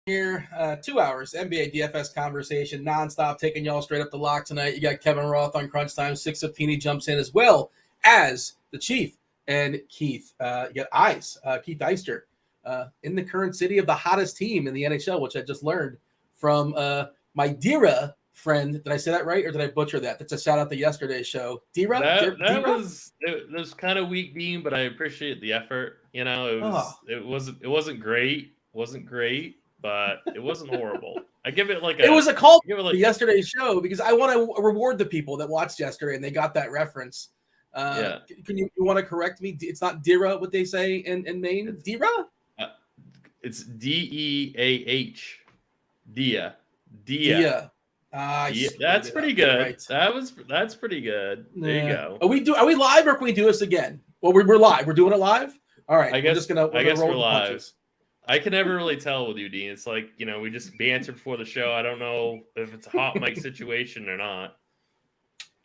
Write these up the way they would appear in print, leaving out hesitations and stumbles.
here. 2 hours, NBA DFS conversation, nonstop, taking y'all straight up the lock tonight. You got Kevin Roth on Crunch Time. 6:15 he jumps in, as well as the Chief and Keith. You got Keith Eyster, in the current city of the hottest team in the NHL, which I just learned from my Dira friend. Did I say that right, or did I butcher that? That's a shout out to yesterday's show. Dira? That was kind of weak, Dean, but I appreciate the effort. You know, it wasn't great. Wasn't great, but it wasn't horrible. I give it it was a call to yesterday's show because I want to reward the people that watched yesterday and they got that reference. Can you want to correct me? It's not Dira, what they say in Maine. Dira? It's Deah. Dia. That's pretty good. Right. That's pretty good. There you go. Are we live, or can we do this again? Well, we're live. We're doing it live. All right. I guess we're live. Punches. I can never really tell with you, Dean. It's like, we just banter before the show. I don't know if it's a hot mic situation or not.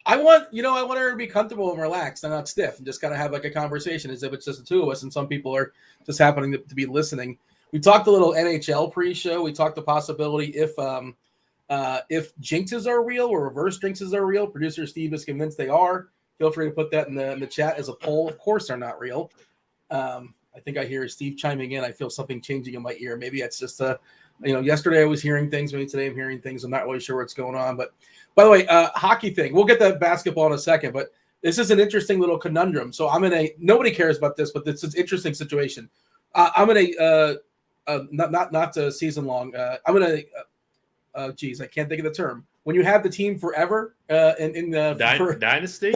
I want her to be comfortable and relaxed and not stiff, and just kind of have like a conversation as if it's just the two of us, and some people are just happening to be listening. We talked a little NHL pre-show. We talked the possibility if jinxes are real or reverse jinxes are real. Producer Steve is convinced they are. Feel free to put that in the chat as a poll. Of course, they're not real. I think I hear Steve chiming in. I feel something changing in my ear. Maybe it's just yesterday I was hearing things. Maybe today I'm hearing things. I'm not really sure what's going on. But by the way, hockey thing. We'll get to basketball in a second. But this is an interesting little conundrum. So nobody cares about this, but this is an interesting situation. I'm in a not season long. I'm in a I can't think of the term. When you have the team forever dynasty.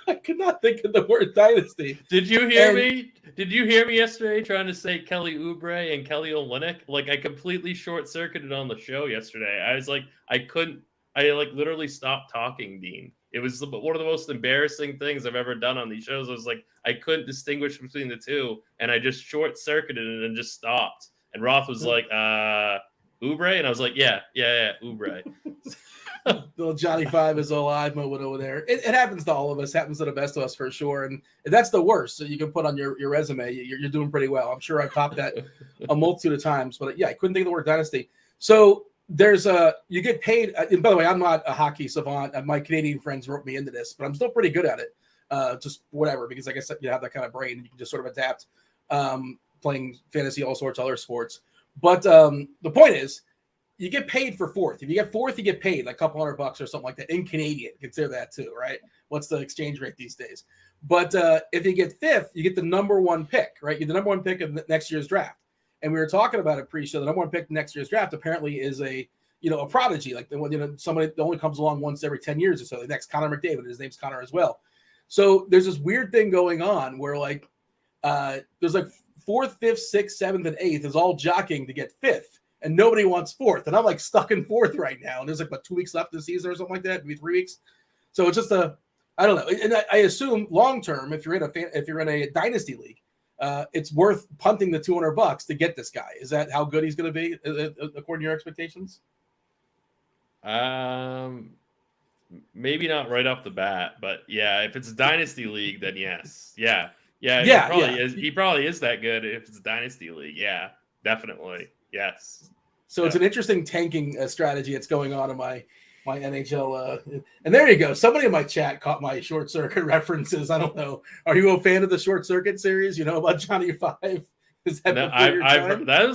I could not think of the word dynasty. Did you hear me? Did you hear me yesterday trying to say Kelly Oubre and Kelly Olynyk? Like, I completely short-circuited on the show yesterday. I was like, I literally stopped talking, Dean. It was one of the most embarrassing things I've ever done on these shows. I was like, I couldn't distinguish between the two, and I just short-circuited it and just stopped. And Roth was like, Oubre? And I was like, yeah, Oubre. Little Johnny Five is alive moment over there. It happens to all of us. Happens to the best of us for sure. And that's the worst. So you can put on your resume. You're doing pretty well. I'm sure I've topped that a multitude of times. But yeah, I couldn't think of the word dynasty. So there's you get paid. And by the way, I'm not a hockey savant. My Canadian friends wrote me into this, but I'm still pretty good at it. Just whatever, because like I said, you have that kind of brain. You can just sort of adapt. Playing fantasy, all sorts of other sports. But the point is, you get paid for fourth. If you get fourth, you get paid like a couple $100 or something like that in Canadian. Consider that too, right? What's the exchange rate these days? But if you get fifth, you get the number one pick, right? You're the number one pick of next year's draft. And we were talking about it pre-show. The number one pick in next year's draft apparently is a prodigy, like somebody that only comes along once every 10 years or so. The next Connor McDavid, his name's Connor as well. So there's this weird thing going on where like there's like fourth, fifth, sixth, seventh, and eighth is all jockeying to get fifth. And nobody wants fourth. And I'm like stuck in fourth right now. And there's like 2 weeks left of the season or something like that, maybe 3 weeks. So it's just I don't know. And I assume long term, if you're in a dynasty league, it's worth punting the $200 to get this guy. Is that how good he's going to be according to your expectations? Maybe not right off the bat, but yeah, if it's a dynasty league, then yes. Yeah. He probably is that good if it's a dynasty league. Yeah, definitely. Yes. So it's an interesting tanking strategy that's going on in my NHL. And there you go. Somebody in my chat caught my short circuit references. I don't know. Are you a fan of the short circuit series? You know about Johnny Five? Is that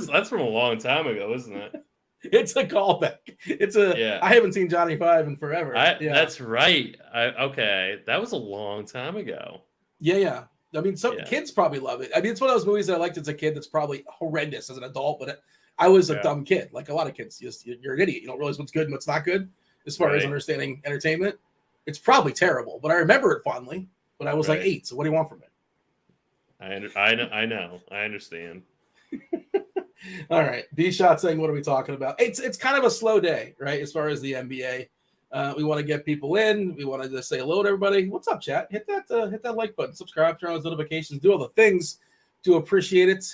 that's from a long time ago, isn't it? It's a callback. I haven't seen Johnny Five in forever. That's right. Okay. That was a long time ago. Yeah. I mean, some kids probably love it. I mean, it's one of those movies that I liked as a kid that's probably horrendous as an adult, but I was a dumb kid. Like a lot of kids, you're an idiot. You don't realize what's good and what's not good as far as understanding entertainment. It's probably terrible, but I remember it fondly. But I was like 8, so what do you want from me? I know. I understand. All right. D-Shot saying, what are we talking about? It's kind of a slow day, right, as far as the NBA. We want to get people in. We want to just say hello to everybody. What's up, chat? Hit that like button, subscribe, turn on those notifications, do all the things. Do appreciate it.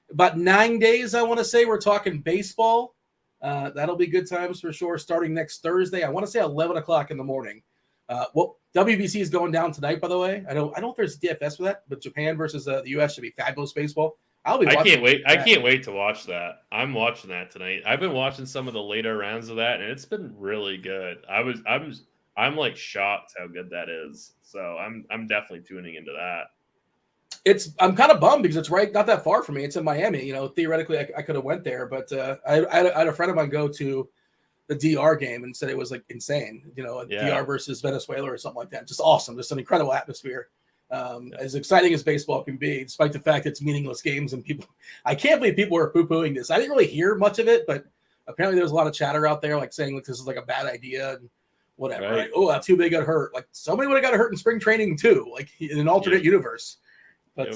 About 9 days, I want to say, we're talking baseball. That'll be good times for sure. Starting next Thursday, I want to say 11 o'clock in the morning. WBC is going down tonight, by the way. I don't know if there's DFS for that, but Japan versus the U.S. should be fabulous baseball. I'll be. I can't wait. I that. can't wait to watch that. I'm watching that tonight. I've been watching some of the later rounds of that, and it's been really good. I'm like shocked how good that is. So I'm definitely tuning into that. I'm kind of bummed because it's right not that far from me. It's in Miami. You know, theoretically I could have went there, but I had a friend of mine go to the DR game and said it was like insane. You know, DR versus Venezuela or something like that. Just awesome. Just an incredible atmosphere. As exciting as baseball can be, despite the fact it's meaningless games and people. I can't believe people are poo-pooing this. I didn't really hear much of it, but apparently there was a lot of chatter out there, like saying like this is like a bad idea and whatever. Right? Oh, too big got hurt. Like somebody would have got hurt in spring training too, like in an alternate universe. But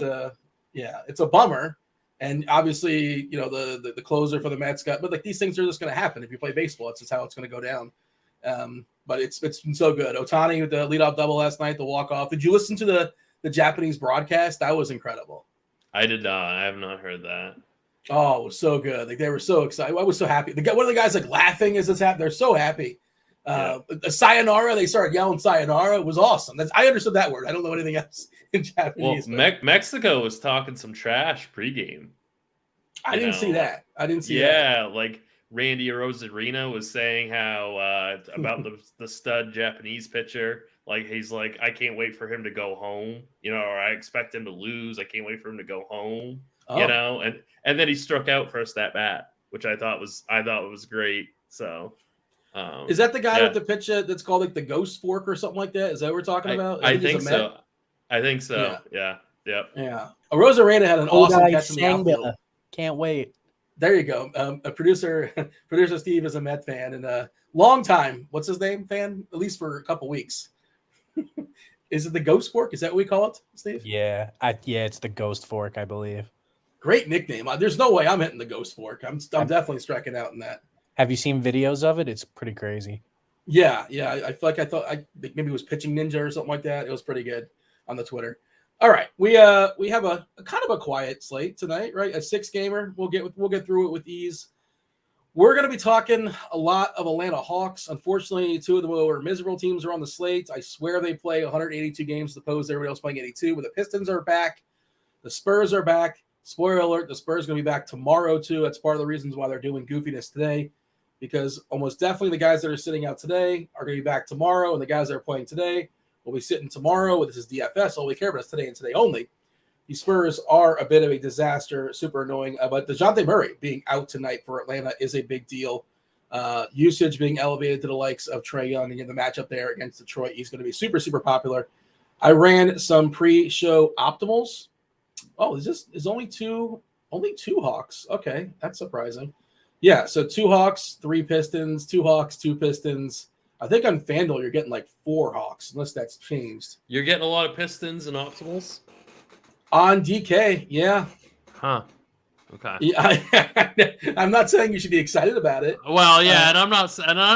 it's a bummer. And obviously, you know, the closer for the Mets got, but like these things are just going to happen if you play baseball. It's just how it's going to go down. But it's been so good. Ohtani with the leadoff double last night, the walk off. Did you listen to the Japanese broadcast? That was incredible. I did not. I have not heard that. Oh, it was so good. Like they were so excited. I was so happy. One of the guys like laughing as this happened. They're so happy. Sayonara, they started yelling sayonara. It was awesome. I understood that word. I don't know anything else in Japanese. Well, Mexico was talking some trash pregame. I didn't see that. Yeah, like Randy Rosarina was saying how about the stud Japanese pitcher. Like he's like, I can't wait for him to go home. You know, or I expect him to lose. I can't wait for him to go home. Oh. You know, and then he struck out first at bat, which I thought was great. So. Is that the guy with the pitch that's called like the ghost fork or something like that? Is that what we're talking about? I think so. I think so. Yeah. Yep. Yeah. Rosarena had an awesome catch in the outfield. Can't wait. There you go. A producer Steve is a Met fan and a long time. What's his name? Fan, at least for a couple weeks. Is it the ghost fork? Is that what we call it, Steve? Yeah. It's the ghost fork, I believe. Great nickname. There's no way I'm hitting the ghost fork. I'm definitely striking out in that. Have you seen videos of it? It's pretty crazy. Yeah. I feel like I think maybe it was Pitching Ninja or something like that. It was pretty good on the Twitter. All right, we have a kind of a quiet slate tonight, right? A 6-gamer. We'll get through it with ease. We're going to be talking a lot of Atlanta Hawks. Unfortunately, 2 of the more miserable teams are on the slate. I swear they play 182 games as opposed to everybody else playing 82. But the Pistons are back, the Spurs are back. Spoiler alert: the Spurs are going to be back tomorrow too. That's part of the reasons why they're doing goofiness today, because almost definitely the guys that are sitting out today are going to be back tomorrow, and the guys that are playing today will be sitting tomorrow. This is DFS. All we care about is today and today only. The Spurs are a bit of a disaster, super annoying. But DeJounte Murray being out tonight for Atlanta is a big deal. Usage being elevated to the likes of Trae Young, and in the matchup there against Detroit, he's going to be super, super popular. I ran some pre-show optimals. Oh, is only two Hawks. Okay, that's surprising. Yeah, so 2 Hawks, 3 Pistons, 2 Hawks, 2 Pistons. I think on Fanduel you're getting like 4 Hawks, unless that's changed. You're getting a lot of Pistons and optimals on DK, yeah. Huh. Okay. Yeah, I'm not saying you should be excited about it. Well, yeah, and I'm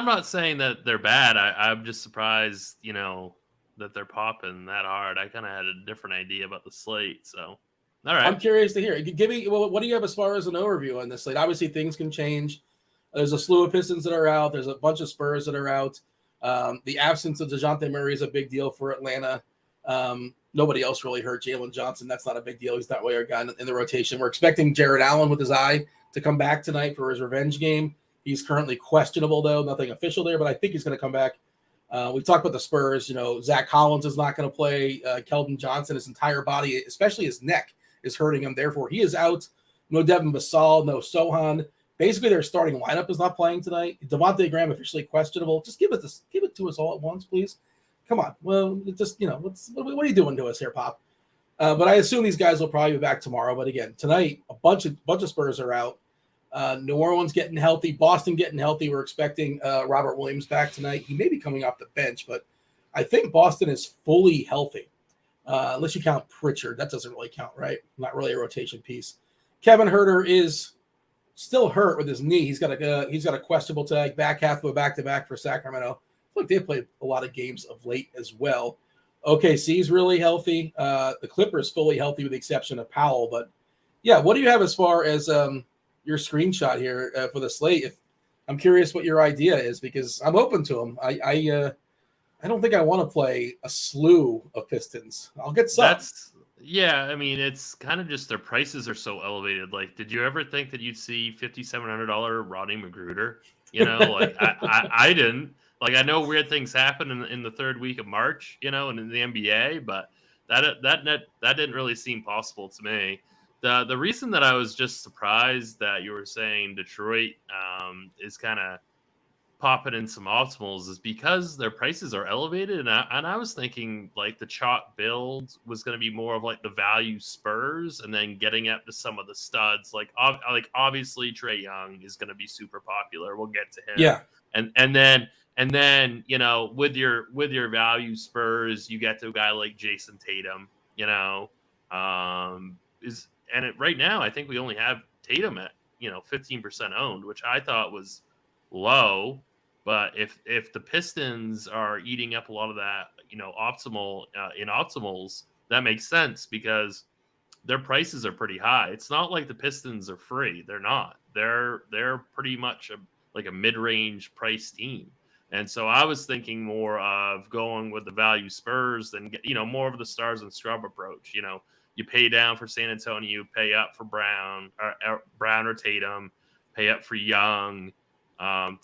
not saying that they're bad. I'm just surprised, you know, that they're popping that hard. I kind of had a different idea about the slate, so. All right. I'm curious to hear. Give me, what do you have as far as an overview on this slate? Obviously, things can change. There's a slew of Pistons that are out. There's a bunch of Spurs that are out. The absence of DeJounte Murray is a big deal for Atlanta. Nobody else really hurt. Jalen Johnson, that's not a big deal. He's not really our guy in the rotation. We're expecting Jared Allen with his eye to come back tonight for his revenge game. He's currently questionable, though. Nothing official there, but I think he's going to come back. We talked about the Spurs. You know, Zach Collins is not going to play. Keldon Johnson, his entire body, especially his neck, is hurting him. Therefore, he is out. No Devin Vassell, no Sohan. Basically, their starting lineup is not playing tonight. Devontae Graham officially questionable. Just give it to us all at once, please. Come on. Well, just, you know, what are you doing to us here, Pop? But I assume these guys will probably be back tomorrow. But again, tonight a bunch of Spurs are out. New Orleans getting healthy, Boston getting healthy. We're expecting Robert Williams back tonight. He may be coming off the bench, but I think Boston is fully healthy. Unless you count Pritchard, that doesn't really count, right? Not really a rotation piece. Kevin Huerter is still hurt with his knee. He's got a questionable tag, back half of a back-to-back for Sacramento. I feel like they've played a lot of games of late as well. OKC's really healthy. The Clippers fully healthy with the exception of Powell. But yeah, what do you have as far as your screenshot here for the slate? I'm curious what your idea is, because I'm open to them. I don't think I want to play a slew of Pistons. I'll get some. Yeah, I mean, it's kind of just their prices are so elevated. Like, did you ever think that you'd see $5,700 Rodney Magruder? Like I didn't. Like, I know weird things happen in the third week of March, and in the NBA, but that didn't really seem possible to me. The reason that I was just surprised that you were saying Detroit is kind of popping in some optimals is because their prices are elevated, and I was thinking like the chalk build was going to be more of like the value Spurs, and then getting up to some of the studs like obviously Trae Young is going to be super popular. We'll get to him. Yeah. And then with your value Spurs, you get to a guy like Jason Tatum. Right now I think we only have Tatum at 15% owned, which I thought was low. But if the Pistons are eating up a lot of that, optimal in optimals, that makes sense because their prices are pretty high. It's not like the Pistons are free. They're not. They're pretty much like a mid-range price team. And so I was thinking more of going with the value Spurs than more of the stars and scrub approach. You pay down for San Antonio, you pay up for Brown or Tatum, pay up for Young.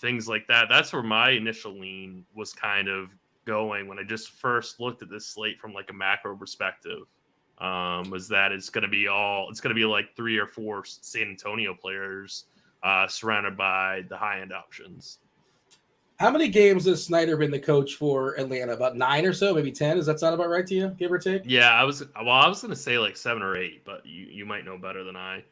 Things like that. That's where my initial lean was kind of going when I just first looked at this slate from like a macro perspective. Was that it's going to be like 3 or 4 San Antonio players surrounded by the high end options. How many games has Snyder been the coach for Atlanta? About 9 or so, maybe 10. Does that sound about right to you, give or take? Yeah, I was going to say like 7 or 8, but you might know better than I.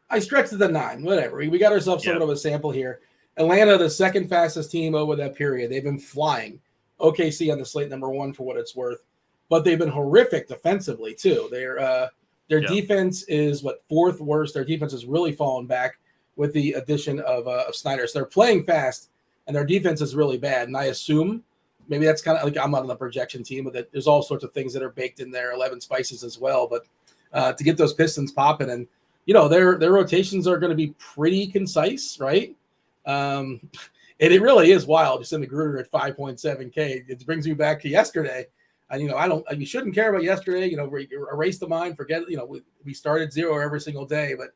I stretched it to 9. Whatever. We got ourselves somewhat of a sample here. Atlanta, the second fastest team over that period. They've been flying. OKC on the slate number 1 for what it's worth, but they've been horrific defensively too. Their defense is 4th worst. Their defense has really fallen back with the addition of Snyder. So they're playing fast, and their defense is really bad. And I assume maybe that's kind of like I'm not on the projection team, but there's all sorts of things that are baked in there, 11 spices as well. But to get those Pistons popping, and their rotations are going to be pretty concise, right? And it really is wild. Just in the Magruder at 5.7K. It brings me back to yesterday. And you shouldn't care about yesterday. Erase the mind, forget. We started 0 every single day. But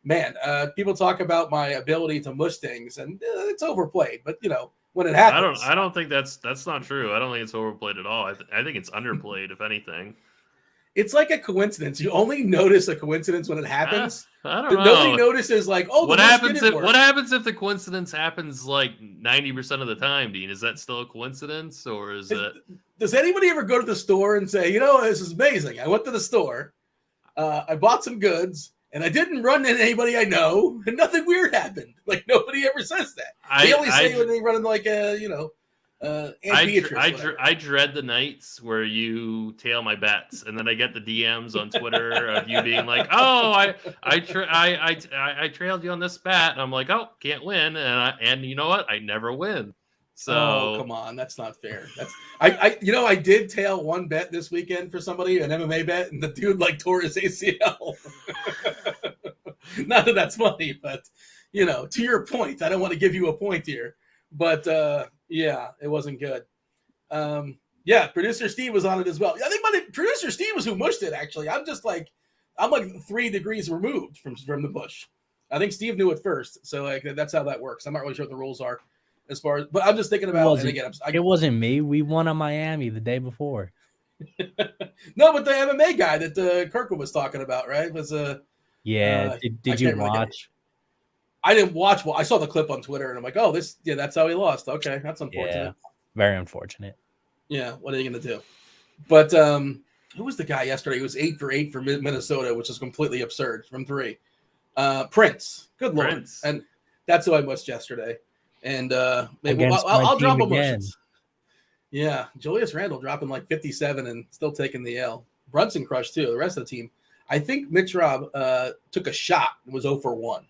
man, people talk about my ability to mush things, and it's overplayed. But when it happens, I don't think that's not true. I don't think it's overplayed at all. I think it's underplayed, if anything. It's like a coincidence. You only notice a coincidence when it happens. I don't know. Nobody notices like, oh, what happens if the coincidence happens like 90% of the time, Dean? Is that still a coincidence, or is it? Does anybody ever go to the store and say, this is amazing? I went to the store, I bought some goods, and I didn't run into anybody I know, and nothing weird happened. Like nobody ever says that. They only say when they run in like I dread the nights where you tail my bets, and then I get the DMs on Twitter of you being like, "Oh, I trailed you on this bet," and I'm like, "Oh, can't win," and you know what? I never win. So come on, that's not fair. That's I did tail one bet this weekend for somebody, an MMA bet, and the dude tore his ACL. Not that that's funny, but to your point, I don't want to give you a point here, but yeah, it wasn't good. Producer Steve was on it as well. I think producer Steve was who mushed it. Actually, I'm like 3 degrees removed from the bush. I think Steve knew it first, so that's how that works. I'm not really sure what the rules are as far as, but I'm just thinking about. It wasn't me. We won on Miami the day before. No, but the MMA guy that Kirkwood was talking about, right? Was yeah. Did you watch? I didn't watch. Well, I saw the clip on Twitter, and I'm like, oh, that's how he lost. Okay, that's unfortunate. Yeah, very unfortunate. Yeah, what are you going to do? But who was the guy yesterday? He was 8 for 8 for Minnesota, which is completely absurd from 3. Prince, good Lord. And that's who I mushed yesterday. And maybe I'll drop emotions. Yeah, Julius Randle dropping like 57 and still taking the L. Brunson crushed too. The rest of the team. I think Mitch Rob took a shot and was 0 for 1.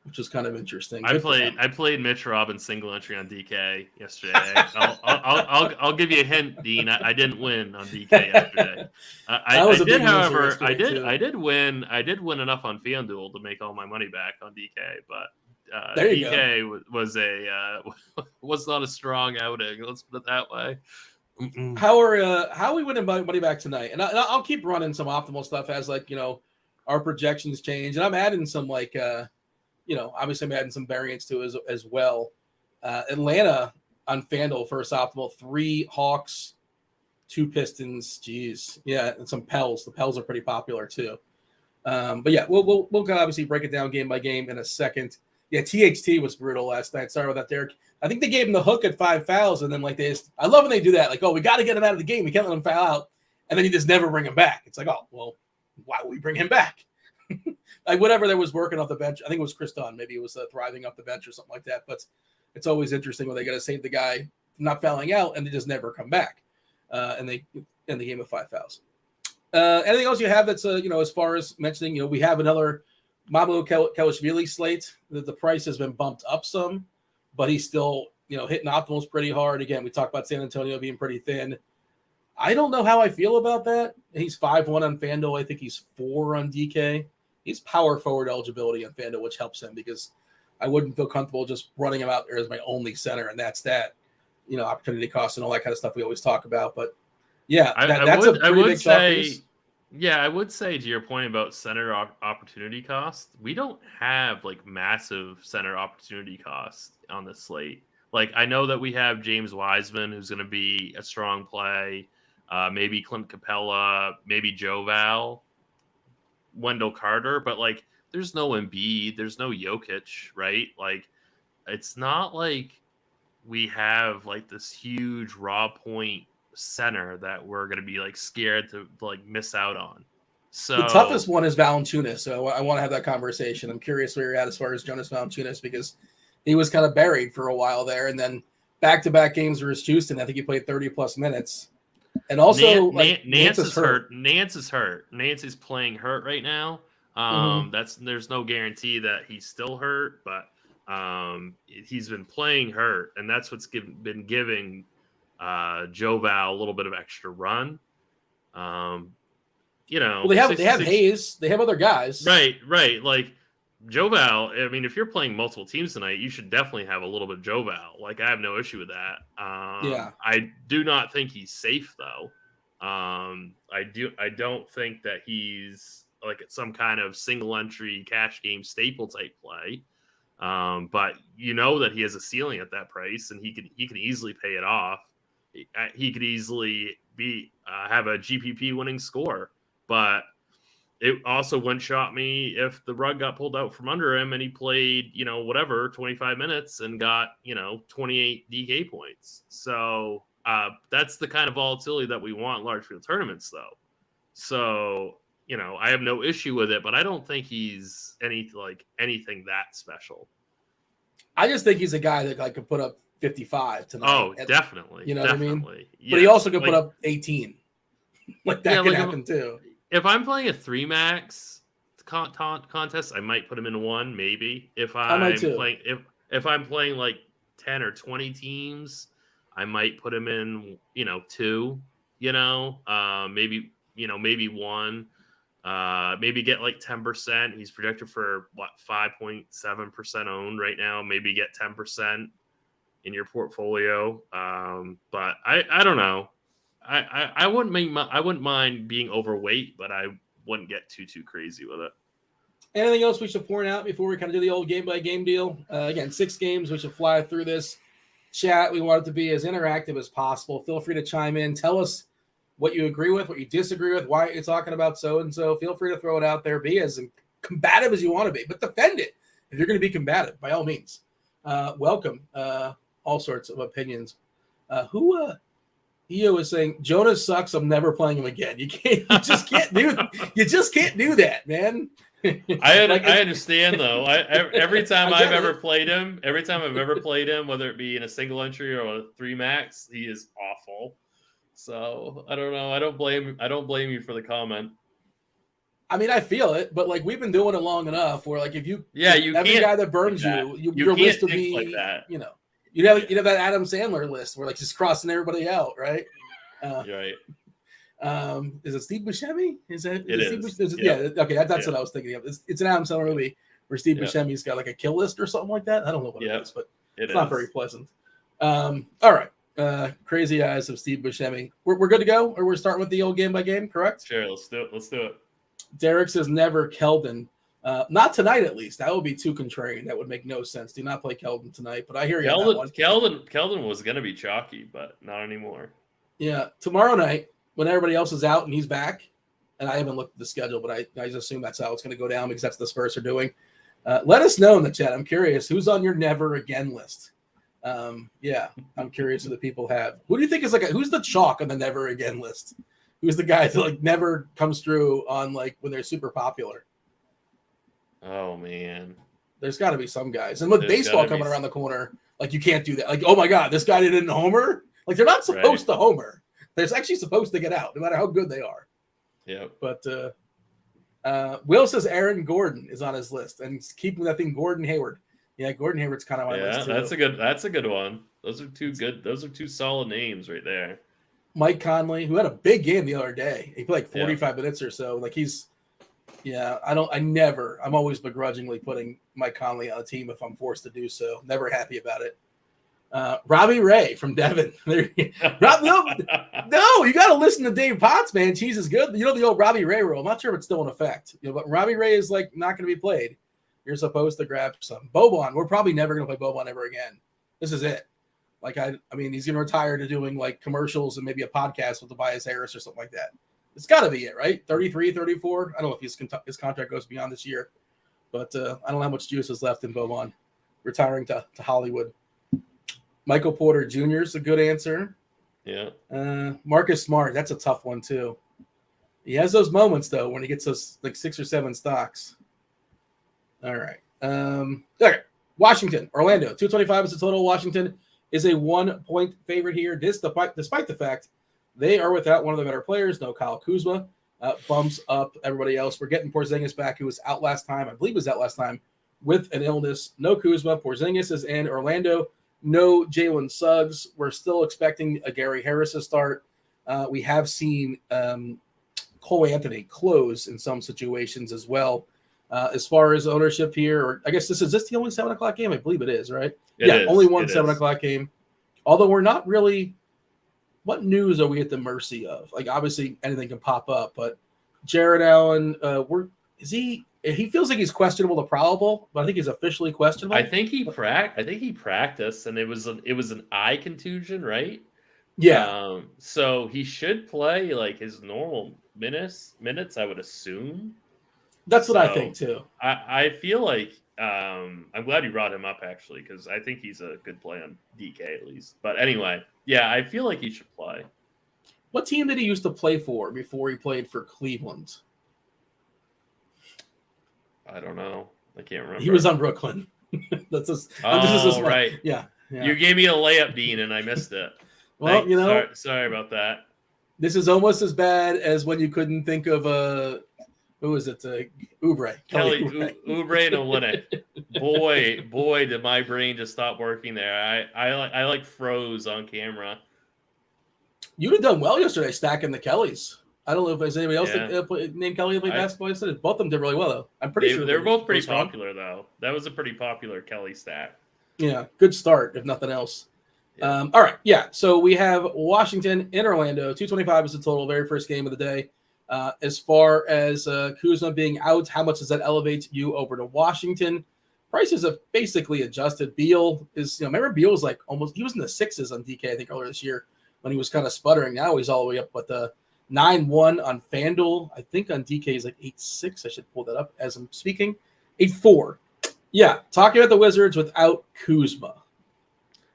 Which was kind of interesting. I played Mitch Robbins single entry on DK yesterday. I'll give you a hint, Dean. I didn't win on DK yesterday. I did win enough on FanDuel to make all my money back on DK, but DK was not a strong outing. Let's put it that way. how are we winning money back tonight? And I'll keep running some optimal stuff as our projections change, and I'm adding some obviously I'm adding some variance to it as well. Atlanta on Fanduel first optimal, 3 Hawks, 2 Pistons. Geez, yeah, and some Pels. The Pels are pretty popular too. But yeah, we'll obviously break it down game by game in a second. Yeah, THT was brutal last night. Sorry about that, Derek. I think they gave him the hook at 5 fouls, and then I love when they do that. Like, oh, we got to get him out of the game. We can't let him foul out, and then you just never bring him back. It's like, oh, well, why would we bring him back? Like whatever that was working off the bench. I think it was Chris Dunn. Maybe it was thriving off the bench or something like that. But it's always interesting when they got to save the guy from not fouling out, and they just never come back. And they end the game with 5 fouls. Anything else you have that's as far as mentioning? We have another Mamadou Kelishvili slate. The price has been bumped up some, but he's still hitting optimals pretty hard. Again, we talked about San Antonio being pretty thin. I don't know how I feel about that. He's 5-1 on FanDuel. I think he's 4 on DK. He's power forward eligibility on FanDuel, which helps him because I wouldn't feel comfortable just running him out there as my only center, and that's that. Opportunity cost and all that kind of stuff we always talk about. But yeah, that's a pretty big say. Yeah, I would say to your point about center opportunity cost, we don't have like massive center opportunity cost on the slate. Like I know that we have James Wiseman, who's going to be a strong play. Maybe Clint Capella, maybe Joe Val, Wendell Carter, but like there's no Embiid, there's no Jokic, right? Like it's not like we have like this huge raw point center that we're going to be like scared to like miss out on. So the toughest one is Valanciunas. So I want to have that conversation. I'm curious where you're at as far as Jonas Valanciunas because he was kind of buried for a while there, and then back-to-back games versus Houston. I think he played 30+ minutes. And also, Nance is hurt. Nance is hurt. Nance is playing hurt right now. There's no guarantee that he's still hurt, but he's been playing hurt, and that's what's been giving Joe Val a little bit of extra run. Well, they have Hayes. They have other guys. Right. Like Joe Val, I mean, if you're playing multiple teams tonight, you should definitely have a little bit of Joe Val. Like, I have no issue with that. I do not think he's safe, though. I don't think that he's like some kind of single entry cash game staple type play. But that he has a ceiling at that price, and he can easily pay it off. He could easily have a GPP winning score, but it also wouldn't shock me if the rug got pulled out from under him and he played, 25 minutes and got, 28 DK points. So that's the kind of volatility that we want in large field tournaments, though. So, I have no issue with it, but I don't think he's anything that special. I just think he's a guy that could put up 55 tonight. Oh, definitely. You know what I mean? Yes. But he also could put up 18. That could happen too. If I'm playing a 3 max contest, I might put him in 1, maybe. If I'm playing like 10 or 20 teams, I might put him in 2. Maybe 1. Maybe get like 10%. He's projected for 5.7% owned right now. Maybe get 10% in your portfolio. But I don't know. I wouldn't mind being overweight, but I wouldn't get too crazy with it. Anything else we should point out before we kind of do the old game by game deal? Again, 6 games. We should fly through this. Chat, we want it to be as interactive as possible. Feel free to chime in. Tell us what you agree with, what you disagree with, why you're talking about so-and-so. Feel free to throw it out there. Be as combative as you want to be, but defend it. If you're going to be combative, by all means. Welcome. All sorts of opinions. EO is saying, Jonas sucks. I'm never playing him again. You just can't do that, man. I understand though. Every time I've ever played him, whether it be in a single entry or a 3 max, he is awful. So I don't know. I don't blame you for the comment. I mean, I feel it, but we've been doing it long enough where if you every guy that burns your list will be like that. You'd have that Adam Sandler list where just crossing everybody out, right? Right. Is it Steve Buscemi? It is. Yeah. Okay. That's what I was thinking of. It's an Adam Sandler movie where Steve Buscemi's got a kill list or something like that. I don't know what it is, but it's not very pleasant. All right. Crazy Eyes of Steve Buscemi. We're good to go, or we're starting with the old game by game, correct? Sure, let's do it. Derek says never Keldon. Not tonight, at least. That would be too contrarian. That would make no sense. Do not play Keldon tonight. But I hear you on that one. Keldon was going to be chalky, but not anymore. Yeah, tomorrow night when everybody else is out and he's back, and I haven't looked at the schedule, but I just assume that's how it's going to go down because that's what the Spurs are doing. Let us know in the chat. I'm curious who's on your never again list. Yeah, I'm curious who the people have. Who do you think is who's the chalk on the never again list? Who's the guy that never comes through on when they're super popular? Oh man, there's got to be some guys. And with baseball coming around the corner, you can't do that. Oh my God, this guy didn't homer. They're not supposed to homer. They're actually supposed to get out, no matter how good they are. Yeah. But Will says Aaron Gordon is on his list, and he's keeping that thing Gordon Hayward. Yeah, Gordon Hayward's kind of on my list too. That's a good one. Those are two good. Those are two solid names right there. Mike Conley, who had a big game the other day. He played 45 minutes or so. I'm always begrudgingly putting Mike Conley on a team if I'm forced to do so. Never happy about it. Robbie Ray from Devon. No, you got to listen to Dave Potts, man. Cheese is good. You know the old Robbie Ray rule. I'm not sure if it's still in effect. But Robbie Ray is not going to be played. You're supposed to grab some. Boban, we're probably never going to play Boban ever again. This is it. I mean, he's going to retire to doing commercials and maybe a podcast with Tobias Harris or something like that. It's got to be it, right? 33, 34. I don't know if his contract goes beyond this year, but I don't know how much juice is left in Boban retiring to Hollywood. Michael Porter Jr. is a good answer. Yeah. Marcus Smart, that's a tough one too. He has those moments though when he gets those 6 or 7 stocks. All right. Okay. Washington, Orlando, 225 is the total. Washington is a 1-point favorite here. Despite the fact they are without one of the better players. No Kyle Kuzma. Bumps up everybody else. We're getting Porzingis back, who was out last time. I believe was out last time with an illness. No Kuzma. Porzingis is in. Orlando, no Jalen Suggs. We're still expecting a Gary Harris to start. We have seen Cole Anthony close in some situations as well. As far as ownership here, or I guess is this the only 7 o'clock game? I believe it is, right? It is. Only one 7 o'clock game. Although we're not really. What news are we at the mercy of? Obviously anything can pop up, but Jared Allen, he feels like he's questionable to probable, but I think he's officially questionable. I think he practiced, and it was an eye contusion, right? Yeah. So he should play his normal minutes, I would assume. That's what I think too. I feel like I'm glad you brought him up actually, because I think he's a good play on DK at least. But anyway, yeah, I feel like he should play. What team did he used to play for before he played for Cleveland? I don't know. I can't remember. He was on Brooklyn. Right. Yeah. You gave me a layup, Dean, and I missed it. Well, sorry about that. This is almost as bad as when you couldn't think of who was it? Oubre. Kelly Oubre and Olynyk. Boy, did my brain just stop working there. I froze on camera. You'd have done well yesterday stacking the Kellys. I don't know if there's anybody else named Kelly who played basketball yesterday. Both of them did really well, though. I'm pretty sure they're both pretty popular, though. That was a pretty popular Kelly stack. Yeah, good start, if nothing else. Yeah. All right, yeah. So we have Washington in Orlando. 225 is the total, very first game of the day. As far as Kuzma being out, how much does that elevate you over to Washington? Prices have basically adjusted. Beal is, remember Beal was he was in the 6s on DK, I think, earlier this year when he was kind of sputtering. Now he's all the way up, but the 9-1 on Fanduel. I think on DK is 8-6. I should pull that up as I'm speaking. 8-4. Yeah, talking about the Wizards without Kuzma.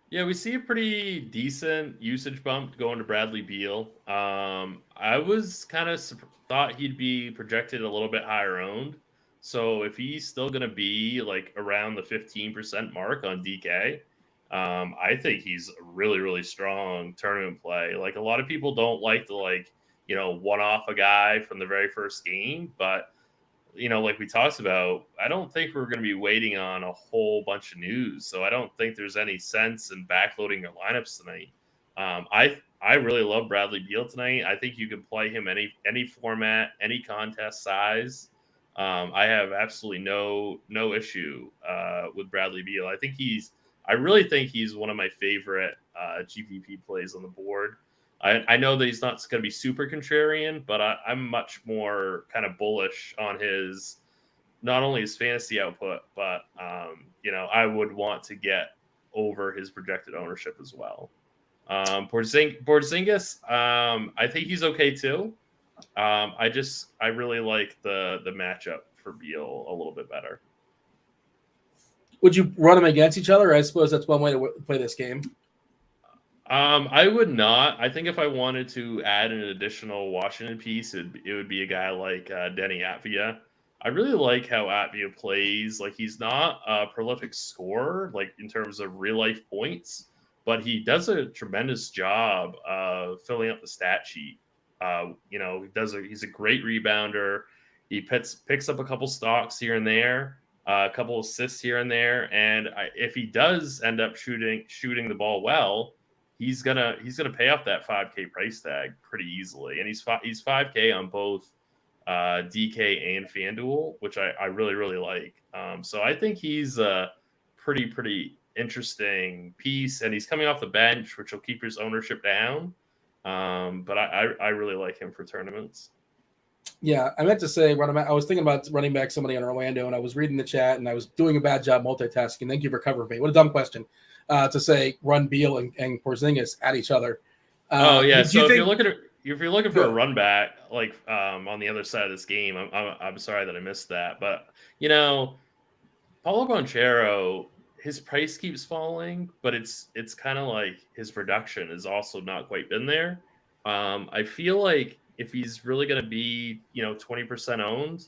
Yeah, we see a pretty decent usage bump going to Bradley Beal. I was kind of thought he'd be projected a little bit higher owned. So if he's still going to be around the 15% mark on DK, I think he's a really, really strong tournament play. A lot of people don't like to one-off a guy from the very first game, but like we talked about, I don't think we're going to be waiting on a whole bunch of news. So I don't think there's any sense in backloading your lineups tonight. I really love Bradley Beal tonight. I think you can play him any format, any contest size. I have absolutely no issue with Bradley Beal. I really think he's one of my favorite GPP plays on the board. I know that he's not going to be super contrarian, but I'm much more kind of bullish on his not only his fantasy output, but I would want to get over his projected ownership as well. Porzingis, I think he's okay too. I really like the matchup for Beal a little bit better. Would you run them against each other? I suppose that's one way to play this game. I would not. I think if I wanted to add an additional Washington piece, it would be a guy like Denny Atvia. I really like how Atvia plays. Like, he's not a prolific scorer, like in terms of real life points, but he does a tremendous job of filling up the stat sheet. He's a great rebounder. He picks up a couple stocks here and there, a couple assists here and there, and if he does end up shooting the ball well, he's gonna pay off that 5K price tag pretty easily, and he's 5K on both DK and Fanduel, which I really, really like. So I think he's a pretty interesting piece, and he's coming off the bench, which will keep his ownership down. But I really like him for tournaments. Yeah, I meant to say, I was thinking about running back somebody in Orlando, and I was reading the chat, and I was doing a bad job multitasking. Thank you for covering me. What a dumb question to say run Beal and Porzingis at each other. So if you're looking for a run back, like on the other side of this game, I'm sorry that I missed that, but Paulo Banchero, his price keeps falling, but it's kind of like his production has also not quite been there. I feel like if he's really going to be 20% owned,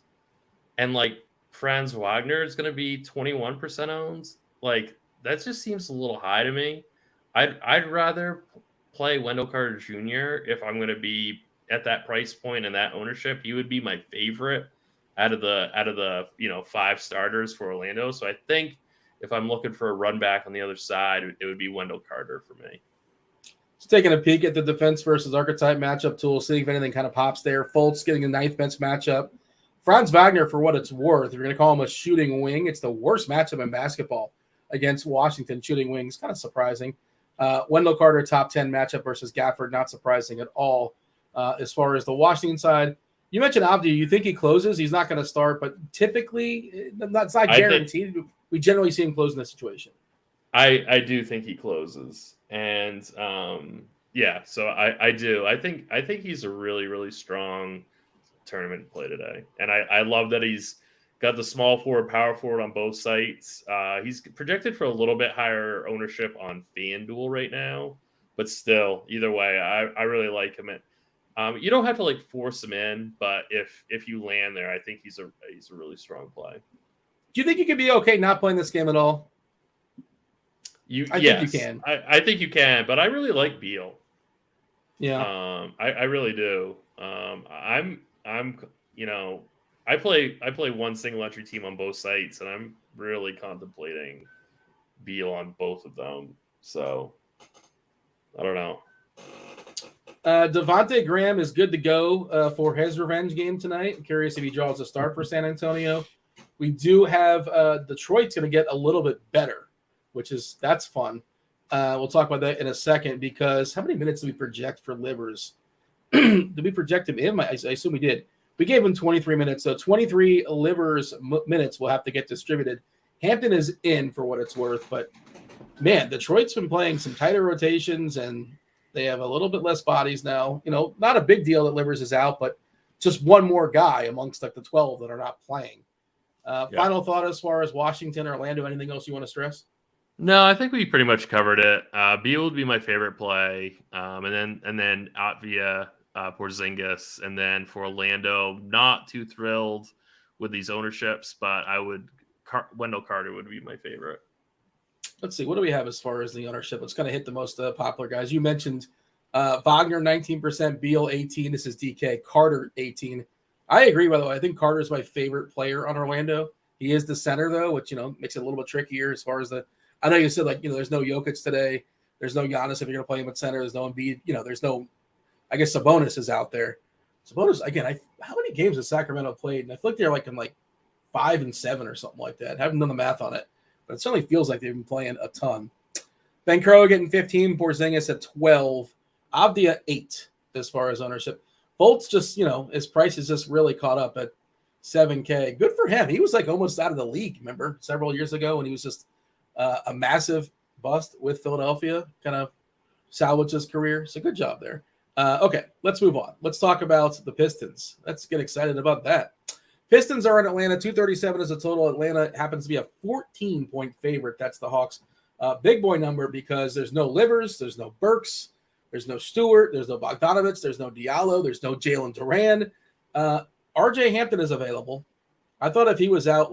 and like Franz Wagner is going to be 21% owned, like that just seems a little high to me. I'd rather play Wendell Carter Jr. if I'm going to be at that price point and that ownership. He would be my favorite out of the 5 starters for Orlando. So I think if I'm looking for a run back on the other side, it would be Wendell Carter for me. Just taking a peek at the defense versus archetype matchup tool, seeing if anything kind of pops there. Fultz getting a 9th bench matchup. Franz Wagner, for what it's worth, if you're going to call him a shooting wing, it's the worst matchup in basketball against Washington. Shooting wings, kind of surprising. Wendell Carter, top 10 matchup versus Gafford, not surprising at all. As far as the Washington side, you mentioned Avdi. You think he closes? He's not going to start, but typically, that's not guaranteed. We generally see him close in this situation. I do think he closes, and so I do. I think he's a really, really strong tournament play today, and I love that he's got the small forward, power forward on both sites. He's projected for a little bit higher ownership on FanDuel right now, but still, either way, I really like him. You don't have to like force him in, but if you land there, I think he's a really strong play. Do you think you could be okay not playing this game at all? I think you can. I think you can, but I really like Beal. Yeah. I really do. I play one single entry team on both sites, and I'm really contemplating Beal on both of them. So I don't know. Devontae Graham is good to go for his revenge game tonight. I'm curious if he draws a start for San Antonio. We do have Detroit's going to get a little bit better, that's fun. We'll talk about that in a second, because how many minutes do we project for Livers? Did we project him in? I assume we did. We gave him 23 minutes, so 23 Livers minutes will have to get distributed. Hampton is in for what it's worth, but man, Detroit's been playing some tighter rotations, and they have a little bit less bodies now. Not a big deal that Livers is out, but just one more guy amongst like the 12 that are not playing. Final thought as far as Washington, Orlando, anything else you want to stress? No, I think we pretty much covered it. Beal would be my favorite play, and then Atvia, Porzingis, and then for Orlando, not too thrilled with these ownerships, but Wendell Carter would be my favorite. Let's see, what do we have as far as the ownership? Let's kind of hit the most popular guys. You mentioned Wagner 19%, Beal 18%. This is DK. Carter 18%. I agree, by the way. I think Carter is my favorite player on Orlando. He is the center, though, which makes it a little bit trickier as far as I know you said there's no Jokic today. There's no Giannis if you're going to play him at center. There's no Embiid. There's no. I guess Sabonis is out there. Sabonis again. How many games has Sacramento played? And I feel like they're in 5 and 7 or something like that. I haven't done the math on it, but it certainly feels like they've been playing a ton. Ben Crow getting 15, Porzingis at 12, Avdia 8 as far as ownership. Bolt's just, his price is just really caught up at $7K. Good for him. He was like almost out of the league, remember, several years ago when he was just a massive bust with Philadelphia, kind of salvaged his career. So good job there. Okay, let's move on. Let's talk about the Pistons. Let's get excited about that. Pistons are in Atlanta. 237 is a total. Atlanta happens to be a 14-point favorite. That's the Hawks' big boy number because there's no Livers, there's no Burks, there's no Stewart, there's no Bogdanovich, there's no Diallo, there's no Jalen Duran. RJ Hampton is available. I thought if he was out,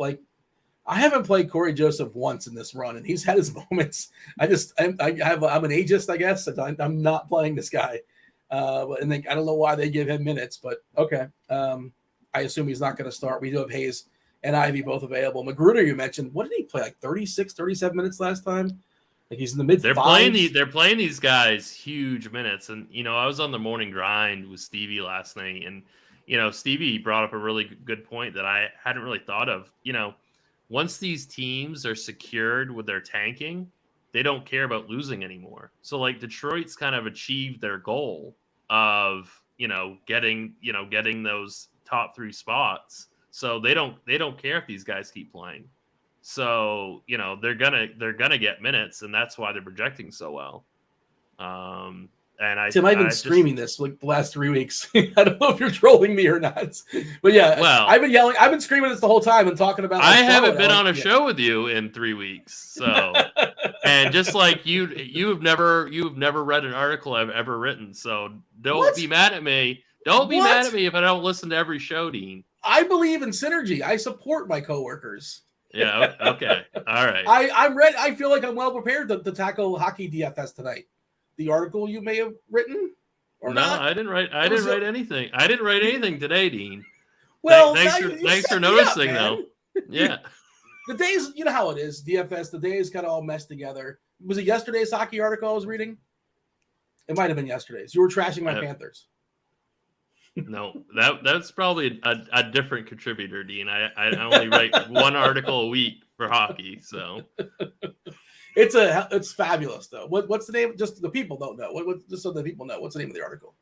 I haven't played Corey Joseph once in this run, and he's had his moments. I'm an ageist, I guess. I'm not playing this guy. I don't know why they give him minutes, but okay. I assume he's not going to start. We do have Hayes and Ivy both available. Magruder, you mentioned, what did he play? 36, 37 minutes last time? He's in the mid. They're playing these guys huge minutes, and I was on the morning grind with Stevie last night, and Stevie brought up a really good point that I hadn't really thought of. Once these teams are secured with their tanking, they don't care about losing anymore. So Detroit's kind of achieved their goal of getting those top 3 spots. So they don't care if these guys keep playing. So they're gonna get minutes, and that's why they're projecting so well. Tim, I've been screaming this the last 3 weeks. I don't know if you're trolling me or not, but yeah, well, I've been yelling. I've been screaming this the whole time and talking about. I haven't been on a show with you in 3 weeks, so and just like you've never read an article I've ever written, so don't be mad at me. Don't be mad at me if I don't listen to every show, Dean. I believe in synergy. I support my coworkers. Yeah. Okay. All right. I'm ready. I feel like I'm well prepared to tackle hockey DFS tonight. The article you may have written, or no, not? I didn't write. I didn't write anything. I didn't write anything today, Dean. Well, thanks for noticing, though. Yeah. The days, you know how it is. DFS. The days kind of all messed together. Was it yesterday's hockey article I was reading? It might have been yesterday's. You were trashing my Panthers. No, that's probably a different contributor, Dean. I only write one article a week for hockey, so. It's fabulous though. What's the name? Just the people don't know. Just so the people know, what's the name of the article?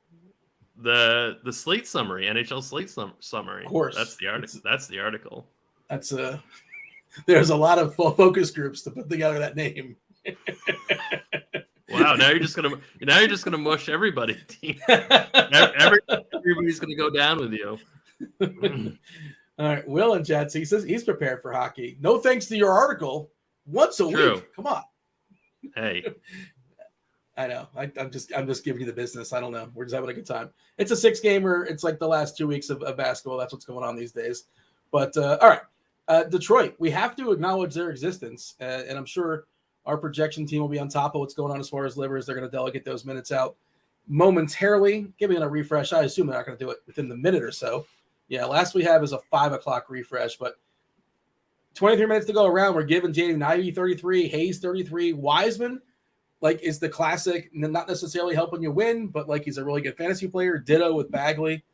The slate summary, NHL slate summary. Of course, that's the article. That's the article. That's there's a lot of focus groups to put together that name. Wow! Now you're just gonna mush everybody. Everybody's gonna go down with you. All right, Will and Jets. He says he's prepared for hockey. No thanks to your article. Once a week. Come on. Hey. I know. I'm just giving you the business. I don't know. We're just having a good time. It's a 6-gamer. It's like the last 2 weeks of basketball. That's what's going on these days. But all right. Detroit, we have to acknowledge their existence. And I'm sure our projection team will be on top of what's going on as far as Livers. They're going to delegate those minutes out momentarily. Give me a refresh. I assume they're not going to do it within the minute or so. Yeah, last we have is a 5 o'clock refresh, but 23 minutes to go around. We're giving Jaden Ivey 33, Hayes 33, Wiseman, is the classic, not necessarily helping you win, but he's a really good fantasy player. Ditto with Bagley.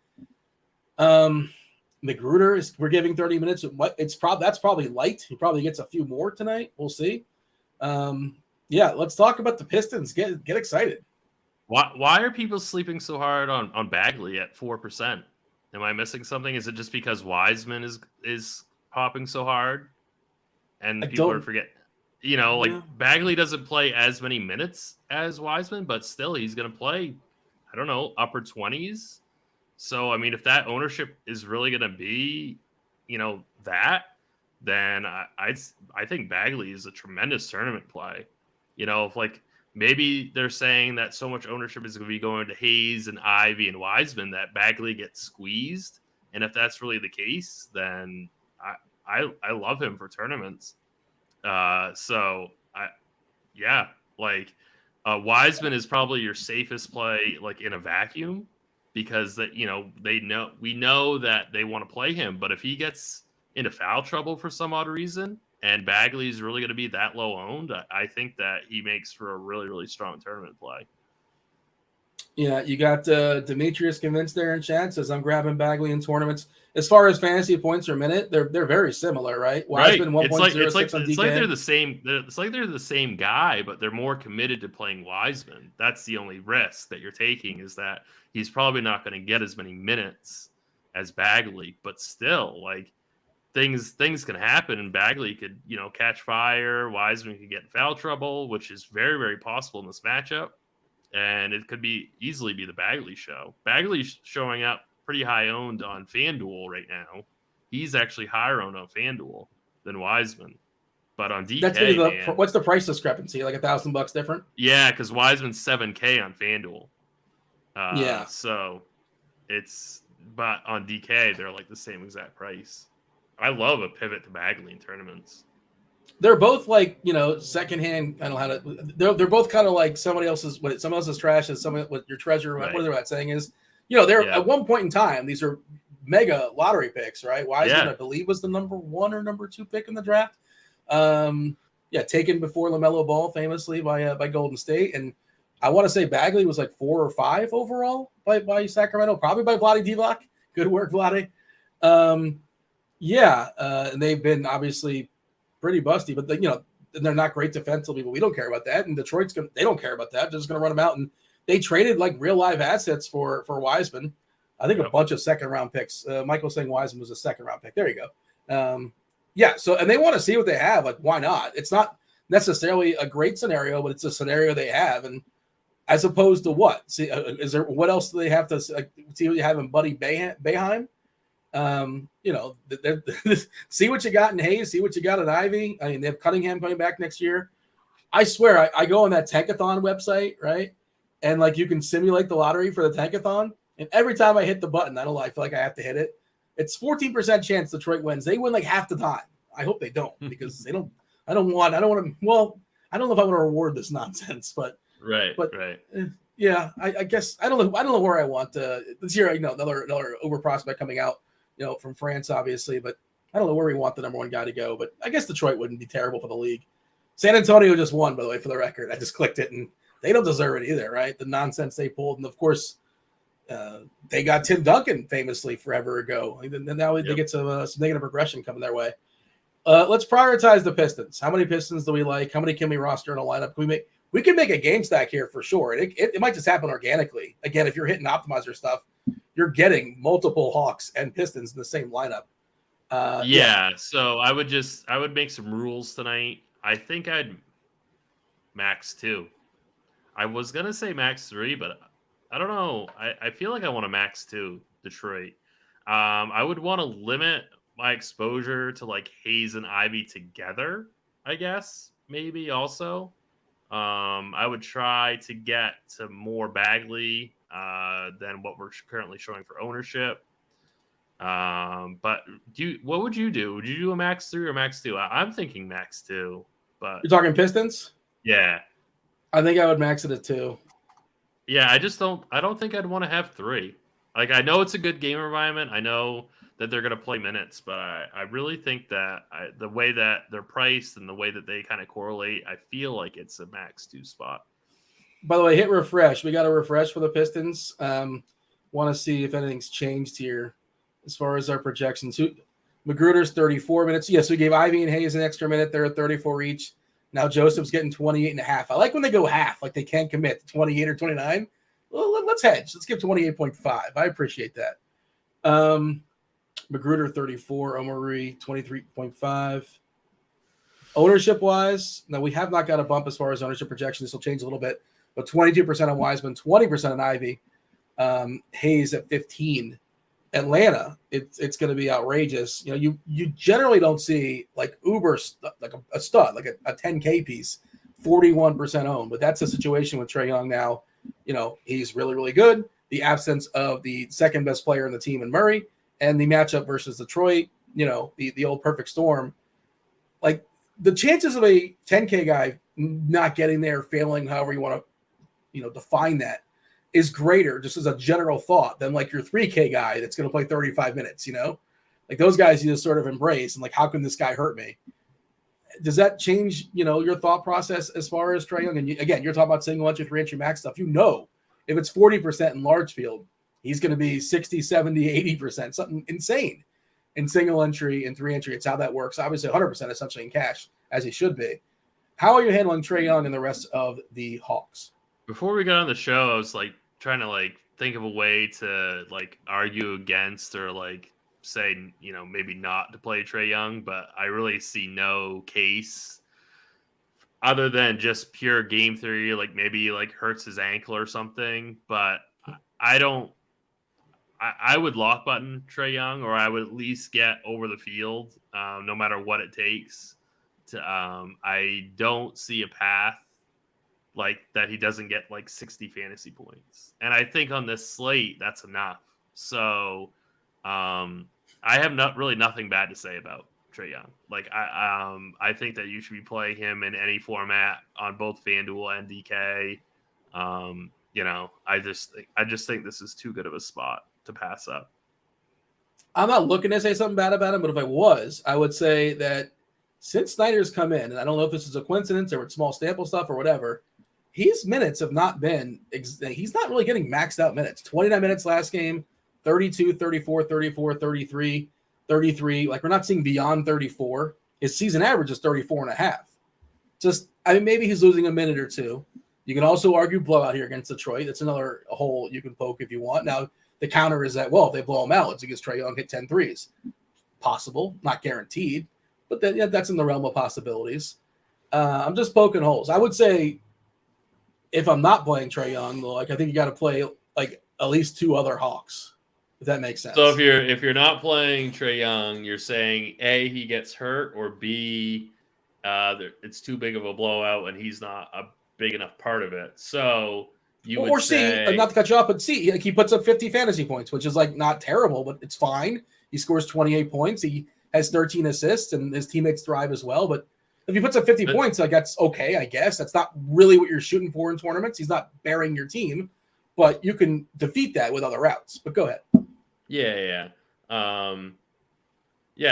Magruder we're giving 30 minutes. That's probably light. He probably gets a few more tonight. We'll see. Let's talk about the Pistons. Get excited. Why are people sleeping so hard on Bagley at 4%? Am I missing something? Is it just because Wiseman is popping so hard? And people are forgetting, Bagley doesn't play as many minutes as Wiseman, but still he's going to play, I don't know, upper 20s. So, I mean, if that ownership is really going to be, then I think Bagley is a tremendous tournament play. If maybe they're saying that so much ownership is going to be going to Hayes and Ivy and Wiseman that Bagley gets squeezed. And if that's really the case, then I love him for tournaments. Wiseman is probably your safest play, in a vacuum, because we know that they want to play him. But if he gets into foul trouble for some odd reason, and Bagley is really going to be that low owned, I think that he makes for a really, really strong tournament play. Yeah, you got Demetrius convinced there in chat, says I'm grabbing Bagley in tournaments. As far as fantasy points per minute, they're very similar, right? Right. Wiseman 1.06 on It's DK. like they're the same. It's like they're the same guy, but they're more committed to playing Wiseman. That's the only risk that you're taking, is that he's probably not going to get as many minutes as Bagley. But still, like things can happen, and Bagley could catch fire. Wiseman could get in foul trouble, which is very, very possible in this matchup. And it could easily be the Bagley show. Bagley's showing up pretty high owned on Fanduel right now. He's actually higher owned on Fanduel than Wiseman. But on DK, That's what's the price discrepancy? Like $1,000 different? Yeah, because Wiseman's $7K on Fanduel. Yeah. So but on DK, they're like the same exact price. I love a pivot to Bagley in tournaments. They're both like, secondhand. I don't know how to. They're both kind of like someone else's trash is someone with your treasure. Right. Whatever that saying is. They're at one point in time, these are mega lottery picks, right? Wiseman, I believe, was the number 1 or number 2 pick in the draft. Taken before LaMelo Ball, famously by Golden State, and I want to say Bagley was like 4 or 5 overall by Sacramento, probably by Vlade Divac. Good work, Vlade. And they've been obviously pretty busty, but they're not great defensively, but we don't care about that. And they don't care about that. They're just going to run them out. And they traded like real live assets for Wiseman. I think a bunch of second round picks. Michael saying Wiseman was a second round pick. There you go. So, and they want to see what they have. Like, why not? It's not necessarily a great scenario, but it's a scenario they have. And as opposed to what? See, what else do they have to see what you have in Buddy Boeheim? See what you got in Hayes, see what you got in Ivy. I mean, they have Cunningham coming back next year. I swear, I go on that Tankathon website, right? And like you can simulate the lottery for the Tankathon. And every time I hit the button, I feel like I have to hit it. It's 14% chance Detroit wins. They win like half the time. I hope they don't, because I don't know if I want to reward this nonsense, but right. Yeah, I guess I don't know where I want this year. Another Uber prospect coming out, from France, obviously, but I don't know where we want the number 1 guy to go. But I guess Detroit wouldn't be terrible for the league. San Antonio just won, by the way, for the record. I just clicked it, and they don't deserve it either, right? The nonsense they pulled, and of course, they got Tim Duncan famously forever ago, and now they get some negative regression coming their way. Let's prioritize the Pistons. How many Pistons do we like? How many can we roster in a lineup? We can make a game stack here for sure. It might just happen organically. Again, if you're hitting optimizer stuff, you're getting multiple Hawks and Pistons in the same lineup. So I would make some rules tonight. I think I'd max 2. I was gonna say max 3, but I don't know. I feel like I want to max 2 Detroit. I would want to limit my exposure to like Hayes and Ivy together, I guess, maybe also. I would try to get to more Bagley than what we're currently showing for ownership. But what would you do? Would you do a max 3 or max 2? I'm thinking max 2. But you're talking Pistons? Yeah. I think I would max it at 2. Yeah, I don't think I'd want to have 3. Like, I know it's a good game environment. I know that they're going to play minutes, but I really think that the way that they're priced and the way that they kind of correlate, I feel like it's a max 2 spot. By the way, hit refresh. We got a refresh for the Pistons. Want to see if anything's changed here as far as our projections. Magruder's 34 minutes. Yes, we gave Ivy and Hayes an extra minute. They're at 34 each. Now Joseph's getting 28 and a half. I like when they go half, like they can't commit to 28 or 29. Well, let's hedge. Let's give 28.5. I appreciate that. Magruder 34, Omari 23.5. Ownership wise, now we have not got a bump as far as ownership projections. This will change a little bit, but 22% on Wiseman, 20% on Ivy. Hayes at 15. Atlanta, it's going to be outrageous. You generally don't see like Uber like a stud, like a 10K piece, 41% owned. But that's a situation with Trae Young now. He's really, really good. The absence of the second best player in the team in Murray, and the matchup versus Detroit, the old perfect storm. Like the chances of a 10K guy not getting there, failing, however you want to, define that, is greater, just as a general thought, than like your 3K guy that's going to play 35 minutes, like those guys you just sort of embrace and like, how can this guy hurt me? Does that change, your thought process as far as Trae Young? And again, you're talking about single entry, 3 entry max stuff. If it's 40% in large field, he's going to be 60, 70, 80%, something insane in single entry and 3 entry. It's how that works. Obviously 100% essentially in cash, as he should be. How are you handling Trae Young and the rest of the Hawks? Before we got on the show, I was trying to think of a way to argue against or say, maybe not to play Trae Young, but I really see no case other than just pure game theory, maybe hurts his ankle or something. But I would lock button Trae Young, or I would at least get over the field, no matter what it takes. I don't see a path that he doesn't get 60 fantasy points, and I think on this slate that's enough. So I have nothing bad to say about Trae Young. I think that you should be playing him in any format on both FanDuel and DK. I just think this is too good of a spot to pass up. I'm not looking to say something bad about him, but if I was, I would say that since Snyder's come in, and I don't know if this is a coincidence or it's small sample stuff or whatever, his minutes have not been he's not really getting maxed out minutes. 29 minutes last game, 32, 34, 34, 33, 33. We're not seeing beyond 34. His season average is 34 and a half. Maybe he's losing a minute or two. You can also argue blowout here against Detroit. That's another hole you can poke if you want. Now, the counter is that, well, if they blow him out, it's because Trae Young hit 10 threes. Possible, not guaranteed, but that's in the realm of possibilities. I'm just poking holes. I would say if I'm not playing Trae Young, I think you got to play at least 2 other Hawks, if that makes sense. So if you're not playing Trae Young, you're saying A, he gets hurt, or B, it's too big of a blowout and he's not a big enough part of it. So you would say, C, not to cut you off, but C, he puts up 50 fantasy points, which is not terrible, but it's fine. He scores 28 points. He has 13 assists, and his teammates thrive as well. But if he puts up 50 points, that's okay, I guess. That's not really what you're shooting for in tournaments. He's not bearing your team, but you can defeat that with other routes. But go ahead. Yeah.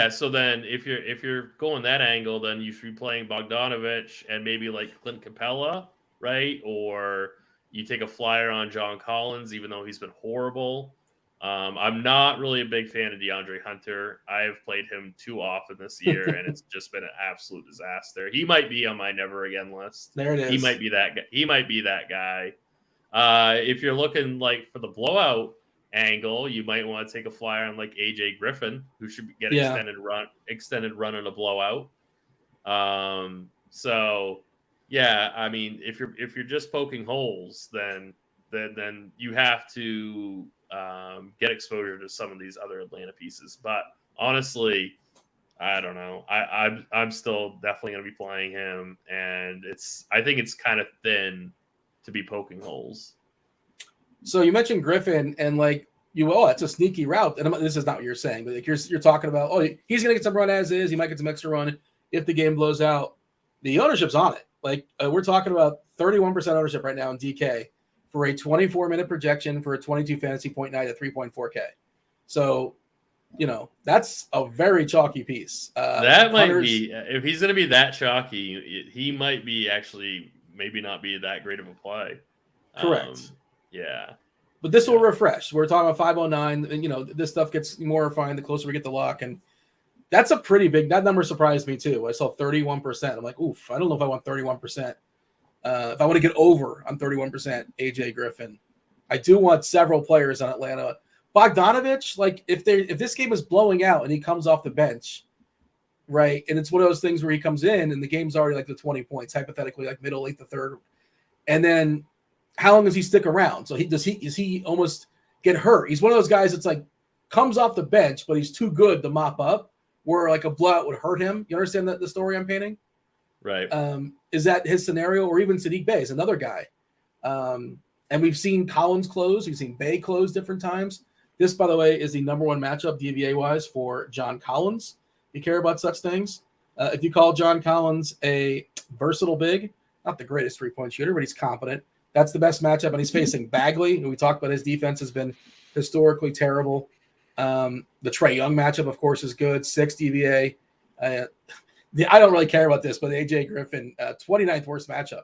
So then if you're going that angle, then you should be playing Bogdanovich and maybe Clint Capella, right? Or you take a flyer on John Collins, even though he's been horrible. I'm not really a big fan of DeAndre Hunter. I've played him too often this year, and it's just been an absolute disaster. He might be on my never again list. There it is. He might be that guy. If you're looking for the blowout angle, you might want to take a flyer on AJ Griffin, who should get extended run in a blowout. If you're just poking holes, then you have to get exposure to some of these other Atlanta pieces. But honestly, I don't know. I'm still definitely going to be playing him, and I think it's kind of thin to be poking holes. So you mentioned Griffin, and it's a sneaky route. And this is not what you're saying, but you're talking about, he's going to get some run as is. He might get some extra run if the game blows out. The ownership's on it. We're talking about 31% ownership right now in DK for a 24-minute projection for a 22 fantasy point night at 3.4K. So, that's a very chalky piece. That might be, if he's going to be that chalky, he might be actually maybe not be that great of a play. Correct. Yeah. But this will refresh. We're talking about 509. And, this stuff gets more refined the closer we get to lock. And that's a pretty big – that number surprised me too. I saw 31%. I'm like, oof, I don't know if I want 31%. If I want to get over on 31% AJ Griffin. I do want several players on Atlanta. Bogdanovich, if this game is blowing out and he comes off the bench, right, and it's one of those things where he comes in and the game's already the 20 points, hypothetically, middle, late the third. And then how long does he stick around? So does he almost get hurt? He's one of those guys that's comes off the bench, but he's too good to mop up, where a blowout would hurt him. You understand the story I'm painting? Right. Is that his scenario? Or even Sadiq Bey is another guy. And we've seen Collins close. We've seen Bey close different times. This, by the way, is the number one matchup DVA-wise for John Collins. If you care about such things. If you call John Collins a versatile big, not the greatest three-point shooter, but he's competent. That's the best matchup. And he's facing Bagley, who we talked about. His defense has been historically terrible. The Trae Young matchup, of course, is good. 6 DVA. I don't really care about this, but AJ Griffin, 29th worst matchup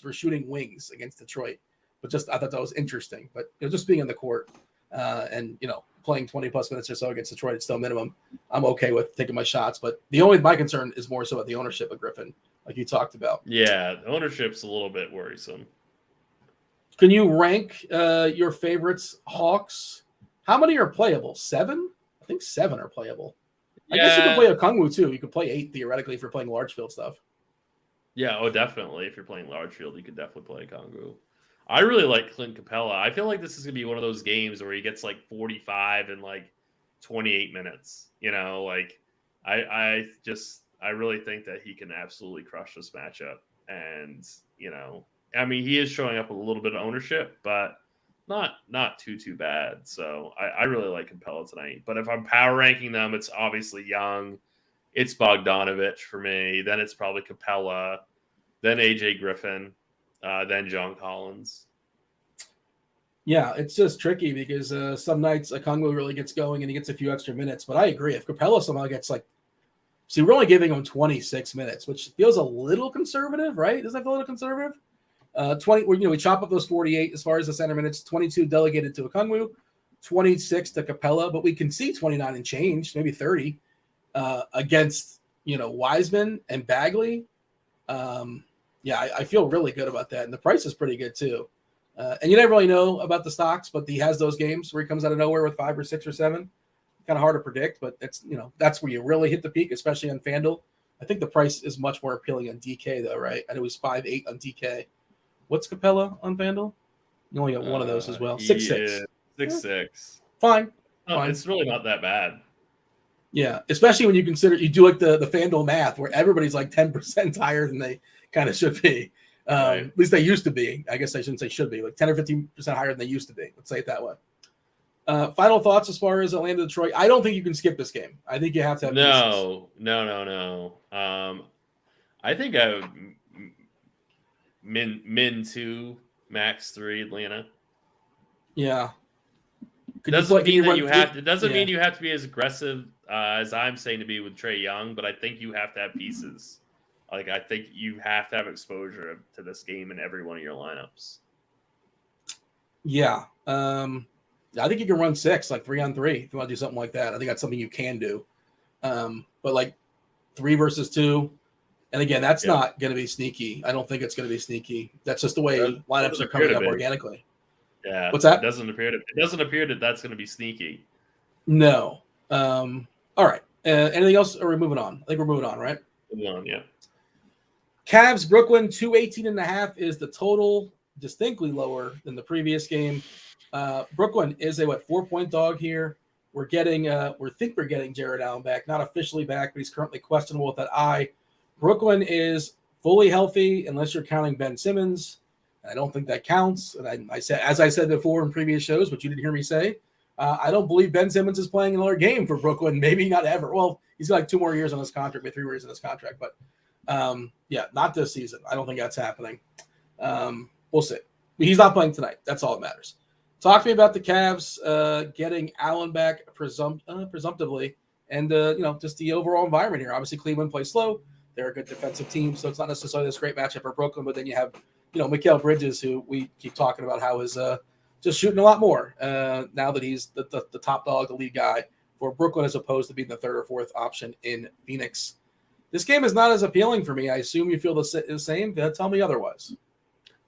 for shooting wings against Detroit. but just I thought that was interesting. But just being in the court and playing 20+ minutes or so against Detroit, it's still minimum. I'm okay with taking my shots, but my concern is more so about the ownership of Griffin, like you talked about. Yeah, ownership's a little bit worrisome. Can you rank your favorites, Hawks? How many are playable? 7? I think 7 are playable. Yeah. I guess you could play Okongwu too. You could play 8 theoretically if you're playing large field stuff. Yeah, definitely. If you're playing large field, you could definitely play Okongwu. I really like Clint Capella. I feel like this is going to be one of those games where he gets like 45 in like 28 minutes. I really think that he can absolutely crush this matchup. And, he is showing up with a little bit of ownership, but not too bad. So I really like Capella tonight. But if I'm power ranking them, it's obviously Young. It's Bogdanovich for me. Then it's probably Capella. Then AJ Griffin. Then John Collins. Yeah, it's just tricky because some nights Okongwu really gets going and he gets a few extra minutes. But I agree. If Capella somehow gets we're only giving him 26 minutes, which feels a little conservative, right? Doesn't that feel a little conservative? 20, we chop up those 48 as far as the center minutes, 22 delegated to Okongwu, 26 to Capella, but we can see 29 and change, maybe 30 against, Wiseman and Bagley. I feel really good about that. And the price is pretty good too. And you never really know about the stocks, but he has those games where he comes out of nowhere with 5 or 6 or 7. Kind of hard to predict, but it's, that's where you really hit the peak, especially on FanDuel. I think the price is much more appealing on DK though, right? I know he's 5.8 on DK. What's Capella on FanDuel? You only got one of those as well. 6.6. 6.6. Fine. It's really not that bad. Yeah, especially when you consider you do the FanDuel math where everybody's like 10% higher than they kind of should be. Right. At least they used to be. I guess I shouldn't say should be, like 10 or 15% higher than they used to be. Let's say it that way. Final thoughts as far as Atlanta Detroit. I don't think you can skip this game. I think you have to have No. I think I would min 2, max 3 Atlanta. Yeah. It doesn't mean you have to be as aggressive as I'm saying to be with Trae Young, but I think you have to have pieces. I think you have to have exposure to this game in every one of your lineups. Yeah. I think you can run 6, 3-on-3, if you want to do something like that. I think that's something you can do. But 3 versus 2, and again, that's not going to be sneaky. I don't think it's going to be sneaky. That's just the way lineups are coming up organically. Yeah. What's that? It doesn't appear that that's going to be sneaky. No. All right. Anything else? Or are we moving on? I think we're moving on, right? Moving on, yeah. Cavs Brooklyn 218.5 is the total, distinctly lower than the previous game. Brooklyn is a 4-point dog here. We think we're getting Jared Allen back, not officially back, but he's currently questionable with that eye. Brooklyn is fully healthy unless you're counting Ben Simmons. I don't think that counts. And I said, as I said before in previous shows, but you didn't hear me say, I don't believe Ben Simmons is playing another game for Brooklyn. Maybe not ever. Well, he's got 2 more years on his contract, maybe 3 more years on his contract, but not this season. I don't think that's happening. We'll see. But he's not playing tonight. That's all that matters. Talk to me about the Cavs getting Allen back presumptively, and just the overall environment here. Obviously, Cleveland plays slow. They're a good defensive team, so it's not necessarily this great matchup for Brooklyn. But then you have, Mikal Bridges, who we keep talking about how is just shooting a lot more now that he's the top dog, the lead guy for Brooklyn, as opposed to being the 3rd or 4th option in Phoenix. This game is not as appealing for me. I assume you feel the same. Tell me otherwise.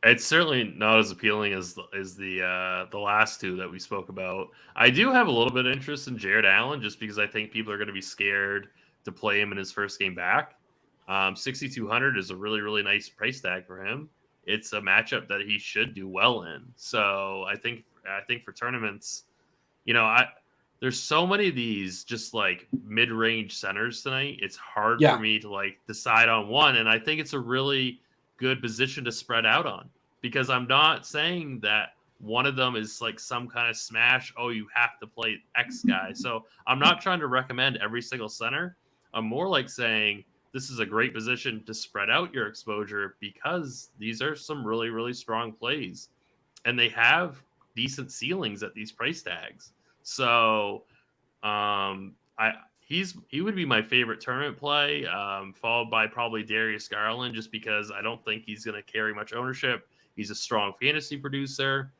It's certainly not as appealing as the last 2 that we spoke about. I do have a little bit of interest in Jared Allen just because I think people are going to be scared to play him in his first game back. 6,200 is a really, really nice price tag for him. It's a matchup that he should do well in. So I think for tournaments, there's so many of these just mid-range centers tonight. It's hard for me to decide on one. And I think it's a really good position to spread out on, because I'm not saying that one of them is some kind of smash. Oh, you have to play X guy. So I'm not trying to recommend every single center. I'm more saying this is a great position to spread out your exposure, because these are some really, really strong plays and they have decent ceilings at these price tags. So he would be my favorite tournament play, followed by probably Darius Garland, just because I don't think he's going to carry much ownership. He's a strong fantasy producer.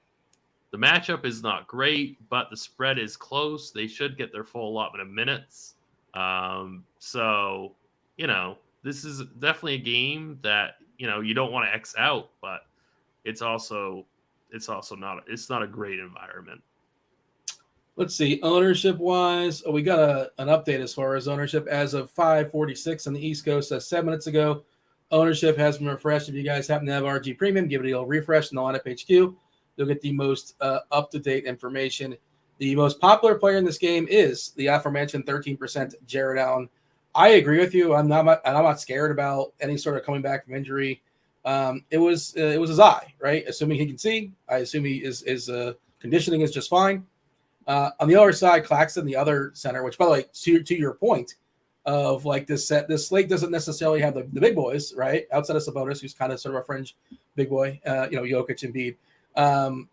The matchup is not great, but the spread is close. They should get their full allotment of minutes. So, this is definitely a game that, you don't want to X out, but it's also not a great environment. Let's see, ownership wise, we got an update as far as ownership as of 5:46 on the East Coast. That's 7 minutes ago. Ownership has been refreshed. If you guys happen to have RG Premium, give it a little refresh in the lineup HQ. You'll get the most up-to-date information. The most popular player in this game is the aforementioned 13% Jared Allen. I agree with you. I'm not scared about any sort of coming back from injury. It was his eye, right? Assuming he can see, I assume his conditioning is just fine. On the other side, Claxton, the other center, which by the way, to your point of like this slate doesn't necessarily have the big boys, right? Outside of Sabonis, who's kind of sort of a fringe big boy, Jokic and Embiid.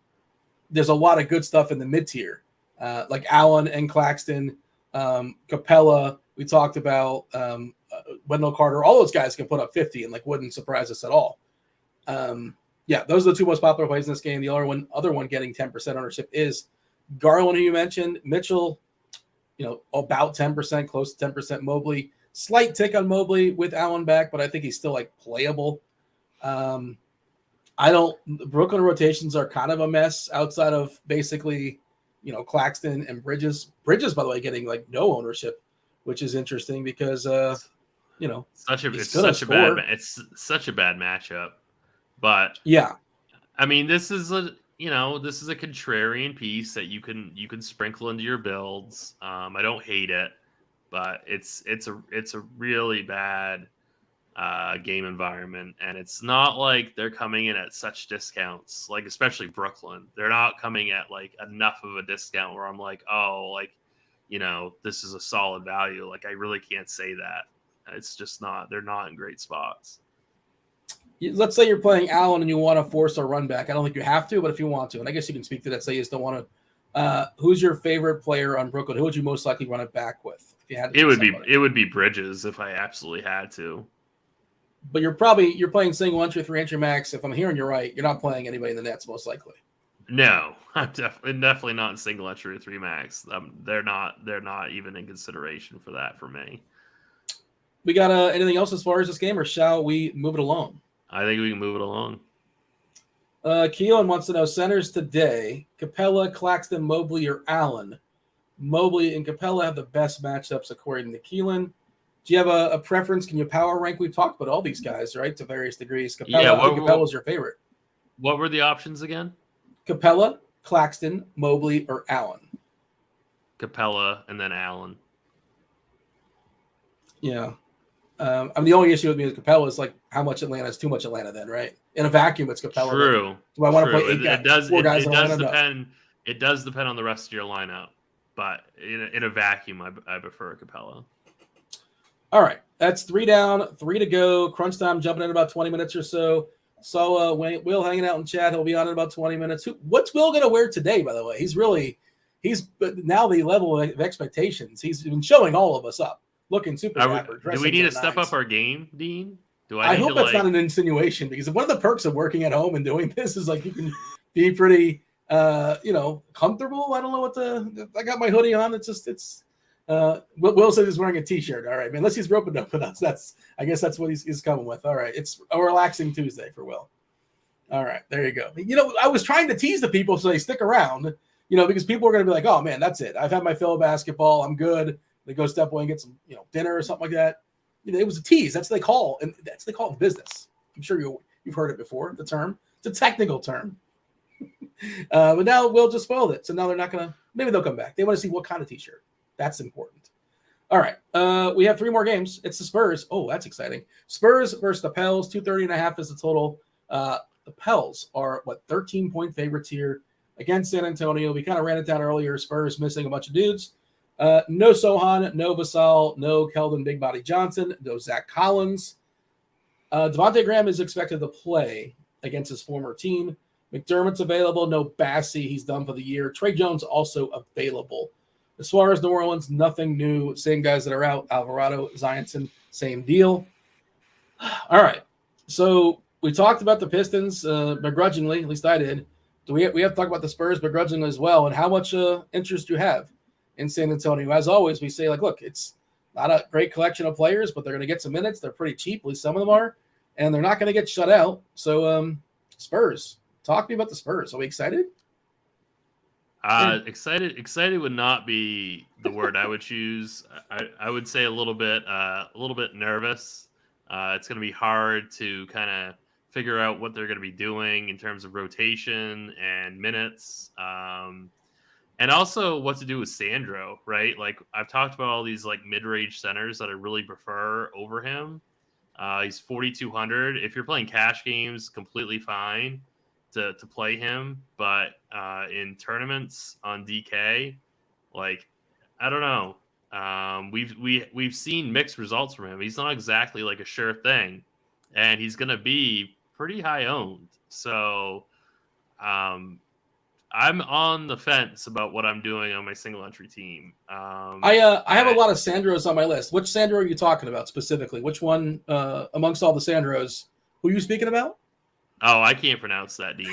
There's a lot of good stuff in the mid tier, like Allen and Claxton, Capella. We talked about Wendell Carter. All those guys can put up 50 and wouldn't surprise us at all. Those are the two most popular plays in this game. The other one getting 10% ownership is Garland, who you mentioned. Mitchell, about 10%, close to 10%. Mobley, slight tick on Mobley with Allen back, but I think he's still playable. Brooklyn rotations are kind of a mess outside of basically, Claxton and Bridges. Bridges, by the way, getting no ownership, which is interesting because it's such a bad matchup. But yeah, I mean, this is a contrarian piece that you can sprinkle into your builds. I don't hate it, but it's a really bad game environment, and it's not like they're coming in at such discounts, especially Brooklyn. They're not coming at enough of a discount where I'm this is a solid value. I really can't say that. It's just not. They're not in great spots. Let's say you're playing Allen and you want to force a run back. I don't think you have to, but if you want to, and I guess you can speak to that, say you still want to. Who's your favorite player on Brooklyn? Who would you most likely run it back with if you had to? It would be Bridges if I absolutely had to. But you're playing single entry, 3 entry max. If I'm hearing you right, you're not playing anybody in the Nets most likely. No, I'm definitely not in single entry or 3 max. They're not even in consideration for that for me. We got anything else as far as this game, or shall we move it along? I think we can move it along. Keelan wants to know centers today: Capella, Claxton, Mobley, or Allen. Mobley and Capella have the best matchups according to Keelan. Do you have a preference? Can you power rank? We've talked about all these guys, right, to various degrees. Capella's your favorite. What were the options again? Capella, Claxton, Mobley, or Allen. Capella and then Allen. Yeah. The only issue with me with Capella is how much Atlanta is too much Atlanta then, right? In a vacuum, it's Capella. True. Do I want to play 8 guys, 4 guys in Atlanta? Depend. It does depend on the rest of your lineup, but in a vacuum, I prefer Capella. All right, that's 3 down, 3 to go. Crunch time, jumping in about 20 minutes or so. So Will hanging out in chat. He'll be on in about 20 minutes. What's Will going to wear today, by the way? He's now the level of expectations. He's been showing all of us up, looking super dapper. Do we need to step up our game, Dean? I hope that's not an insinuation, because one of the perks of working at home and doing this is you can be pretty, comfortable. I don't know I got my hoodie on. Will says he's wearing a t-shirt. All right, man. Unless he's roping up with us. I guess that's what he's coming with. All right. It's a relaxing Tuesday for Will. All right. There you go. I was trying to tease the people so they stick around, because people are going to be like, oh man, that's it. I've had my fill of basketball. I'm good. They go step away and get some, dinner or something like that. It was a tease. That's what they call, and that's what they call it in business. I'm sure you've heard it before, the term. It's a technical term. But now Will just spoiled it. So now they're not going to, maybe they'll come back. They want to see what kind of t-shirt. That's important. All right. We have 3 more games. It's the Spurs. Oh, that's exciting. Spurs versus the Pels. 230.5 is the total. The Pels are 13-point favorites here against San Antonio. We kind of ran it down earlier. Spurs missing a bunch of dudes. No Sohan, no Vassell, no Keldon Big Body Johnson, no Zach Collins. Devontae Graham is expected to play against his former team. McDermott's available. No Bassey. He's done for the year. Trey Jones also available. As far as New Orleans, nothing new. Same guys that are out. Alvarado, Zionsson, same deal. All right. So we talked about the Pistons begrudgingly, at least I did. We have to talk about the Spurs begrudgingly as well, and how much interest you have in San Antonio. As always, we say, like, look, it's not a great collection of players, but they're going to get some minutes. They're pretty cheap, at least some of them are, and they're not going to get shut out. So Spurs, talk to me about the Spurs. Are we excited? Excited would not be the word I would choose. I would say a little bit nervous. It's going to be hard to kind of figure out what they're going to be doing in terms of rotation and minutes, and also what to do with Sandro, right? Like, I've talked about all these like mid-range centers that I really prefer over him. He's 4,200. If you're playing cash games, completely fine to play him, but in tournaments on DK, like, I don't know. We've seen mixed results from him. He's not exactly like a sure thing, and he's gonna be pretty high owned. So I'm on the fence about what I'm doing on my single entry team. I have a lot of Sandros on my list. Which Sandro are you talking about specifically? Which one amongst all the Sandros? Who are you speaking about? Oh, I can't pronounce that, Dean.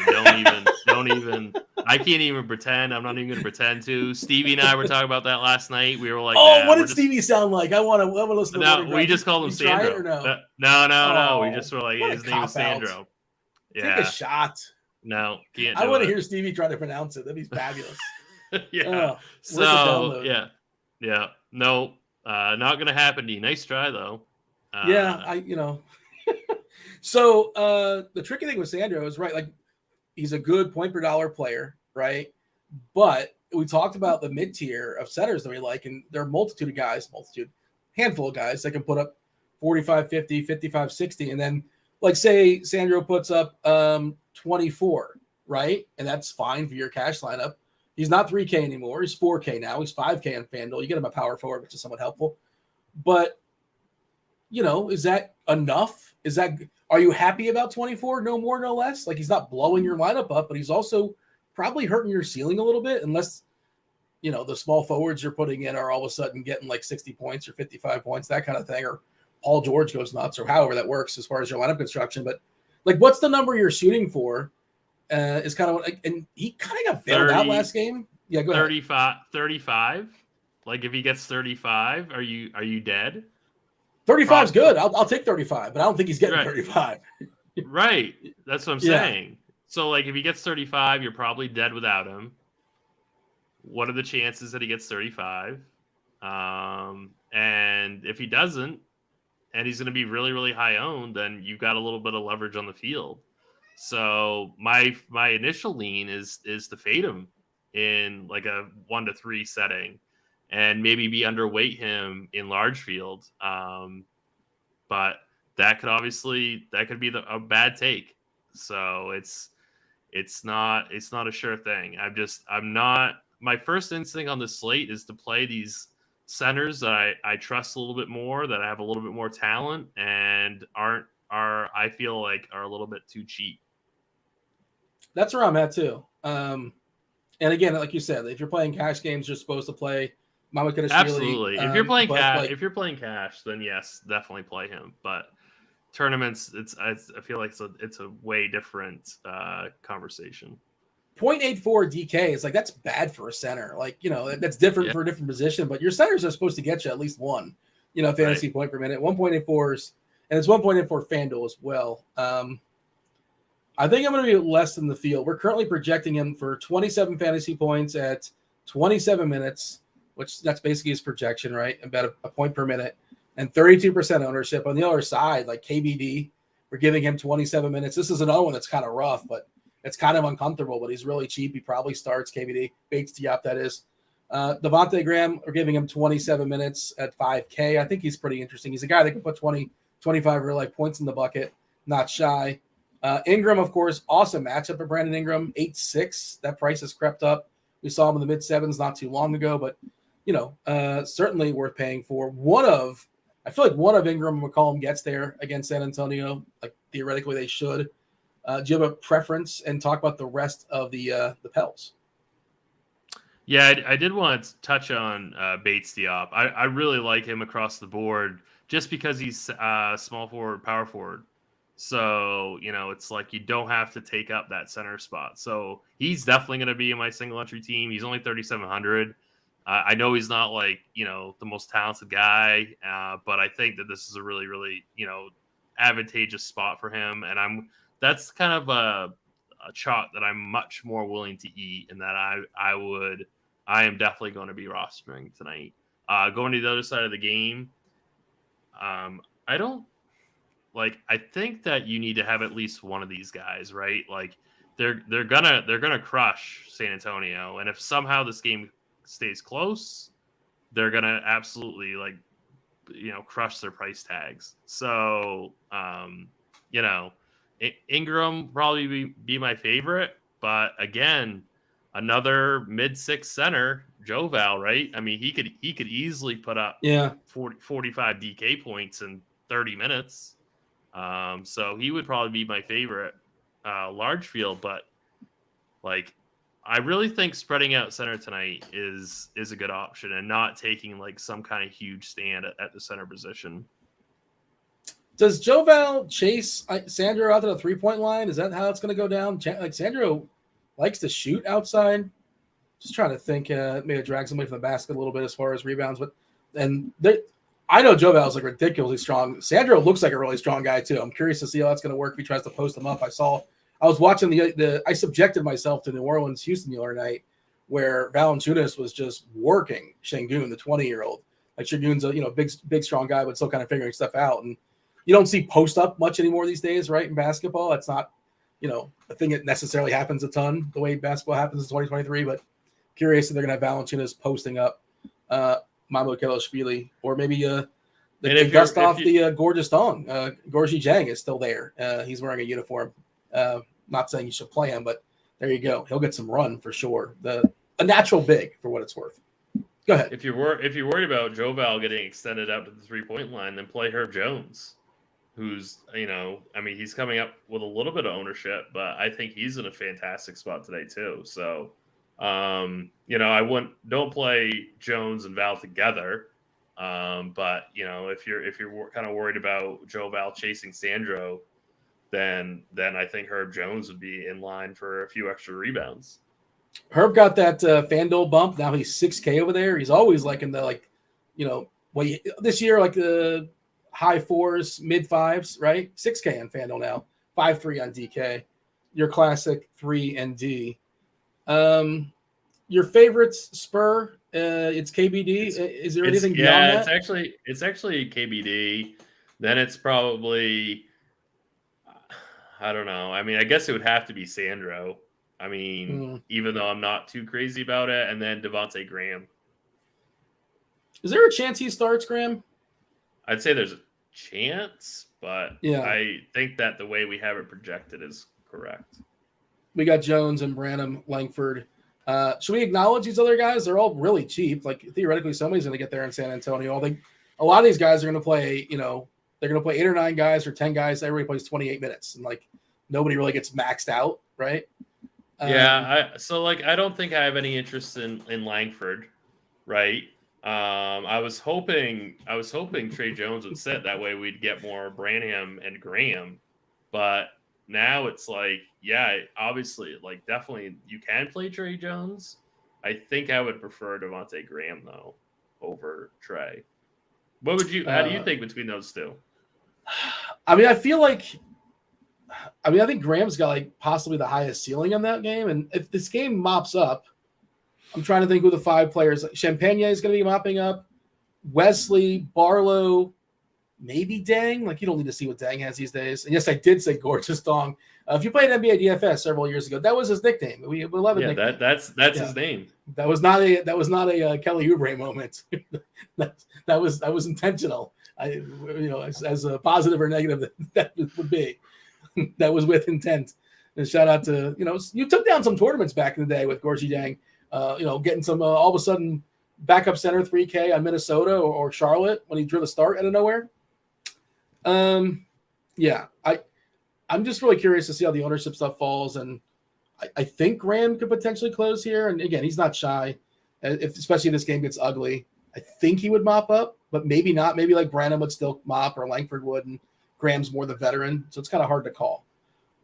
Don't even. I can't even pretend. I'm not even going to pretend to. Stevie and I were talking about that last night. We were like, "Oh, what did Stevie sound like?" I want to listen. No, we just called him Sandro. No. We just were like, his name is Sandro. Yeah. Take a shot. No, can't. I want to hear Stevie try to pronounce it. That'd be fabulous. Yeah. So yeah. No, not going to happen, Dean. Nice try though. So the tricky thing with Sandro is, right, like, he's a good point per dollar player, right? But we talked about the mid-tier of centers that we like, and there are handful of guys that can put up 45, 50, 55, 60, and then, like, say Sandro puts up 24, right? And that's fine for your cash lineup. He's not 3K anymore. He's 4K now. He's 5K on FanDuel. You get him a power forward, which is somewhat helpful. But, is that enough? Are you happy about 24? No more, no less? Like, he's not blowing your lineup up, but he's also probably hurting your ceiling a little bit, unless, the small forwards you're putting in are all of a sudden getting like 60 points or 55 points, that kind of thing, or Paul George goes nuts, or however that works as far as your lineup construction. But, like, what's the number you're shooting for? Is kind of what, and he kind of got bailed out last game. Yeah, go 35. Like, if he gets 35, are you dead? 35 is good. I'll take 35, but I don't think he's getting 35. Right. That's what I'm saying. So, like, if he gets 35, you're probably dead without him. What are the chances that he gets 35? And if he doesn't, and he's going to be really, really high owned, then you've got a little bit of leverage on the field. So my initial lean is to fade him in like a 1 to 3 setting, and maybe be underweight him in large field. But that could be a bad take. So it's not a sure thing. My first instinct on the slate is to play these centers that I trust a little bit more, that I have a little bit more talent, and I feel like are a little bit too cheap. That's where I'm at too. And again, like you said, if you're playing cash games, you're supposed to play Mamakashvili. Absolutely. If you're playing cash, then yes, definitely play him. But tournaments, I feel like it's a way different conversation. 0.84 DK is like, that's bad for a center. Like, that's different for a different position, but your centers are supposed to get you at least one, fantasy point per minute. 1.84 and it's 1.84 FanDuel as well. I think I'm going to be less than the field. We're currently projecting him for 27 fantasy points at 27 minutes, which that's basically his projection, right? About a point per minute, and 32% ownership. On the other side, like KBD, we're giving him 27 minutes. This is another one that's kind of rough, but it's kind of uncomfortable, but he's really cheap. He probably starts KBD. Bates Diop, that is. Devontae Graham, we're giving him 27 minutes at 5K. I think he's pretty interesting. He's a guy that can put 20, 25 real life points in the bucket, not shy. Ingram, of course, awesome matchup for Brandon Ingram, 8.6. That price has crept up. We saw him in the mid-7s not too long ago, but, certainly worth paying for. I feel like one of Ingram and McCollum gets there against San Antonio. Like, theoretically, they should. Do you have a preference, and talk about the rest of the Pels? Yeah, I did want to touch on Bates Diop. I really like him across the board just because he's small forward, power forward. So, it's like you don't have to take up that center spot. So he's definitely going to be in my single entry team. He's only 3,700. I know he's not like, the most talented guy, but I think that this is a really, really, advantageous spot for him. And that's kind of a chalk that I'm much more willing to eat, and that I am definitely going to be rostering tonight. Going to the other side of the game, I don't I think that you need to have at least one of these guys, right? Like they're gonna crush San Antonio, and if somehow this game stays close, they're gonna absolutely crush their price tags. So Ingram probably be my favorite, but again, another mid-6 center, Joval, right? I mean, he could easily put up 45 DK points in 30 minutes. So he would probably be my favorite large field, but I really think spreading out center tonight is a good option, and not taking some kind of huge stand at the center position. Does Joval chase Sandro out to the 3-point line? Is that how it's going to go down? Sandro likes to shoot outside. Just trying to think. Maybe it drags him away from the basket a little bit as far as rebounds. I know Joval's ridiculously strong. Sandro looks like a really strong guy too. I'm curious to see how that's going to work if he tries to post him up. I was watching I subjected myself to New Orleans Houston the other night, where Valanciunas was just working Şengün, the 20-year-old. Şengün's a big strong guy, but still kind of figuring stuff out. And you don't see post up much anymore these days, right? In basketball, that's not a thing that necessarily happens a ton the way basketball happens in 2023. But curious if they're going to have Valanciunas posting up Mamo Kelashvili, or maybe they dust off the gorgeous Dong. Gorgie Jang is still there. He's wearing a uniform. Not saying you should play him, but there you go. He'll get some run for sure. A natural big for what it's worth. Go ahead. If you're worried about Joval getting extended out to the 3-point line, then play Herb Jones, who's he's coming up with a little bit of ownership, but I think he's in a fantastic spot today too. So don't play Jones and Val together. But if you're kind of worried about Joval chasing Sandro, then I think Herb Jones would be in line for a few extra rebounds. Herb got that Fanduel bump. Now he's 6K over there. He's always in the this year the high 4s, mid 5s, right? 6K on Fanduel now, 5.3 on DK. Your classic 3 and D. Your favorites, Spur. It's KBD. Is there anything beyond that? It's actually KBD. Then it's probably, I don't know. I mean, I guess it would have to be Sandro. I mean, even though I'm not too crazy about it, and then Devontae Graham. Is there a chance he starts, Graham? I'd say there's a chance, but yeah, I think that the way we have it projected is correct. We got Jones and Branham, Langford. Should we acknowledge these other guys? They're all really cheap. Theoretically, somebody's going to get there in San Antonio. I think a lot of these guys are going to play, they're going to play 8 or 9 guys or 10 guys. Everybody plays 28 minutes, and nobody really gets maxed out, right? I don't think I have any interest in Langford, right? I was hoping Trey Jones would sit. That way we'd get more Branham and Graham. But now it's obviously, definitely you can play Trey Jones. I think I would prefer Devontae Graham though over Trey. How do you think between those two? I mean, I think Graham's got possibly the highest ceiling on that game. And if this game mops up, I'm trying to think who the 5 players. Champagne is going to be mopping up. Wesley, Barlow, maybe Dang. You don't need to see what Dang has these days. And yes, I did say Gorgeous Dong. If you played NBA DFS several years ago, that was his nickname. We love it. Yeah, that's his name. That was not a Kelly Oubre moment. that was intentional. As a positive or negative that would be. That was with intent. And shout out to, you took down some tournaments back in the day with Gorgie Dang, getting some all of a sudden backup center 3K on Minnesota or Charlotte when he drew the start out of nowhere. I'm just really curious to see how the ownership stuff falls. And I think Graham could potentially close here. And again, he's not shy. especially if this game gets ugly. I think he would mop up, but maybe not. Maybe like Branham would still mop, or Langford would, and Graham's more the veteran, so it's kind of hard to call.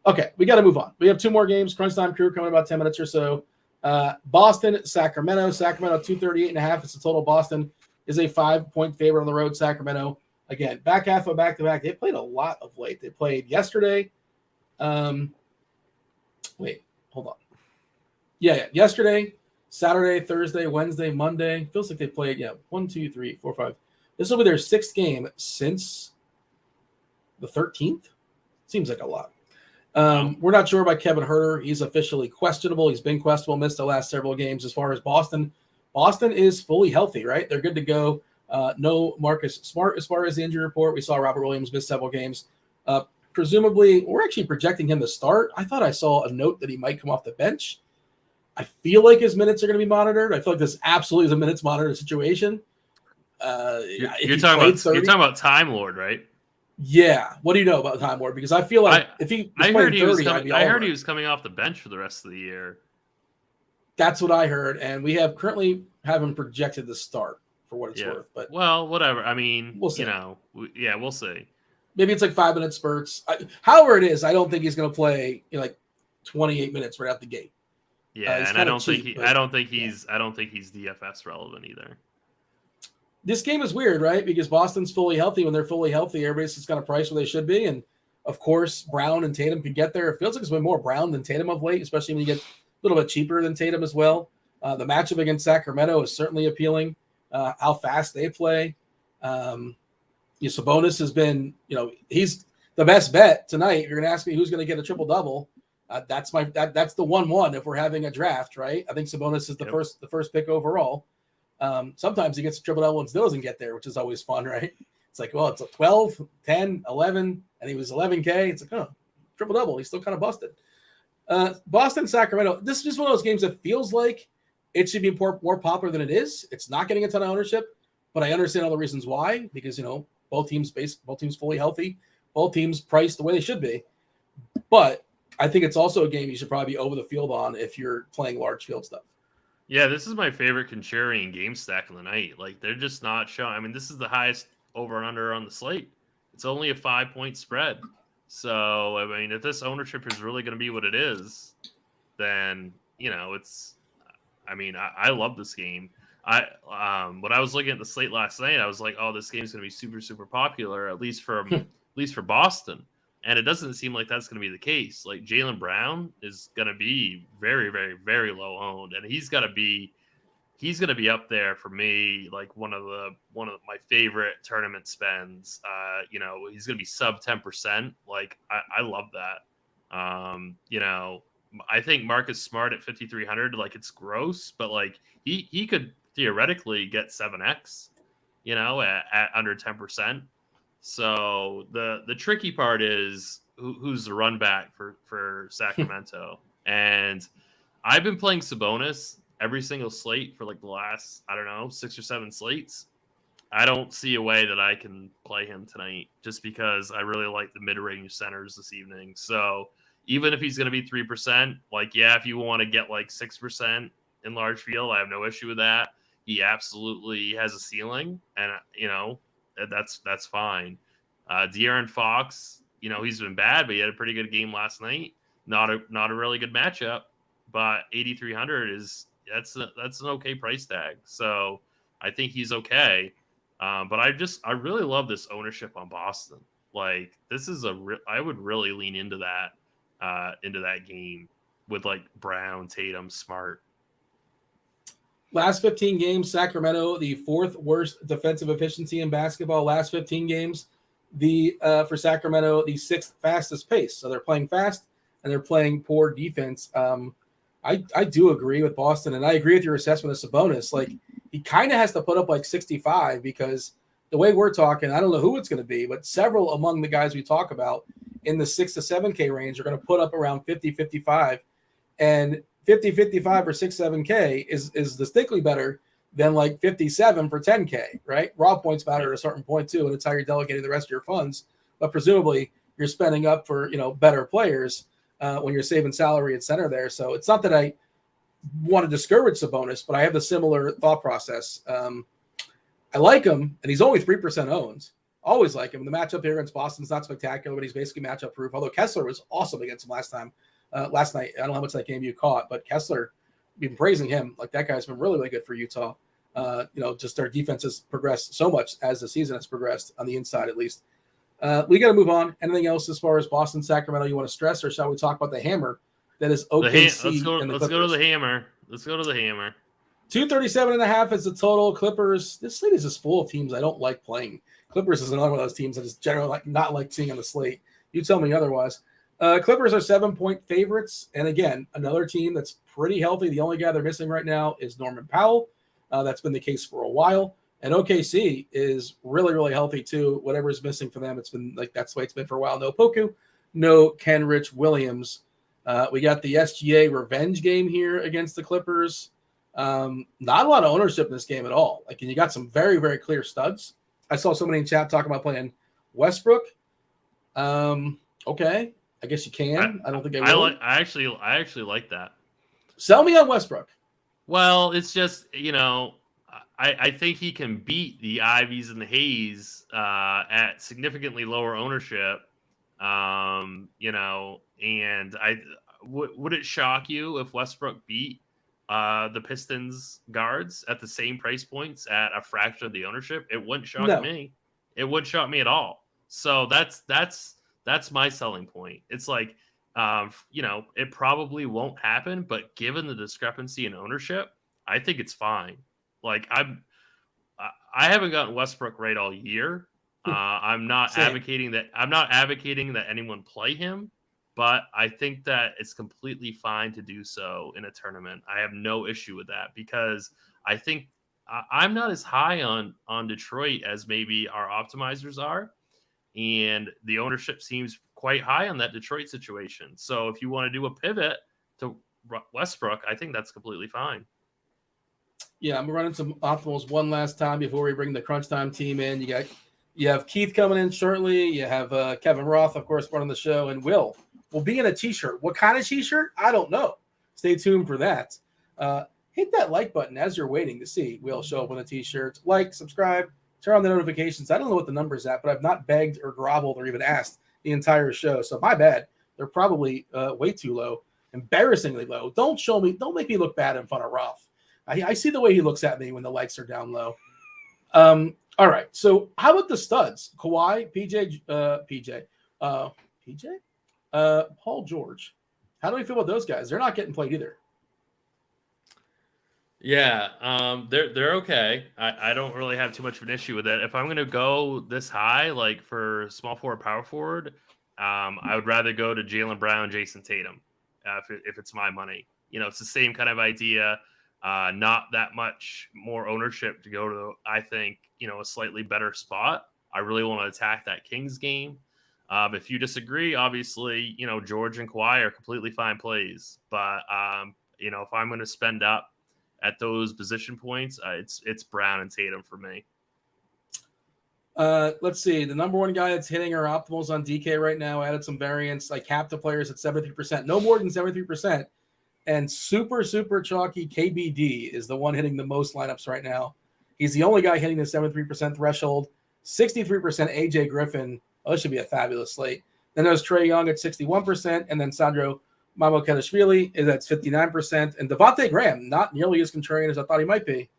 Okay, we got to move on. We have 2 more games. Crunch Time Crew coming in about 10 minutes or so. Boston, Sacramento. Sacramento 238.5. It's the total. Boston is a 5-point favorite on the road. Sacramento, again, back half of back-to-back. They played a lot of late. They played yesterday. Wait, hold on. Yeah, yesterday, Saturday, Thursday, Wednesday, Monday. Feels like they played, 1, 2, 3, 4, 5. This will be their 6th game since the 13th. Seems like a lot. We're not sure about Kevin Herter. He's officially questionable. He's been questionable, missed the last several games. As far as Boston is fully healthy, right? They're good to go. No Marcus Smart as far as the injury report. We saw Robert Williams miss several games. Presumably, we're actually projecting him to start. I thought I saw a note that he might come off the bench. I feel like his minutes are going to be monitored. I feel like this absolutely is a minutes monitored situation. You're talking about Time Lord, right? Yeah. What do you know about Time Lord? Because I feel like if he was playing 30, I heard he was coming off the bench for the rest of the year. That's what I heard, and we have currently him projected to start for what it's worth. But whatever. I mean, we'll see. We'll see. Maybe it's like 5-minute spurts. However it is, I don't think he's going to play like 28 minutes right out the gate. Yeah, and I don't think he's DFS relevant either. This game is weird, right? Because Boston's fully healthy. When they're fully healthy, everybody's just got a price where they should be. And, of course, Brown and Tatum can get there. It feels like it's been more Brown than Tatum of late, especially when you get a little bit cheaper than Tatum as well. The matchup against Sacramento is certainly appealing. How fast they play. Sabonis has been, he's the best bet tonight. If you're going to ask me who's going to get a triple-double, that's the 1-1 if we're having a draft, right? I think Sabonis is the first pick overall. Sometimes he gets a triple-double and still doesn't get there, which is always fun, right? It's like, well, it's a 12, 10, 11, and he was 11K. It's like, triple-double. He's still kind of busted. Boston, Sacramento. This is just one of those games that feels like it should be more popular than it is. It's not getting a ton of ownership, but I understand all the reasons why, because, both teams fully healthy, both teams priced the way they should be. But I think it's also a game you should probably be over the field on if you're playing large field stuff. Yeah, this is my favorite contrarian game stack of the night. Like, they're just not showing. I mean, this is the highest over and under on the slate. It's only a 5-point spread. So, I mean, if this ownership is really going to be what it is, then, it's – I mean, I love this game. When I was looking at the slate last night, I was like, oh, this game's going to be super, super popular, at least for Boston. And it doesn't seem like that's going to be the case. Like, Jaylen Brown is going to be very, very, very low owned, and he's going to be up there for me, like one of my favorite tournament spends. He's going to be sub 10%. Like, I love that. I think Marcus Smart at 5,300, like, it's gross, but like he could theoretically get 7x, at under 10%. So the tricky part is who's the run back for Sacramento. And I've been playing Sabonis every single slate for like the last, 6 or 7 slates. I don't see a way that I can play him tonight just because I really like the mid-range centers this evening. So even if he's going to be 3%, if you want to get like 6% in large field, I have no issue with that. He absolutely has a ceiling, and that's fine. De'Aaron Fox, he's been bad, but he had a pretty good game last night. Not a really good matchup, but 8,300 that's an okay price tag. So I think he's okay. But I really love this ownership on Boston. Like, this is I would really lean into that game with like Brown, Tatum, Smart. Last 15 games, Sacramento, the 4th worst defensive efficiency in basketball. Last 15 games, for Sacramento, the 6th fastest pace. So they're playing fast and they're playing poor defense. I do agree with Boston, and I agree with your assessment of Sabonis. Like, he kind of has to put up like 65 because the way we're talking, I don't know who it's going to be, but several among the guys we talk about in the 6 to 7K range are going to put up around 50, 55. And 50, 55 or 6, 7K is distinctly better than like 57 for 10K, right? Raw points matter at a certain point too, and it's how you're delegating the rest of your funds. But presumably you're spending up for, better players when you're saving salary at center there. So it's not that want to discourage Sabonis, but I have a similar thought process. I like him, and he's only 3% owned. Always like him. The matchup here against Boston's not spectacular, but he's basically matchup proof. Although Kessler was awesome against him last night. I don't know how much that game you caught, but Kessler, been praising him. Like, that guy's been really, really good for Utah. Just their defense has progressed so much as the season has progressed, on the inside at least. We got to move on. Anything else as far as Boston, Sacramento you want to stress, or shall we talk about the hammer that is OKC? Let's go to the hammer. Let's go to the hammer. 237.5 is the total. Clippers. This slate is just full of teams I don't like playing. Clippers is another one of those teams I just generally not like seeing on the slate. You tell me otherwise. Clippers are 7-point favorites, and again, another team that's pretty healthy. The only guy they're missing right now is Norman Powell. That's been the case for a while. And OKC is really, really healthy too. Whatever is missing for them, it's been like that's the way it's been for a while. No Poku, no Kenrich Williams. We got the SGA revenge game here against the Clippers. Not a lot of ownership in this game at all. Like, and you got some very, very clear studs. I saw somebody in chat talking about playing Westbrook. Okay, I guess you can. I don't think I actually like that. Sell me on Westbrook. Well, it's just, I think he can beat the Ivies and the Hayes at significantly lower ownership. And would it shock you if Westbrook beat the Pistons guards at the same price points at a fraction of the ownership? It wouldn't shock me. It wouldn't shock me at all. So that's my selling point. It's like, it probably won't happen, but given the discrepancy in ownership, I think it's fine. Like, I haven't gotten Westbrook right all year. I'm not advocating that anyone play him, but I think that it's completely fine to do so in a tournament. I have no issue with that because I think I'm not as high on Detroit as maybe our optimizers are, and the ownership seems quite high on that Detroit situation. So if you want to do a pivot to Westbrook, I think that's completely fine. Yeah, I'm running some optimals one last time before we bring the crunch time team in. You have Keith coming in shortly. You have Kevin Roth, of course, running the show, and Will be in a t-shirt. What kind of t-shirt? I don't know. Stay tuned for that. Hit that like button as you're waiting to see Will show up with a t-shirt. Like, subscribe, turn on the notifications. I don't know what the number's at, but I've not begged or groveled or even asked the entire show. So my bad. They're probably way too low, embarrassingly low. Don't make me look bad in front of Roth. I see the way he looks at me when the lights are down low. All right. So how about the studs? Kawhi, Paul George. How do we feel about those guys? They're not getting played either. Yeah, they're okay. I don't really have too much of an issue with it. If I'm going to go this high, like for small forward, power forward, I would rather go to Jaylen Brown, Jason Tatum, if it's my money. It's the same kind of idea. Not that much more ownership to go to, I think, a slightly better spot. I really want to attack that Kings game. If you disagree, obviously, George and Kawhi are completely fine plays. But, if I'm going to spend up at those position points, it's Brown and Tatum for me. Let's see. The number one guy that's hitting our optimals on DK right now, added some variance. I capped the players at 73%, no more than 73%. And super, super chalky KBD is the one hitting the most lineups right now. He's the only guy hitting the 73% threshold. 63% AJ Griffin. Oh, this should be a fabulous slate. Then there's Trae Young at 61%, and then Sandro Mamukelashvili is at 59%, and Devontae Graham, not nearly as contrarian as I thought he might be.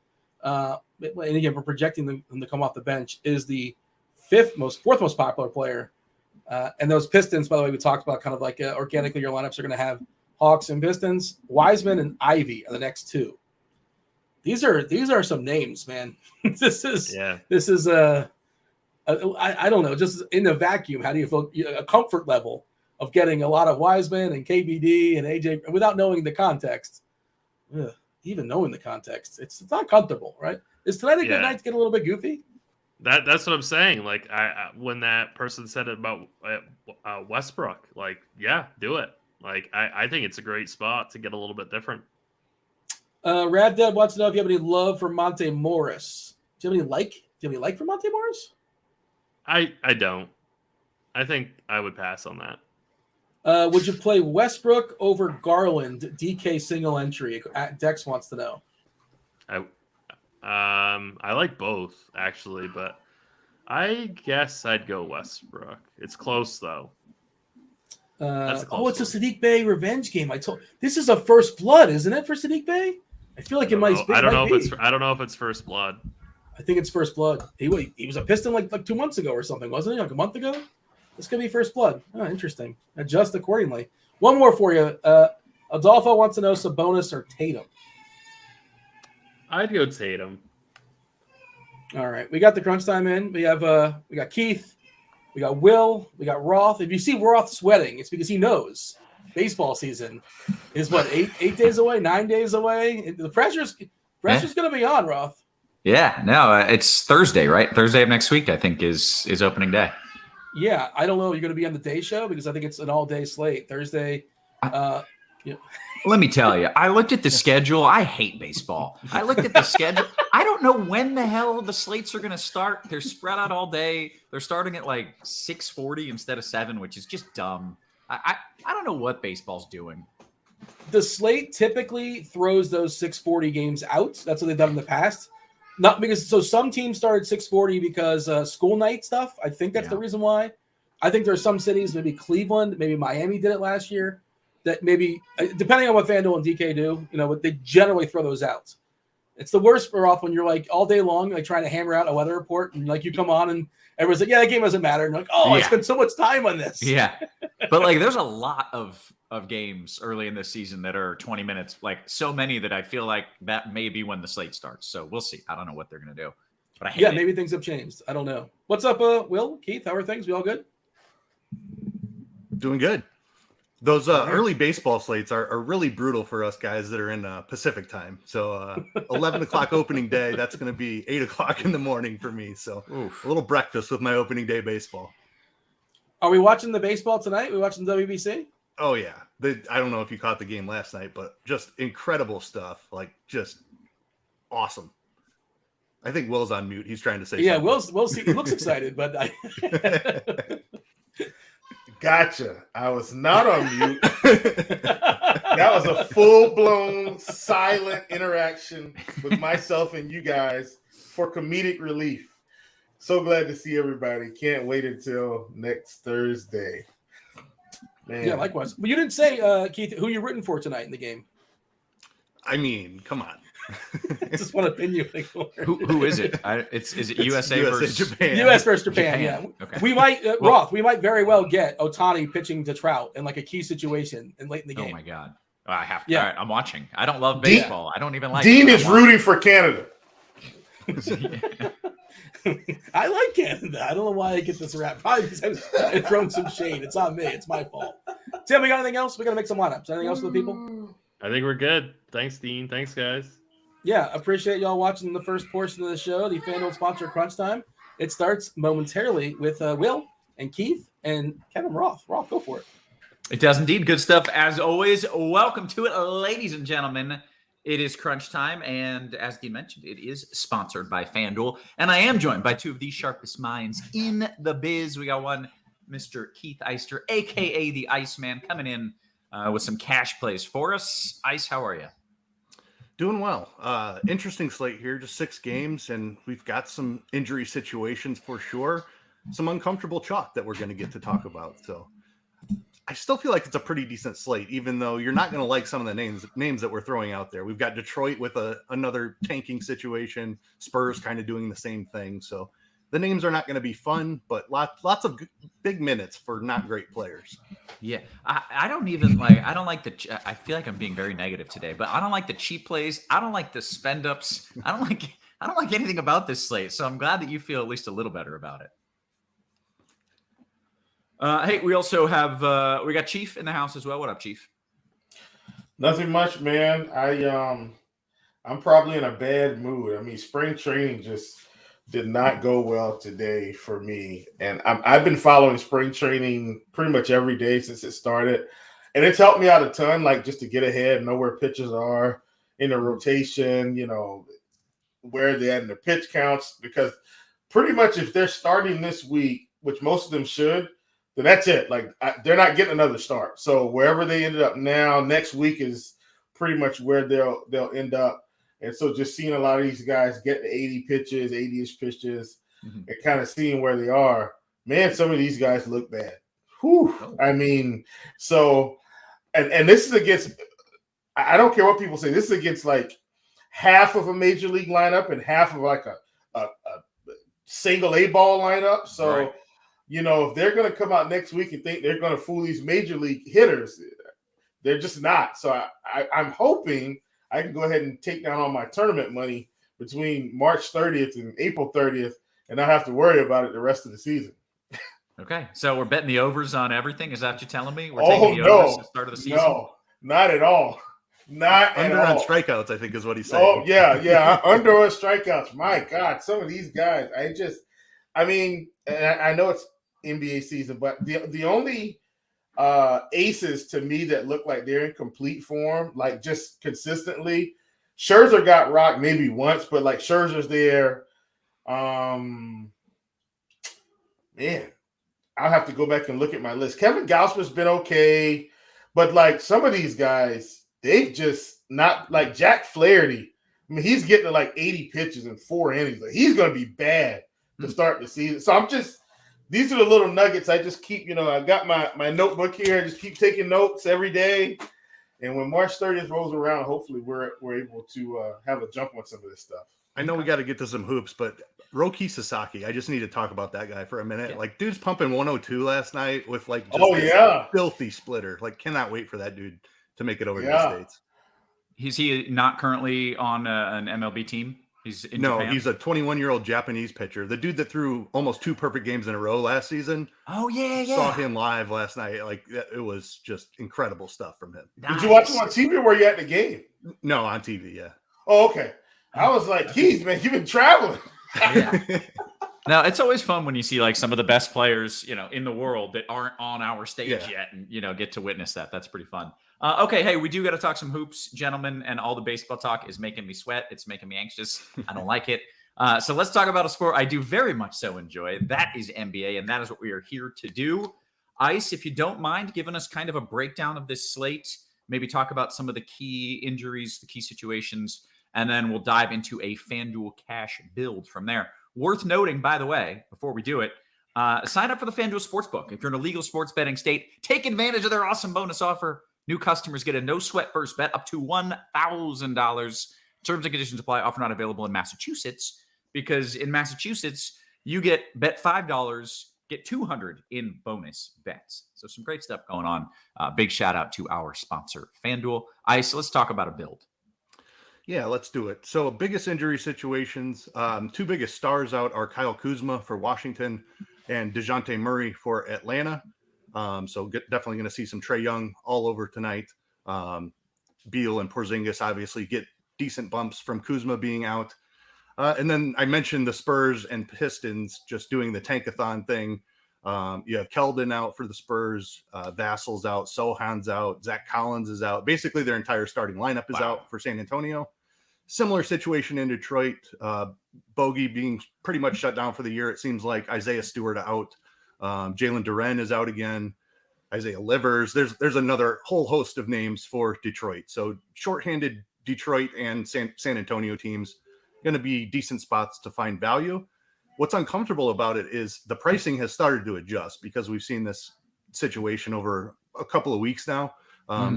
And again, we're projecting them to come off the bench, is the fourth most popular player. And those Pistons, by the way, we talked about kind of like organically your lineups are going to have Hawks and Pistons. Wiseman and Ivy are the next two. These are some names, man. This is I don't know, just in the vacuum, how do you feel a comfort level of getting a lot of Wiseman and KBD and AJ without knowing the context? Even knowing the context, it's not comfortable, right? Is tonight a good night to get a little bit goofy? That's what I'm saying. Like, I when that person said it about Westbrook, like, yeah, do it. Like, I think it's a great spot to get a little bit different. Rad Dad wants to know if you have any love for Monte Morris. Do you have any like for Monte Morris? I don't. I think I would pass on that. Would you play Westbrook over Garland? DK single entry. Dex wants to know. I like both actually, but I guess I'd go Westbrook. It's close though. That's a close it's a Sadiq Bey revenge game. This is a first blood, isn't it, for Sadiq Bey? I feel like it might be. I don't know if it's first blood. I think it's first blood. He was a Piston like 2 months ago or something, wasn't he? Like a month ago? This could be first blood. Oh, interesting. Adjust accordingly. One more for you. Adolfo wants to know Sabonis or Tatum. I'd go Tatum. All right. We got the crunch time in. We got Keith. We got Will. We got Roth. If you see Roth sweating, it's because he knows baseball season is what, 8 days away, 9 days away. The pressure's going to be on, Roth. Yeah, no, it's Thursday, right? Thursday of next week, I think, is opening day. Yeah, I don't know. You're going to be on the day show because I think it's an all-day slate. Thursday. Let me tell you, I looked at the schedule. I hate baseball. I looked at the schedule. I don't know when the hell the slates are going to start. They're spread out all day. They're starting at like 6:40 instead of 7, which is just dumb. I don't know what baseball's doing. The slate typically throws those 6:40 games out. That's what they've done in the past. Not because some teams started 6:40 because school night stuff. I think that's the reason why. I think there are some cities, maybe Cleveland, maybe Miami did it last year, that maybe depending on what Fanduel and DK do, they generally throw those out. It's the worst for off when you're like all day long, like trying to hammer out a weather report, and like you come on and everyone's like, "Yeah, that game doesn't matter." And you're like, I spent so much time on this. Yeah, but like, there's a lot of games early in this season that are 20 minutes, like so many that I feel like that may be when the slate starts. So we'll see. I don't know what they're going to do, but I hate it. Maybe things have changed. I don't know. What's up, Will, Keith? How are things? We all good? Doing good. Those early baseball slates are really brutal for us guys that are in Pacific time. So 11 o'clock opening day, that's going to be 8 o'clock in the morning for me. So a little breakfast with my opening day baseball. Are we watching the baseball tonight? We watching WBC? Oh, yeah. I don't know if you caught the game last night, but just incredible stuff. Like, just awesome. I think Will's on mute. He's trying to say something. Will's he looks excited, but Gotcha. I was not on mute. That was a full-blown silent interaction with myself and you guys for comedic relief. So glad to see everybody. Can't wait until next Thursday. Man. Yeah, likewise. But you didn't say, Keith, who you're rooting for tonight in the game. I mean, come on. I just want to pin you. Who is it? Is it USA versus Japan? U.S. versus Japan. Yeah. Okay. We might Roth. We might very well get Ohtani pitching to Trout in like a key situation and late in the game. Oh my God! I have to. Yeah. All right, I'm watching. I don't love baseball. I don't even like. Dean is rooting for Canada. I like Canada. I don't know why I get this rap. Probably because I've thrown some shade. It's on me. It's my fault. Tim, we got anything else? We got to make some lineups. Anything else for the people? I think we're good. Thanks, Dean. Thanks, guys. Yeah, appreciate y'all watching the first portion of the show, the FanDuel sponsor Crunch Time. It starts momentarily with Will and Keith and Kevin Roth. Roth, go for it. It does indeed. Good stuff as always. Welcome to it, ladies and gentlemen. It is Crunch Time, and as Dean mentioned, it is sponsored by FanDuel. And I am joined by two of the sharpest minds in the biz. We got one, Mr. Keith Eyster, a.k.a. the Iceman, coming in with some cash plays for us. Ice, how are you? Doing well. Interesting slate here, just 6 games, and we've got some injury situations for sure. Some uncomfortable chalk that we're going to get to talk about. So I still feel like it's a pretty decent slate, even though you're not going to like some of the names that we're throwing out there. We've got Detroit with another tanking situation, Spurs kind of doing the same thing. So the names are not going to be fun, but lots of big minutes for not great players. Yeah, I don't even like. I don't like I feel like I'm being very negative today, but I don't like the cheap plays. I don't like the spend ups. I don't like anything about this slate. So I'm glad that you feel at least a little better about it. Hey, we also have we got Chief in the house as well. What up, Chief? Nothing much, man. I'm probably in a bad mood. I mean, spring training just did not go well today for me. And I've been following spring training pretty much every day since it started. And it's helped me out a ton, like just to get ahead, know where pitchers are in the rotation, where they're at in the pitch counts. Because pretty much if they're starting this week, which most of them should, then that's it. Like they're not getting another start. So wherever they ended up now, next week is pretty much where they'll end up. And so just seeing a lot of these guys get to 80 pitches, 80-ish pitches, and kind of seeing where they are, man, some of these guys look bad. Whew. I mean, so and this is against, I don't care what people say, this is against like half of a major league lineup and half of like a single A ball lineup. So, Right. If they're going to come out next week and think they're going to fool these major league hitters, they're just not. So I'm hoping I can go ahead and take down all my tournament money between March 30th and April 30th and not have to worry about it the rest of the season. Okay, so we're betting the overs on everything. Is that what you're telling me? We're Oh, taking the overs at the start of the season? No, not at all. Not Under at on all. strikeouts, I think is what he's saying. Oh, yeah. Under on strikeouts. My God, some of these guys, I mean, and I know it's NBA season, but the only aces to me that look like they're in complete form, like just consistently, Scherzer got rocked maybe once, but like Scherzer's there. Man, I'll have to go back and look at my list. Kevin Gausman's been okay, but like some of these guys, they've just not, like Jack Flaherty. I mean, he's getting to like 80 pitches in 4 innings. Like, he's going to be bad to start the season. So these are the little nuggets I just keep, I got my notebook here. I just keep taking notes every day. And when March 30th rolls around, hopefully we're able to have a jump on some of this stuff. I know we got to get to some hoops, but Roki Sasaki, I just need to talk about that guy for a minute. Yeah. Like, dude's pumping 102 last night with like just Oh, this yeah. filthy splitter. Like, cannot wait for that dude to make it over to Yeah. the States. Is he not currently on an MLB team? He's in Japan? He's a 21-year-old Japanese pitcher. The dude that threw almost 2 perfect games in a row last season. Oh, yeah. Saw him live last night. Like, it was just incredible stuff from him. Did you watch him on TV or were you at the game? No, on TV, yeah. Oh, okay. I was like, Keith, man, you've been traveling. Yeah. Now, it's always fun when you see like some of the best players, in the world that aren't on our stage yet and, get to witness that. That's pretty fun. Okay. Hey, we do got to talk some hoops, gentlemen, and all the baseball talk is making me sweat. It's making me anxious. I don't like it. So let's talk about a sport I do very much so enjoy. That is NBA, and that is what we are here to do. Ice, if you don't mind giving us kind of a breakdown of this slate, maybe talk about some of the key injuries, the key situations, and then we'll dive into a FanDuel cash build from there. Worth noting, by the way, before we do it, sign up for the FanDuel Sportsbook. If you're in a legal sports betting state, take advantage of their awesome bonus offer. New customers get a no-sweat first bet up to $1,000. Terms and conditions apply. Offer not available in Massachusetts, because in Massachusetts, you bet $5, get $200 in bonus bets. So some great stuff going on. Big shout out to our sponsor, FanDuel. Ice, let's talk about a build. Yeah, let's do it. So biggest injury situations, 2 biggest stars out are Kyle Kuzma for Washington and DeJounte Murray for Atlanta. So definitely going to see some Trae Young all over tonight. Beal and Porzingis obviously get decent bumps from Kuzma being out. And then I mentioned the Spurs and Pistons just doing the tankathon thing. You have Keldon out for the Spurs, Vassal's out, Sohan's out, Zach Collins is out. Basically, their entire starting lineup is out for San Antonio. Similar situation in Detroit. Bogey being pretty much shut down for the year. It seems like Isaiah Stewart out. Jalen Duren is out again. Isaiah Livers. There's another whole host of names for Detroit. So shorthanded Detroit and San Antonio teams going to be decent spots to find value. What's uncomfortable about it is the pricing has started to adjust because we've seen this situation over a couple of weeks now.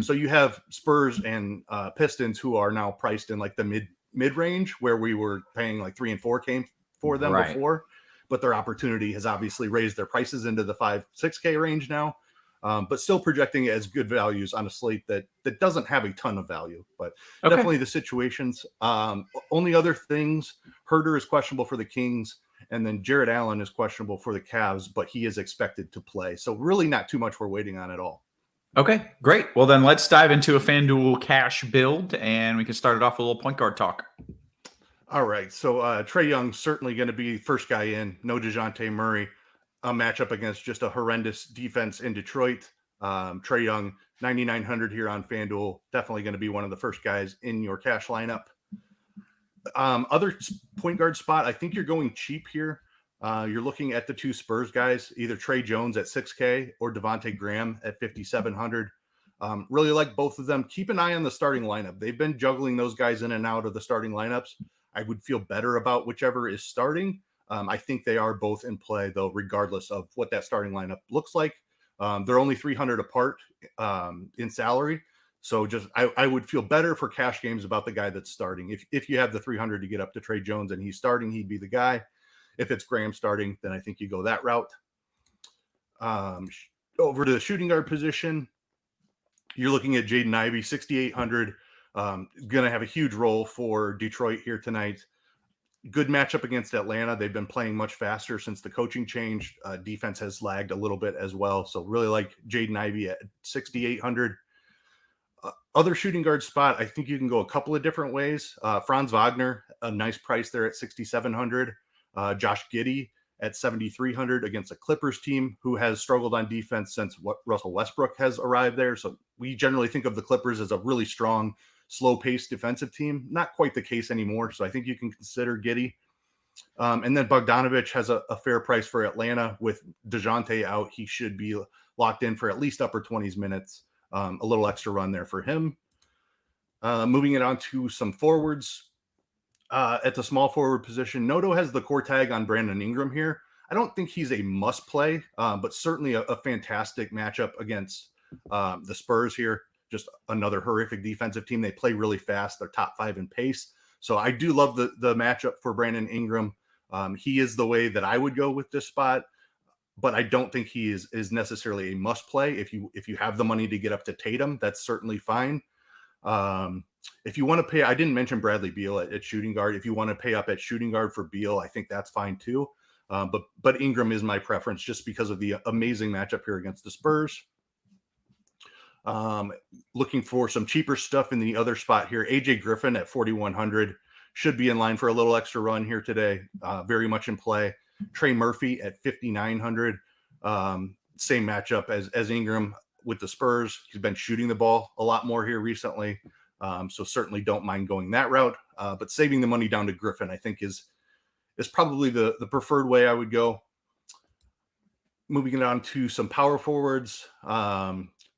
So you have Spurs and Pistons who are now priced in like the mid range, where we were paying like 3 and 4 came for them before, but their opportunity has obviously raised their prices into the 5-6K range now. But still projecting it as good values on a slate that doesn't have a ton of value, but definitely the situations. Only other things, Herder is questionable for the Kings, and then Jared Allen is questionable for the Cavs, but he is expected to play. So really not too much we're waiting on at all. Okay, great. Well, then let's dive into a FanDuel cash build, and we can start it off with a little point guard talk. All right. So Trae Young certainly going to be first guy in. No DeJounte Murray. A matchup against just a horrendous defense in Detroit. Trae Young, 9,900 here on FanDuel. Definitely going to be one of the first guys in your cash lineup. Other point guard spot, I think you're going cheap here. You're looking at the two Spurs guys, either Trey Jones at 6K or Devontae Graham at 5,700. Really like both of them. Keep an eye on the starting lineup. They've been juggling those guys in and out of the starting lineups. I would feel better about whichever is starting. I think they are both in play, though, regardless of what that starting lineup looks like. They're only 300 apart in salary. So just I would feel better for cash games about the guy that's starting. If you have the 300 to get up to Trey Jones and he's starting, he'd be the guy. If it's Graham starting, then I think you go that route. Over to the shooting guard position, you're looking at Jaden Ivey, 6,800. Going to have a huge role for Detroit here tonight. Good matchup against Atlanta. They've been playing much faster since the coaching change. Defense has lagged a little bit as well. So really like Jaden Ivey at 6,800. Other shooting guard spot, I think you can go a couple of different ways. Franz Wagner, a nice price there at 6,700. Josh Giddey at 7,300 against a Clippers team who has struggled on defense since Russell Westbrook has arrived there. So we generally think of the Clippers as a really strong, slow-paced defensive team. Not quite the case anymore. So I think you can consider Giddey. And then Bogdanovich has a fair price for Atlanta. With DeJounte out, he should be locked in for at least upper 20s minutes. A little extra run there for him. Moving it on to some forwards. At the small forward position, Noto has the core tag on Brandon Ingram here. I don't think he's a must play, but certainly a fantastic matchup against the Spurs here. Just another horrific defensive team. They play really fast. They're top 5 in pace. So I do love the matchup for Brandon Ingram. He is the way that I would go with this spot, but I don't think he is necessarily a must play. If you have the money to get up to Tatum, that's certainly fine. If you want to pay, I didn't mention Bradley Beal at shooting guard. If you want to pay up at shooting guard for Beal, I think that's fine too. But Ingram is my preference just because of the amazing matchup here against the Spurs. Looking for some cheaper stuff in the other spot here. AJ Griffin at 4,100 should be in line for a little extra run here today. Very much in play. Trey Murphy at 5,900. Same matchup as Ingram with the Spurs. He's been shooting the ball a lot more here recently. So certainly don't mind going that route. But saving the money down to Griffin, I think is probably the preferred way I would go. Moving it on to some power forwards.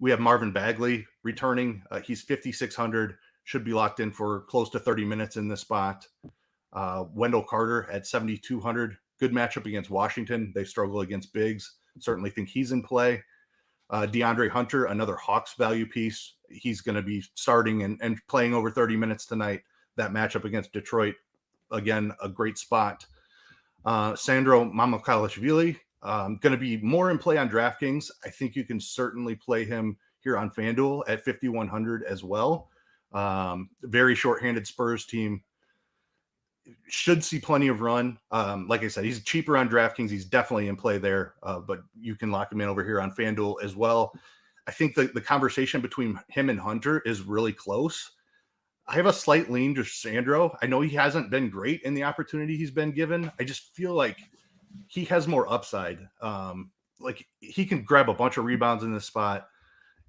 We have Marvin Bagley returning. He's 5,600, should be locked in for close to 30 minutes in this spot. Wendell Carter at 7,200. Good matchup against Washington. They struggle against bigs. Certainly think he's in play. DeAndre Hunter, another Hawks value piece. He's going to be starting and playing over 30 minutes tonight. That matchup against Detroit, again, a great spot. Sandro Mamukelashvili, going to be more in play on DraftKings. I think you can certainly play him here on FanDuel at 5,100 as well. Very shorthanded Spurs team. Should see plenty of run. Like I said, he's cheaper on DraftKings. He's definitely in play there, but you can lock him in over here on FanDuel as well. I think the conversation between him and Hunter is really close. I have a slight lean to Sandro. I know he hasn't been great in the opportunity he's been given. I just feel like he has more upside. Like he can grab a bunch of rebounds in this spot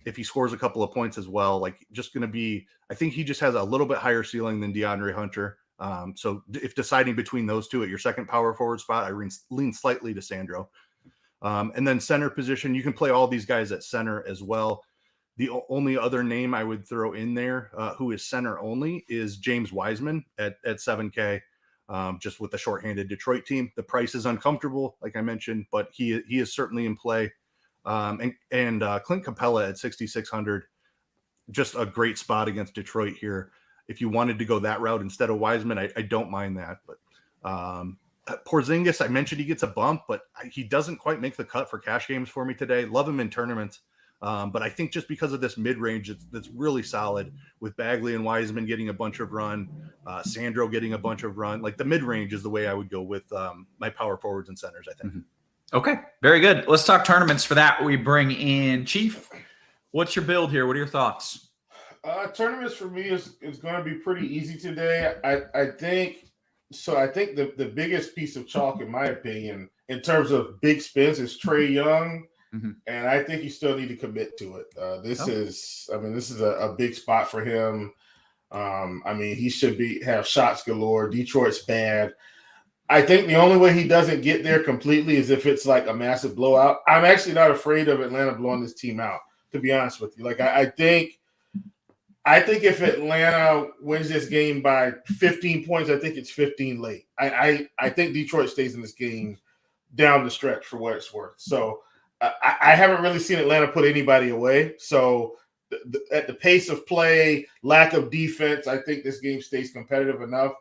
if he scores a couple of points as well. Like just going to be, I think he just has a little bit higher ceiling than DeAndre Hunter. So if deciding between those two at your second power forward spot, I lean slightly to Sandro. And then center position, you can play all these guys at center as well. The only other name I would throw in there who is center only is James Wiseman at 7K, just with the shorthanded Detroit team. The price is uncomfortable, like I mentioned, but he is certainly in play. And Clint Capella at 6,600, just a great spot against Detroit here. If you wanted to go that route instead of Wiseman, I don't mind that. But Porzingis, I mentioned he gets a bump, but he doesn't quite make the cut for cash games for me today. Love him in tournaments. But I think just because of this mid-range, that's really solid with Bagley and Wiseman getting a bunch of run, Sandro getting a bunch of run. Like the mid-range is the way I would go with my power forwards and centers, I think. Mm-hmm. Okay, very good. Let's talk tournaments. For that, we bring in Chief. What's your build here? What are your thoughts? Tournaments for me is going to be pretty easy today. I think the biggest piece of chalk, in my opinion, in terms of big spins, is Trae Young, and I think you still need to commit to it. This is a big spot for him. He should have shots galore. Detroit's bad. I think the only way he doesn't get there completely is if it's like a massive blowout. I'm actually not afraid of Atlanta blowing this team out, to be honest with you. Like I think if Atlanta wins this game by 15 points, I think it's 15 late. I think Detroit stays in this game down the stretch for what it's worth. So I haven't really seen Atlanta put anybody away. So at the pace of play, lack of defense, I think this game stays competitive enough.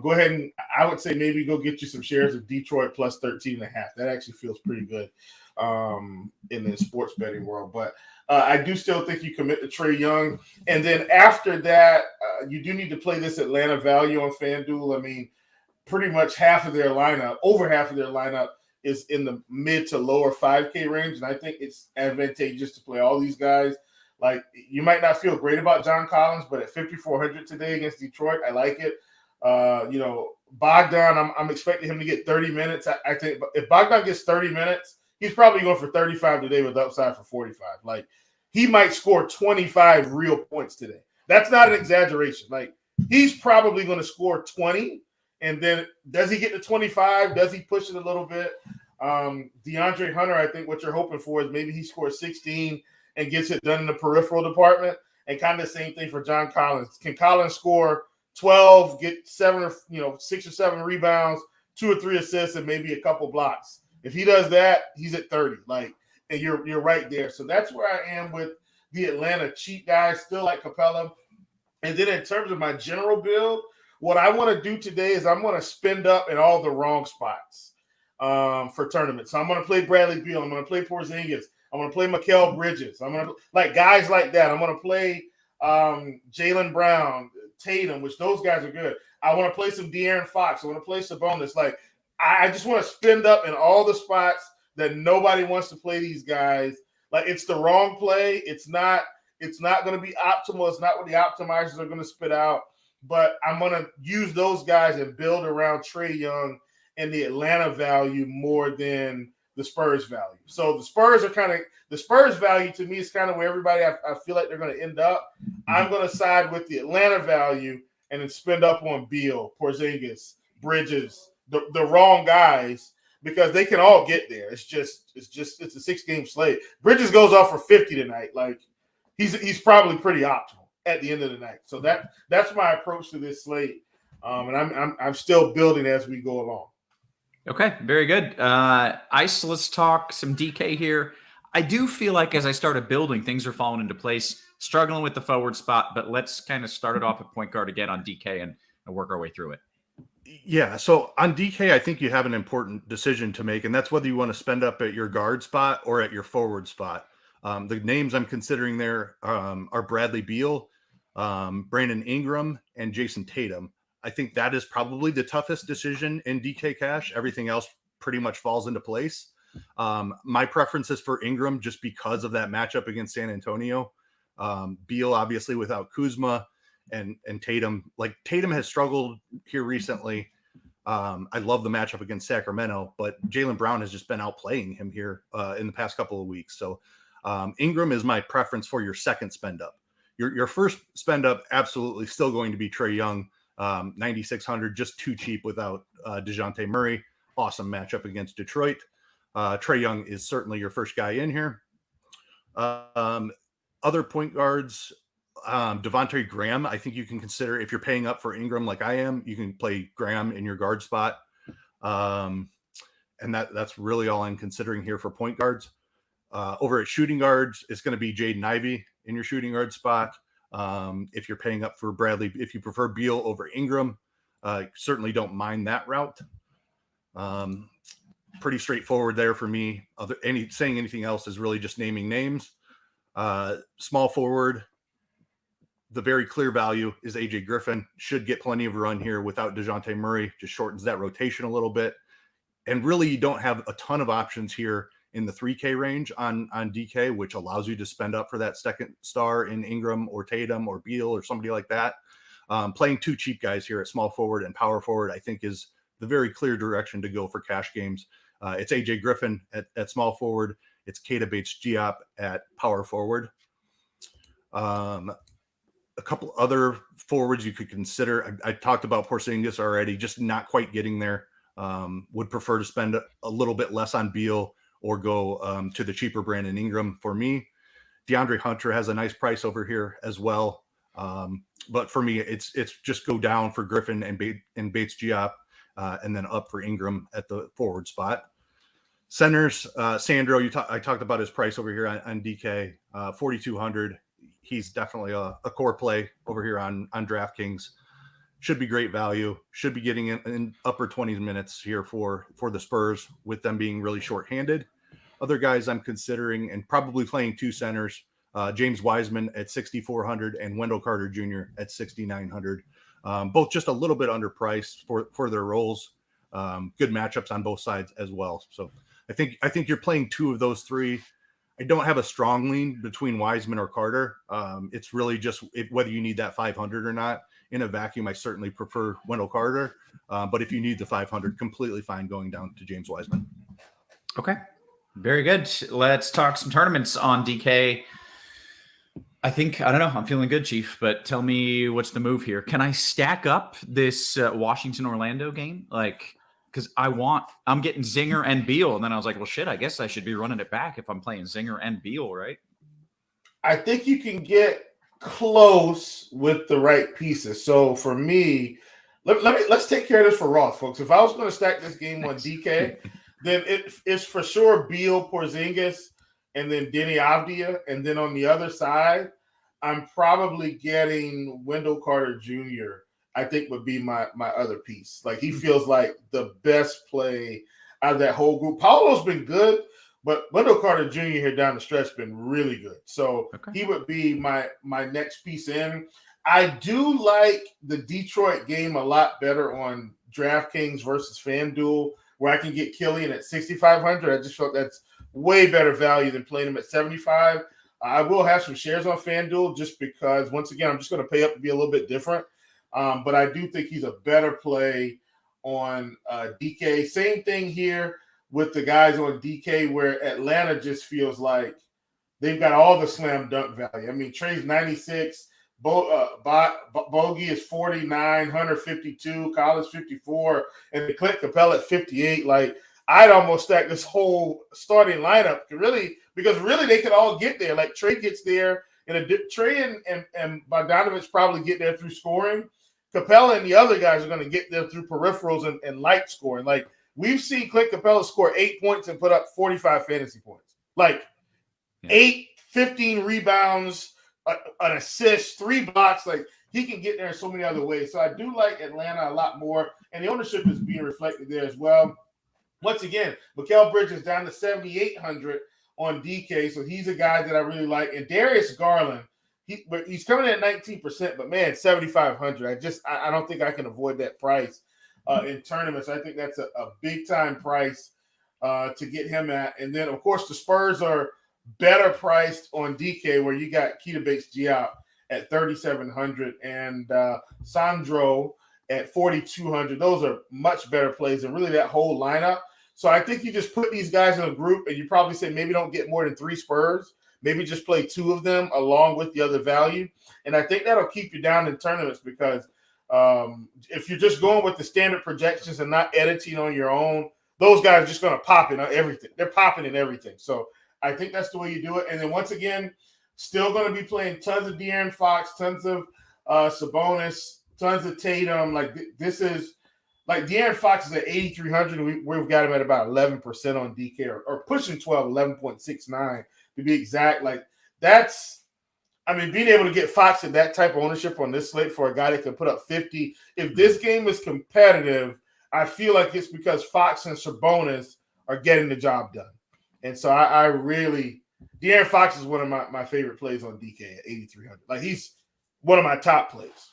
Go ahead and I would say maybe go get you some shares of Detroit plus 13.5. That actually feels pretty good in the sports betting world. But I do still think you commit to Trae Young. And then after that, you do need to play this Atlanta value on FanDuel. I mean, pretty much over half of their lineup is in the mid to lower 5K range. And I think it's advantageous to play all these guys. Like, you might not feel great about John Collins, but at 5,400 today against Detroit, I like it. Bogdan, I'm expecting him to get 30 minutes. I think if Bogdan gets 30 minutes, he's probably going for 35 today with upside for 45. Like, he might score 25 real points today. That's not an exaggeration. Like, he's probably going to score 20. And then does he get to 25? Does he push it a little bit? DeAndre Hunter, I think what you're hoping for is maybe he scores 16 and gets it done in the peripheral department. And kind of the same thing for John Collins. Can Collins score 12, get 6 or 7 rebounds, 2 or 3 assists, and maybe a couple blocks? If he does that, he's at 30. Like, and you're right there. So that's where I am with the Atlanta cheat guys. Still like Capella. And then in terms of my general build, what I want to do today is I'm going to spend up in all the wrong spots for tournaments. So I'm going to play Bradley Beal. I'm going to play Porzingis. I'm going to play Mikal Bridges. I'm going to like guys like that. I'm going to play Jaylen Brown, Tatum, which those guys are good. I want to play some De'Aaron Fox. I want to play Sabonis. Like, I just want to spend up in all the spots that nobody wants to play these guys. Like, it's the wrong play. It's not going to be optimal. It's not what the optimizers are going to spit out. But I'm going to use those guys and build around Trae Young and the Atlanta value more than the Spurs value. So the Spurs value to me is kind of where everybody I feel like they're going to end up. I'm going to side with the Atlanta value and then spend up on Beal, Porzingis, Bridges, the wrong guys, because they can all get there. It's a 6-game slate. Bridges goes off for 50 tonight. Like, he's probably pretty optimal at the end of the night. So that's my approach to this slate. And I'm still building as we go along. Okay, very good. Ice, let's talk some DK here. I do feel like as I started building, things are falling into place. Struggling with the forward spot, but let's kind of start it off at point guard again on DK and work our way through it. Yeah, so on DK, I think you have an important decision to make, and that's whether you want to spend up at your guard spot or at your forward spot. The names I'm considering there are Bradley Beal, Brandon Ingram, and Jason Tatum. I think that is probably the toughest decision in DK Cash. Everything else pretty much falls into place. My preference is for Ingram just because of that matchup against San Antonio. Beal, obviously, without Kuzma, and Tatum. Like, Tatum has struggled here recently. I love the matchup against Sacramento, but Jaylen Brown has just been outplaying him here in the past couple of weeks. So Ingram is my preference for your second spend up. Your first spend up, absolutely still going to be Trae Young, 9,600, just too cheap without DeJounte Murray. Awesome matchup against Detroit. Trae Young is certainly your first guy in here. Other point guards, Devontae Graham, I think you can consider if you're paying up for Ingram like I am, you can play Graham in your guard spot. And that's really all I'm considering here for point guards. Over at shooting guards, it's going to be Jaden Ivey in your shooting guard spot. If you're paying up for Bradley, if you prefer Beal over Ingram, certainly don't mind that route. Pretty straightforward there for me. Saying anything else is really just naming names. Small forward, the very clear value is AJ Griffin. Should get plenty of run here without DeJounte Murray. Just shortens that rotation a little bit. And really, you don't have a ton of options here in the 3K range on DK, which allows you to spend up for that second star in Ingram or Tatum or Beal or somebody like that. Playing two cheap guys here at small forward and power forward, I think, is the very clear direction to go for cash games. It's AJ Griffin at small forward. It's Keita Bates-Diop at power forward. A couple other forwards you could consider. I talked about Porzingis already, just not quite getting there. Would prefer to spend a little bit less on Beal or go to the cheaper Brandon Ingram for me. DeAndre Hunter has a nice price over here as well. But for me, it's just go down for Griffin and Bates Diop, and then up for Ingram at the forward spot. Centers, Sandro, I talked about his price over here on DK, 4,200. He's definitely a core play over here on DraftKings. Should be great value. Should be getting in upper 20 minutes here for the Spurs, with them being really shorthanded. Other guys I'm considering and probably playing two centers, James Wiseman at 6,400 and Wendell Carter Jr. at 6,900. Both just a little bit underpriced for their roles. Good matchups on both sides as well. So I think you're playing two of those three. I don't have a strong lean between Wiseman or Carter. It's really just whether you need that 500 or not. In a vacuum, I certainly prefer Wendell Carter. But if you need the 500, completely fine going down to James Wiseman. Okay. Very good. Let's talk some tournaments on DK. I don't know. I'm feeling good, Chief, but tell me what's the move here. Can I stack up this Washington-Orlando game? Because I'm getting Zinger and Beal. And then I was like, well, shit, I guess I should be running it back if I'm playing Zinger and Beal, right? I think you can get close with the right pieces. So for me, let's take care of this for Roth, folks. If I was going to stack this game on DK, then it's for sure Beal, Porzingis, and then Denny Avdia. And then on the other side, I'm probably getting Wendell Carter Jr., I think would be my other piece. Like, he feels like the best play out of that whole group. Paolo's been good, but Wendell Carter Jr. here down the stretch been really good. So He would be my next piece in. I do like the Detroit game a lot better on DraftKings versus FanDuel, where I can get Killian at 6,500. I just felt that's way better value than playing him at 75. I will have some shares on FanDuel just because, once again, I'm just going to pay up to be a little bit different. But I do think he's a better play on DK. Same thing here with the guys on DK, where Atlanta just feels like they've got all the slam dunk value. I mean, Trey's 96, Bogey is 49, Hunter 52, Collins 54, and Clint Capella at 58. Like, I'd almost stack this whole starting lineup because they could all get there. Like, Trey gets there, and Trey and Bogdanovich probably get there through scoring. Capella and the other guys are going to get there through peripherals and light scoring. Like, we've seen Clint Capella score 8 points and put up 45 fantasy points. Like, 15 rebounds, an assist, 3 blocks. Like, he can get there in so many other ways. So I do like Atlanta a lot more, and the ownership is being reflected there as well. Once again, Mikal Bridges down to 7,800 on DK, so he's a guy that I really like. And Darius Garland, he's coming in at 19%, but man, 7,500. I don't think I can avoid that price in tournaments. I think that's a big time price to get him at. And then, of course, the Spurs are better priced on DK, where you got Keita Bates-Diop at 3,700 and Sandro at 4,200. Those are much better plays than really that whole lineup. So I think you just put these guys in a group, and you probably say maybe don't get more than 3 Spurs. Maybe just play 2 of them along with the other value. And I think that'll keep you down in tournaments because if you're just going with the standard projections and not editing on your own, those guys are just going to pop in on everything. They're popping in everything. So I think that's the way you do it. And then once again, still going to be playing tons of De'Aaron Fox, tons of Sabonis, tons of Tatum. Like, this is like De'Aaron Fox is at 8,300. And we've got him at about 11% on DK or pushing 12, 11.69 to be exact. Like, being able to get Fox at that type of ownership on this slate for a guy that can put up 50. If this game is competitive, I feel like it's because Fox and Sabonis are getting the job done. And so I really – De'Aaron Fox is one of my favorite plays on DK at 8,300. Like, he's one of my top plays.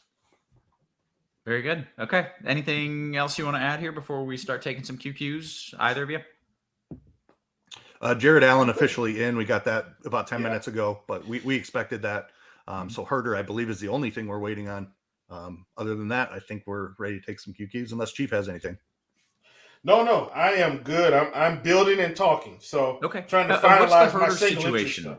Very good. Okay. Anything else you want to add here before we start taking some QQs, either of you? Jared Allen officially in. We got that about 10 minutes ago, but we expected that. So Herder, I believe, is the only thing we're waiting on. Other than that, I think we're ready to take some QQs unless Chief has anything. No, I am good. I'm building and talking. So okay, trying to finalize my situation.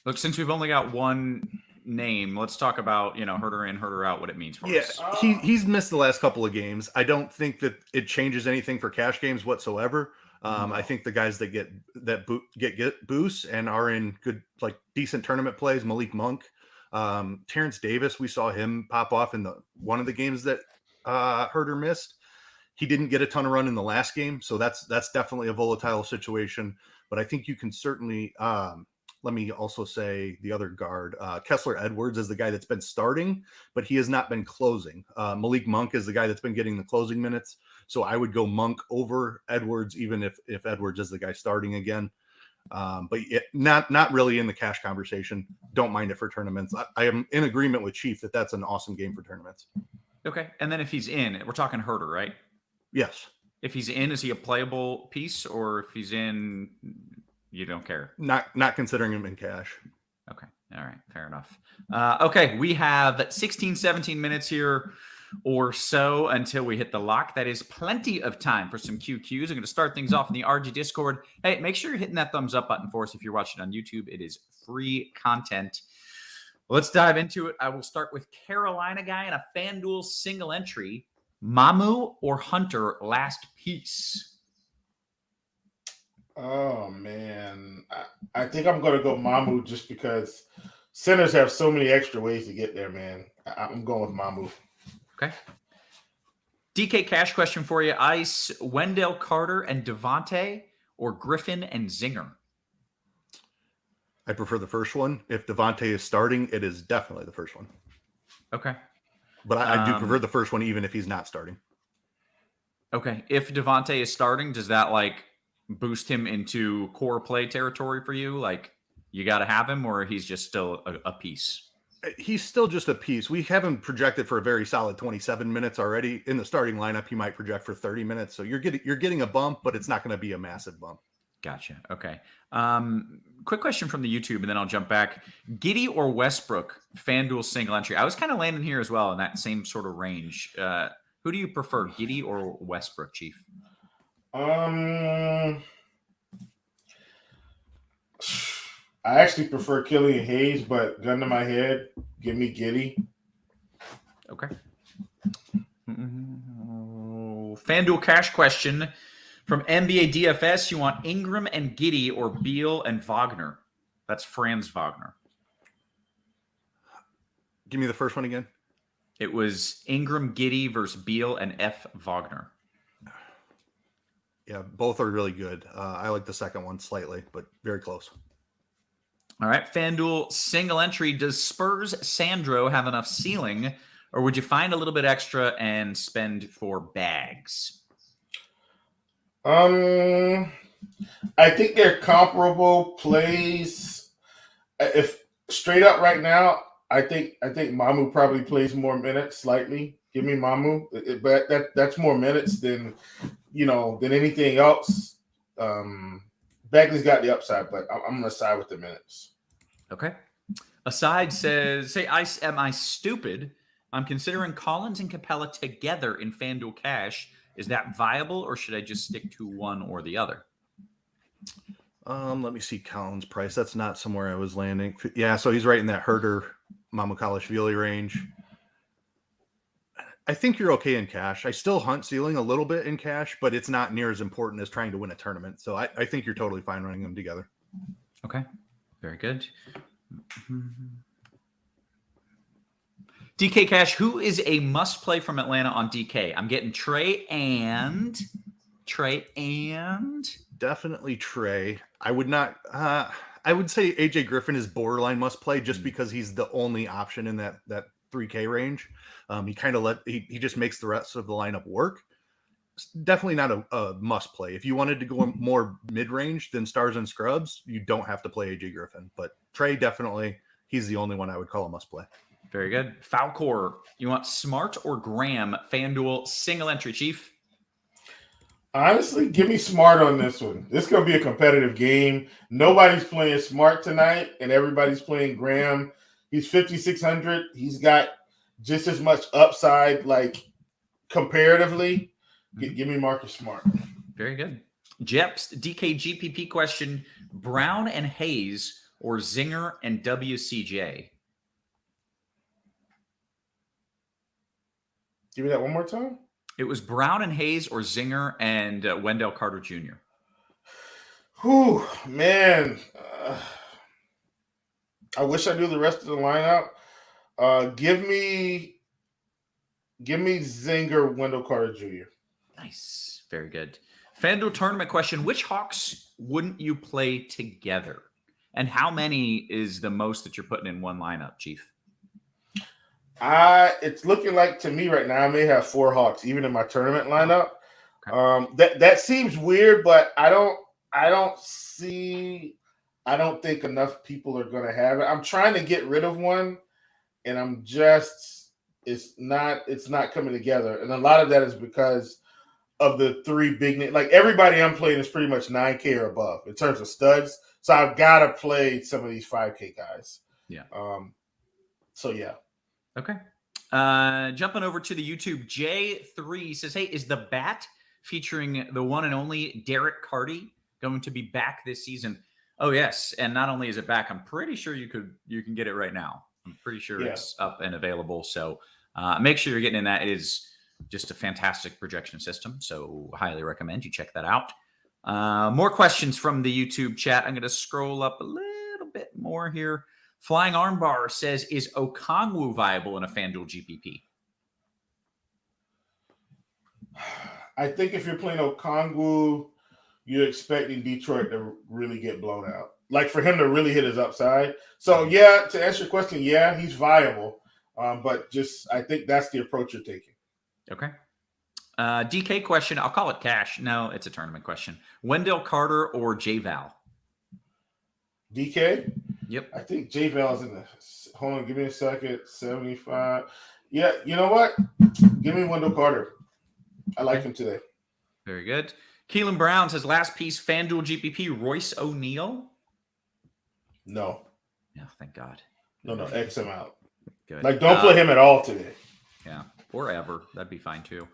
Look, since we've only got one name, let's talk about, Herder in, Herder out, what it means for Yeah, us. he's missed the last couple of games. I don't think that it changes anything for cash games whatsoever. I think the guys that get boosts and are in good, like decent tournament plays, Malik Monk, Terrence Davis, we saw him pop off in one of the games that Herder missed. He didn't get a ton of run in the last game, so that's definitely a volatile situation. But I think you can certainly. Let me also say the other guard, Kessler Edwards, is the guy that's been starting, but he has not been closing. Malik Monk is the guy that's been getting the closing minutes. So I would go Monk over Edwards, even if Edwards is the guy starting again. But not really in the cash conversation. Don't mind it for tournaments. I am in agreement with Chief that that's an awesome game for tournaments. Okay. And then if he's in, we're talking Herder, right? Yes. If he's in, is he a playable piece, or if he's in, you don't care? Not considering him in cash. Okay. All right. Fair enough. Okay. We have 16, 17 minutes here or so until we hit the lock. That is plenty of time for some QQs. I'm going to start things off in the RG Discord. Hey, make sure you're hitting that thumbs up button for us if you're watching on YouTube. It is free content. Let's dive into it. I will start with Carolina guy in a FanDuel single entry. Mamu or Hunter last piece? Oh man, I think I'm gonna go Mamu just because centers have so many extra ways to get there, man. I'm going with Mamu. Okay. DK cash question for you. Ice, Wendell Carter and Devontae, or Griffin and Zinger? I prefer the first one. If Devontae is starting, it is definitely the first one. Okay. But I do prefer the first one, even if he's not starting. Okay. If Devontae is starting, does that boost him into core play territory for you? Like, you got to have him, or he's just still a piece? He's still just a piece. We have him projected for a very solid 27 minutes already. In the starting lineup, he might project for 30 minutes. So you're getting a bump, but it's not going to be a massive bump. Gotcha. Okay. Quick question from the YouTube, and then I'll jump back. Giddey or Westbrook, FanDuel single entry? I was kind of landing here as well in that same sort of range. Who do you prefer, Giddey or Westbrook, Chief? I actually prefer Killian Hayes, but gun to my head, give me Giddey. Okay. FanDuel cash question from NBA DFS. You want Ingram and Giddey or Beal and Wagner? That's Franz Wagner. Give me the first one again. It was Ingram, Giddey versus Beal and F. Wagner. Yeah, both are really good. I like the second one slightly, but very close. All right, FanDuel single entry. Does Spurs Sandro have enough ceiling, or would you find a little bit extra and spend for bags? I think they're comparable plays. If straight up right now, I think Mamu probably plays more minutes slightly. Give me Mamu, but that's more minutes than anything else. Bagley's got the upside, but I'm gonna side with the minutes. Okay. Aside says, am I stupid? I'm considering Collins and Capella together in FanDuel cash. Is that viable, or should I just stick to one or the other? Let me see Collins' price. That's not somewhere I was landing. Yeah, so he's right in that Herder Mamukalishvili range. I think you're okay in cash. I still hunt ceiling a little bit in cash, but it's not near as important as trying to win a tournament. So I think you're totally fine running them together. Okay. Very good. DK Cash, who is a must play from Atlanta on DK? I'm getting Trey and definitely Trey. I would not. I would say AJ Griffin is borderline must play just because he's the only option in that 3K range. He just makes the rest of the lineup work. It's definitely not a must play. If you wanted to go more mid range than Stars and Scrubs, you don't have to play AJ Griffin. But Trey, definitely, he's the only one I would call a must play. Very good. Falcor, you want Smart or Graham? FanDuel single entry, Chief. Honestly, give me Smart on this one. This is going to be a competitive game. Nobody's playing Smart tonight, and everybody's playing Graham. He's 5,600. He's got just as much upside, comparatively. Give me Marcus Smart. Very good. Jeps, DK GPP question. Brown and Hayes or Zinger and WCJ? Give me that one more time. It was Brown and Hayes or Zinger and Wendell Carter Jr. Whew, man. I wish I knew the rest of the lineup. Give me Zinger, Wendell Carter Jr. Nice. Very good. Fanduel tournament question. Which Hawks wouldn't you play together? And how many is the most that you're putting in one lineup, Chief? It's looking like to me right now I may have 4 Hawks, even in my tournament lineup. Okay. That seems weird, but I don't think enough people are going to have it. I'm trying to get rid of one, and it's not coming together. And a lot of that is because of the 3 big names. Like everybody I'm playing is pretty much 9K or above in terms of studs. So I've got to play some of these 5K guys. Yeah. So yeah. Okay. Jumping over to the YouTube, J3 says, hey, is the bat featuring the one and only Derek Carty going to be back this season? Oh, yes. And not only is it back, I'm pretty sure you can get it right now. I'm pretty sure it's up and available. So make sure you're getting in that. It is just a fantastic projection system. So highly recommend you check that out. More questions from the YouTube chat. I'm going to scroll up a little bit more here. Flying Armbar says, is Okongwu viable in a FanDuel GPP? I think if you're playing Okongwu, you're expecting Detroit to really get blown out. Like for him to really hit his upside. So yeah, to answer your question, yeah, he's viable. But just I think that's the approach you're taking. Okay. DK question. I'll call it cash. No, it's a tournament question. Wendell Carter or J-Val? DK? Yep. I think J-Val's in the – hold on, give me a second. 75. Yeah, you know what? Give me Wendell Carter. I like him today. Very good. Keelan Brown says, last piece, FanDuel GPP, Royce O'Neal? No. Yeah, thank God. No, X him out. Good. Like, don't play him at all today. Yeah, or ever. That'd be fine, too.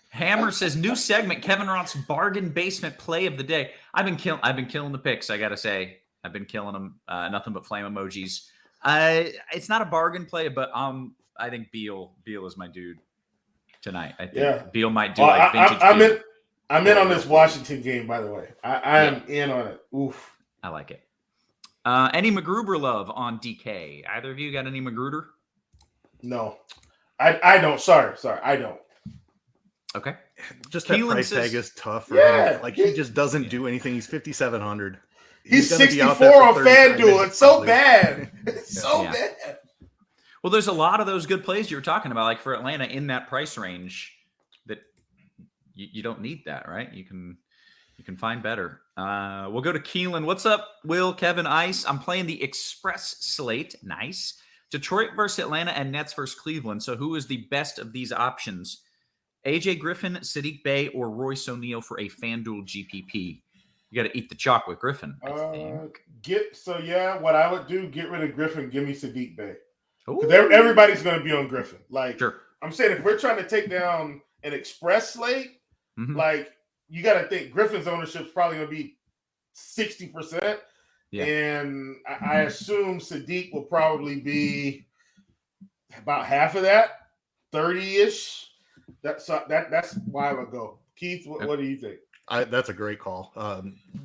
Hammer says, new segment, Kevin Roth's bargain basement play of the day. I've been killing the picks, I got to say. I've been killing them. Nothing but flame emojis. It's not a bargain play, but I think Beal is my dude tonight. I think Beal might do like vintage. I'm in on this Washington game, by the way. I am in on it. Oof. I like it. Any McGruber love on DK? Either of you got any Magruder? No. I don't. Sorry. I don't. Okay. Just that Keelan price says, tag is tough for him. Like he just doesn't do anything. He's 5,700. He's gonna be out 64 there on for 35 FanDuel. minutes It's so probably. bad. It's so bad. Well, there's a lot of those good plays you were talking about, like for Atlanta in that price range that you don't need that, right? You can find better. We'll go to Keelan. What's up, Will, Kevin, Ice? I'm playing the Express slate. Nice. Detroit versus Atlanta and Nets versus Cleveland. So who is the best of these options? AJ Griffin, Sadiq Bey, or Royce O'Neal for a FanDuel GPP? You got to eat the chalk with Griffin, I think. What I would do, get rid of Griffin, give me Sadiq Bey. Ooh. Everybody's going to be on Griffin. Like, Sure. I'm saying, if we're trying to take down an Express slate, like, you got to think Griffin's ownership is probably going to be 60%. Yeah. And I assume Sadiq will probably be about half of that, 30-ish. That's why I would go. Keith, what do you think? That's a great call.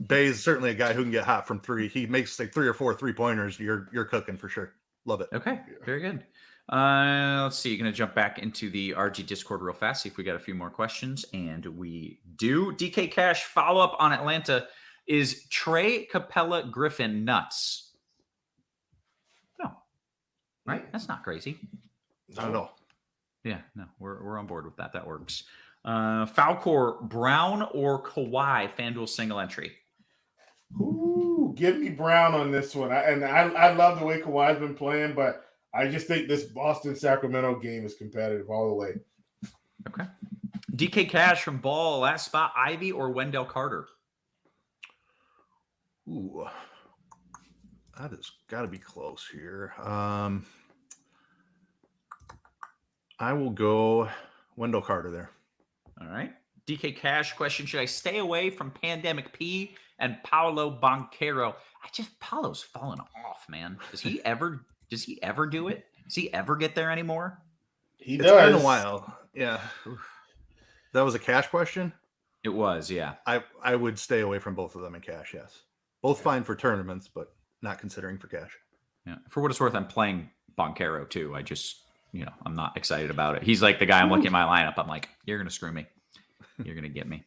Bay is certainly a guy who can get hot from three. He makes like 3 or 4 3-pointers. You're cooking for sure. Love it. Okay, very good. Let's see. You're going to jump back into the RG Discord real fast, see if we got a few more questions, and we do. DK Cash follow-up on Atlanta. Is Trey Capella Griffin nuts? No. Right? That's not crazy. Not at all. Yeah, no, we're on board with that. That works. Falcor, Brown or Kawhi, FanDuel single entry? Ooh, give me Brown on this one. I love the way Kawhi's been playing, but I just think this Boston-Sacramento game is competitive all the way. Okay. DK Cash from Ball, last spot, Ivy or Wendell Carter? Ooh, that has got to be close here. I will go Wendell Carter there. All right. DK Cash question, should I stay away from Pandemic P and Paolo Banchero? Paolo's fallen off, man. Does he ever do it? Does he ever get there anymore? He It's does. been a while. Yeah. That was a cash question. It was, yeah. I would stay away from both of them in cash. Yes, both fine for tournaments, but not considering for cash. Yeah. For what it's worth, I'm playing Boncaro too. I just, I'm not excited about it. He's like the guy I'm looking at my lineup. I'm like, you're gonna screw me. You're gonna get me.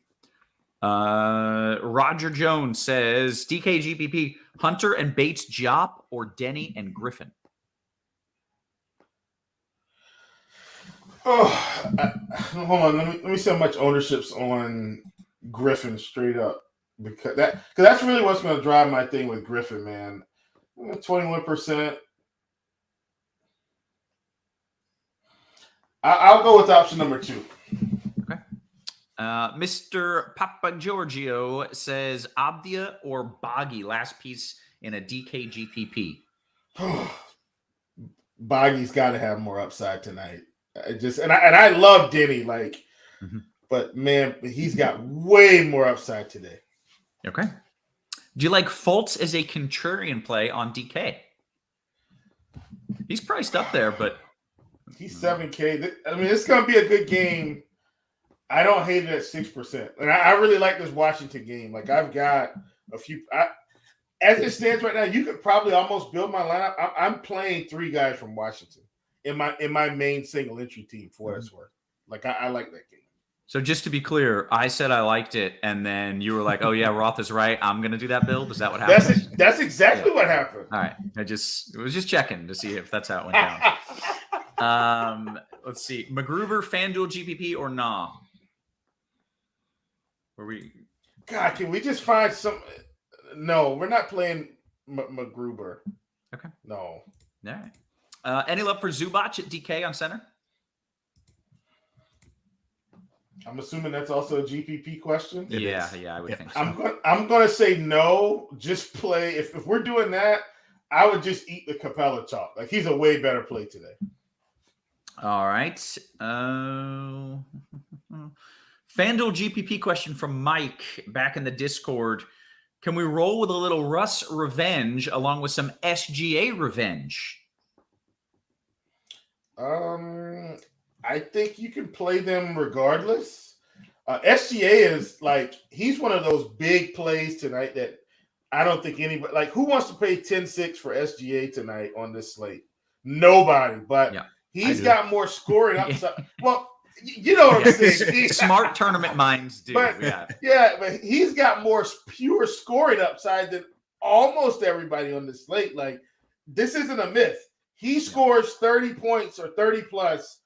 Roger Jones says DKGPP, Hunter and Bates Jop or Denny and Griffin. Oh, hold on. Let me see how much ownership's on Griffin straight up, because that's really what's going to drive my thing with Griffin, man. 21%. I'll go with option number 2. Okay. Mr. Papa Giorgio says Abdia or Boggy, last piece in a DKGPP. Boggy's got to have more upside tonight. I love Denny, but man, he's got way more upside today. Okay. Do you like Fultz as a contrarian play on DK? He's priced up there, but he's 7K. I mean, it's gonna be a good game. I don't hate it at 6%, and I really like this Washington game. Like, I've got a few. As it stands right now, you could probably almost build my lineup. I'm playing 3 guys from Washington in my main single entry team for what it's worth. Like, I like that game. So just to be clear, I said I liked it, and then you were like, "Oh yeah, Roth is right. I'm going to do that build." Is that what happened? That's exactly what happened. All right, I was just checking to see if that's how it went down. Let's see, McGruber, Fanduel, GPP, or nah? Were we? God, can we just find some? No, we're not playing McGruber. Okay. No. All right. Any love for Zubac at DK on center? I'm assuming that's also a GPP question. Yeah, I would think so. I'm gonna say no. Just play. If we're doing that, I would just eat the Capella chalk. Like, he's a way better play today. All right. FanDuel GPP question from Mike back in the Discord. Can we roll with a little Russ revenge along with some SGA revenge? I think you can play them regardless. SGA is he's one of those big plays tonight that I don't think anybody who wants to pay 10-6 for SGA tonight on this slate? Nobody, but he's got more scoring upside. Well, you know what I'm saying. Smart tournament minds do. But he's got more pure scoring upside than almost everybody on this slate. Like, this isn't a myth. He scores 30 points or 30 plus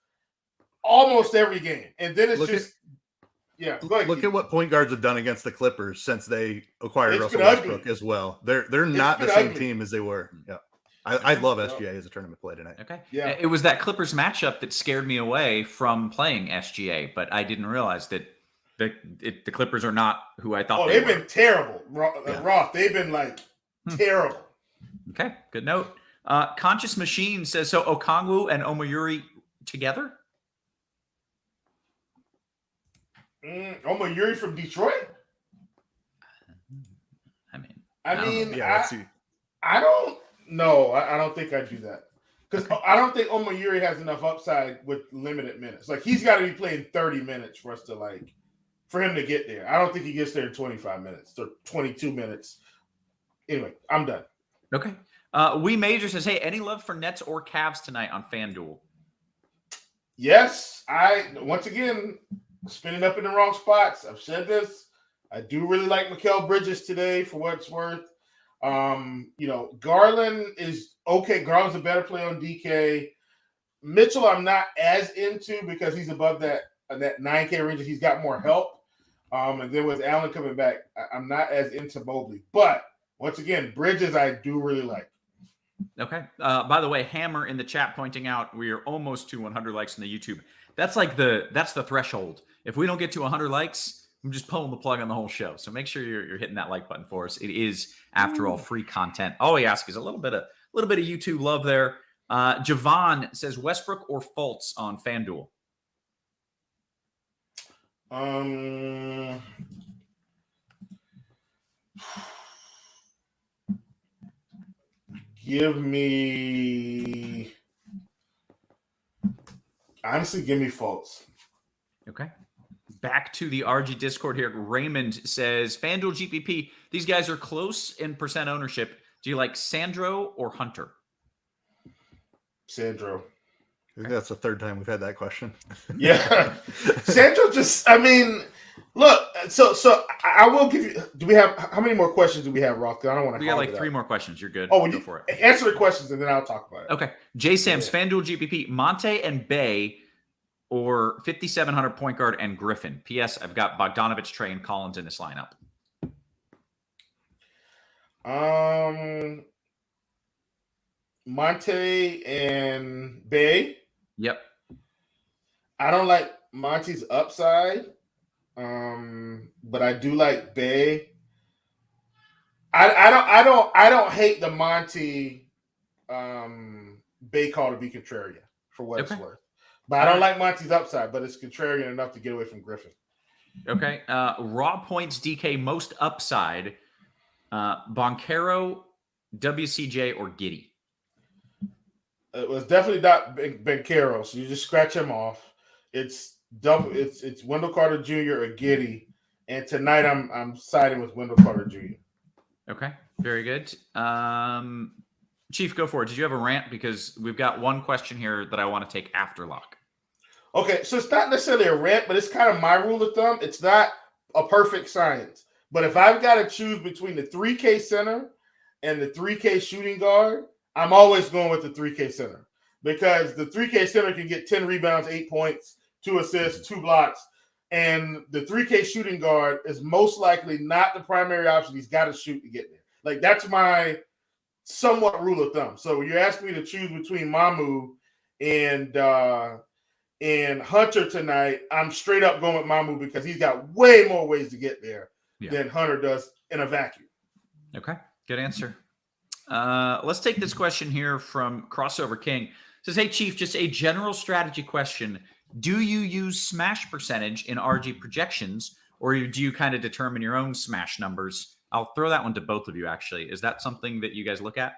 almost every game. And then it's go ahead, look at what point guards have done against the Clippers since they acquired Russell Westbrook as well. They're not the same team as they were. Yeah. I love SGA as a tournament play tonight. Okay. Yeah. It was that Clippers matchup that scared me away from playing SGA, but I didn't realize that the Clippers are not who I thought they were. They've been terrible. Roth, they've been terrible. Okay, good note. Conscious Machine says, so Okongwu and Omoyuri together? Omoyuri from Detroit? I mean, I don't know. I don't think I'd do that. Because I don't think Omoyuri has enough upside with limited minutes. Like, he's got to be playing 30 minutes for us to for him to get there. I don't think he gets there in 25 minutes or 22 minutes. Anyway, I'm done. Okay. We Major says, hey, any love for Nets or Cavs tonight on FanDuel? Yes. Once again, spinning up in the wrong spots. I've said this. I do really like Mikal Bridges today for what it's worth. Garland is okay. Garland's a better play on DK. Mitchell, I'm not as into because he's above that 9K range. He's got more help. And then with Allen coming back, I'm not as into Mobley. But once again, Bridges I do really like. Okay. By the way, Hammer in the chat pointing out we are almost to 100 likes on the YouTube. That's the threshold. If we don't get to 100 likes, I'm just pulling the plug on the whole show. So make sure you're hitting that like button for us. It is, after all, free content. All we ask is a little bit of YouTube love there. Javon says Westbrook or Fultz on FanDuel. Give me Honestly, give me Fultz. Okay. Back to the RG Discord here. Raymond says, FanDuel GPP, these guys are close in percent ownership. Do you like Sandro or Hunter? Sandro. I think that's the third time we've had that question. Yeah. Sandro just, I mean, look, so I will give you, do we have, how many more questions do we have, Roth? I don't want to We got like 3 more questions. You're good. Oh, Go for it. Answer the questions and then I'll talk about it. Okay. J Sam's FanDuel GPP, Monte and Bay or 5,700 point guard and Griffin. P.S. I've got Bogdanovich, Trey, and Collins in this lineup. Monte and Bay. Yep. I don't like Monte's upside, but I do like Bay. I don't hate the Monte Bay call to be contrarian for what it's worth. But I don't like Monte's upside, but it's contrarian enough to get away from Griffin. Okay. Raw points DK most upside. Boncaro, WCJ, or Giddey? It was definitely not Bankero, so you just scratch him off. It's Wendell Carter Jr. or Giddey, and tonight I'm siding with Wendell Carter Jr. Okay, very good. Chief, go for it. Did you have a rant? Because we've got one question here that I want to take after lock. Okay, so it's not necessarily a rant, but it's kind of my rule of thumb. It's not a perfect science, but if I've got to choose between the 3K center and the 3K shooting guard, I'm always going with the 3K center because the 3K center can get 10 rebounds, 8 points, 2 assists, 2 blocks. And the 3K shooting guard is most likely not the primary option. He's got to shoot to get there. Like, that's my somewhat rule of thumb. So you're asking me to choose between Mamu and Hunter tonight. I'm straight up going with Mamu because he's got way more ways to get there than Hunter does in a vacuum. Okay, good answer. Let's take this question here from Crossover King. It says, hey, Chief, just a general strategy question. Do you use smash percentage in RG projections, or do you kind of determine your own smash numbers? I'll throw that one to both of you, actually. Is that something that you guys look at?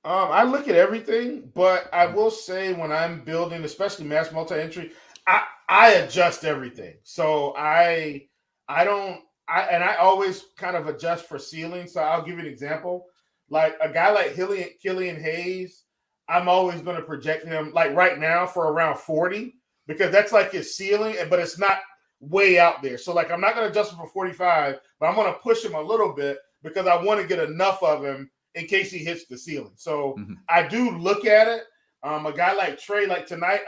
I look at everything, but I will say when I'm building, especially mass multi-entry, I adjust everything. So I always kind of adjust for ceiling. So I'll give you an example. Like a guy like Killian Hayes, I'm always going to project him like right now for around 40 because that's like his ceiling, but it's not way out there. So like I'm not going to adjust him for 45, but I'm going to push him a little bit because I want to get enough of him in case he hits the ceiling. So I do look at it. A guy like Trey, like tonight,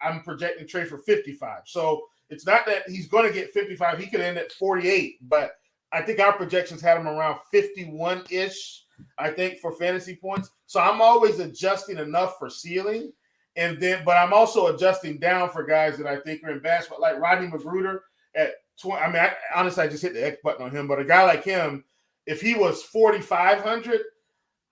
I'm projecting Trey for 55. So it's not that he's going to get 55. He could end at 48, but I think our projections had him around 51-ish. I think for fantasy points. So I'm always adjusting enough for ceiling. But I'm also adjusting down for guys that I think are in basketball, like Rodney Magruder at 20. I mean, honestly, I just hit the X button on him, but a guy like him, if he was 4,500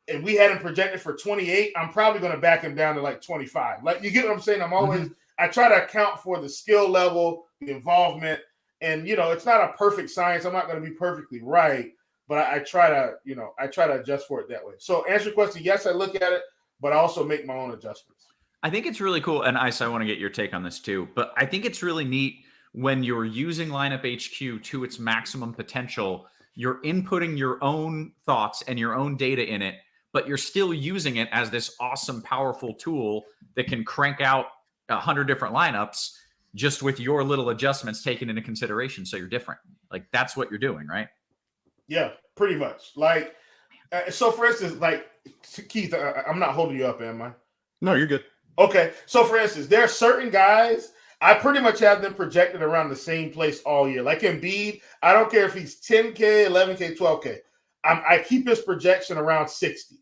and we had him projected for 28, I'm probably going to back him down to like 25. Like, you get what I'm saying? I'm always, I try to account for the skill level, the involvement, and, it's not a perfect science. I'm not going to be perfectly right. But I try to adjust for it that way. So answer your question, yes, I look at it, but I also make my own adjustments. I think it's really cool. And Ice, I want to get your take on this too. But I think it's really neat when you're using Lineup HQ to its maximum potential. You're inputting your own thoughts and your own data in it, but you're still using it as this awesome, powerful tool that can crank out 100 different lineups just with your little adjustments taken into consideration. So you're different. Like, that's what you're doing, right? Yeah, pretty much. Like, so for instance, like Keith, I'm not holding you up, am I? No, you're good. Okay. So for instance, there are certain guys, I pretty much have them projected around the same place all year. Like Embiid, I don't care if he's 10K, 11K, 12K. I keep his projection around 60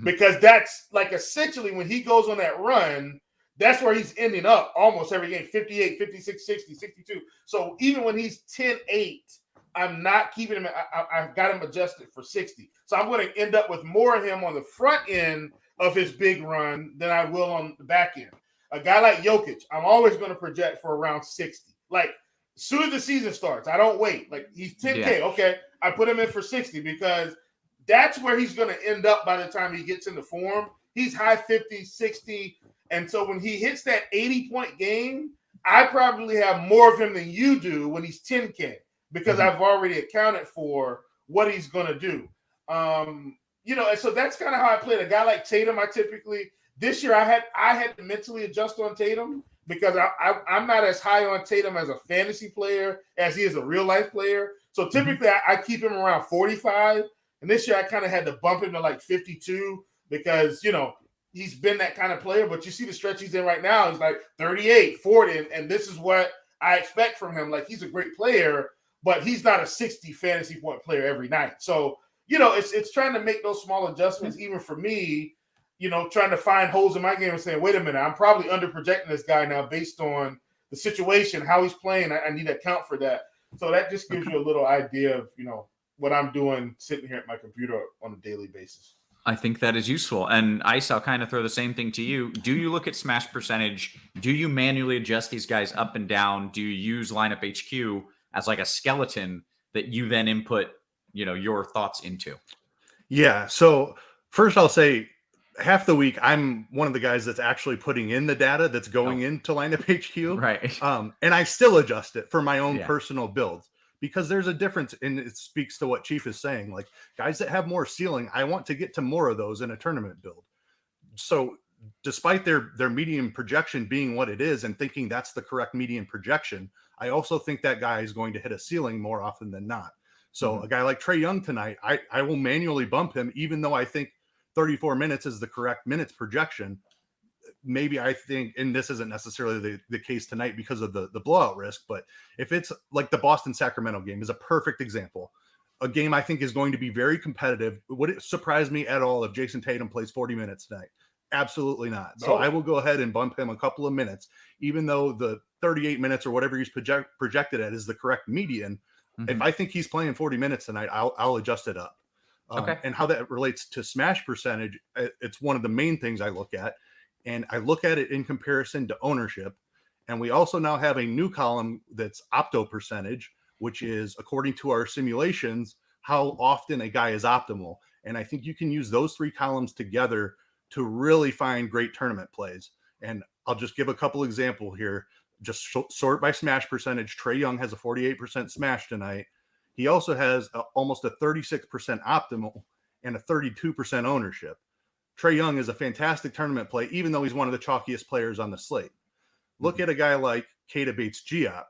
because that's like essentially when he goes on that run, that's where he's ending up almost every game, 58, 56, 60, 62. So even when he's 10-8, I'm not keeping him. I've got him adjusted for 60. So I'm going to end up with more of him on the front end of his big run than I will on the back end. A guy like Jokic, I'm always going to project for around 60. Like, as soon as the season starts, I don't wait. Like, he's 10K. Yeah. Okay, I put him in for 60 because that's where he's going to end up by the time he gets into form. He's high 50, 60. And so when he hits that 80-point game, I probably have more of him than you do when he's 10K because I've already accounted for what he's going to do. And so that's kind of how I played. A guy like Tatum, this year I had to mentally adjust on Tatum because I'm not as high on Tatum as a fantasy player as he is a real life player. So typically I keep him around 45. And this year I kind of had to bump him to like 52 because, he's been that kind of player. But you see the stretch he's in right now, he's like 38, 40. And this is what I expect from him. Like, he's a great player, but he's not a 60 fantasy point player every night. So, it's trying to make those small adjustments, even for me, trying to find holes in my game and saying, wait a minute, I'm probably under projecting this guy now based on the situation, how he's playing. I need to account for that. So that just gives you a little idea of, what I'm doing sitting here at my computer on a daily basis. I think that is useful. And Ice, I'll kind of throw the same thing to you. Do you look at smash percentage? Do you manually adjust these guys up and down? Do you use lineup HQ as like a skeleton that you then input, your thoughts into? Yeah. So first I'll say half the week, I'm one of the guys that's actually putting in the data that's going into lineup HQ. Right. And I still adjust it for my own personal builds. Because there's a difference, and it speaks to what Chief is saying. Like, guys that have more ceiling, I want to get to more of those in a tournament build. So despite their median projection being what it is and thinking that's the correct median projection, I also think that guy is going to hit a ceiling more often than not. So a guy like Trae Young tonight, I will manually bump him, even though I think 34 minutes is the correct minutes projection. Maybe I think, and this isn't necessarily the case tonight because of the blowout risk, but if it's like the Boston-Sacramento game is a perfect example. A game I think is going to be very competitive. Would it surprise me at all if Jason Tatum plays 40 minutes tonight? Absolutely not. So I will go ahead and bump him a couple of minutes, even though the 38 minutes or whatever he's projected at is the correct median. If I think he's playing 40 minutes tonight, I'll adjust it up. And how that relates to smash percentage, it's one of the main things I look at. And I look at it in comparison to ownership. And we also now have a new column that's opto percentage, which is, according to our simulations, how often a guy is optimal. And I think you can use those three columns together to really find great tournament plays. And I'll just give a couple examples here. Just sort by smash percentage. Trae Young has a 48% smash tonight. He also has almost a 36% optimal and a 32% ownership. Trae Young is a fantastic tournament play, even though he's one of the chalkiest players on the slate. Look at a guy like Keita Bates-Diop,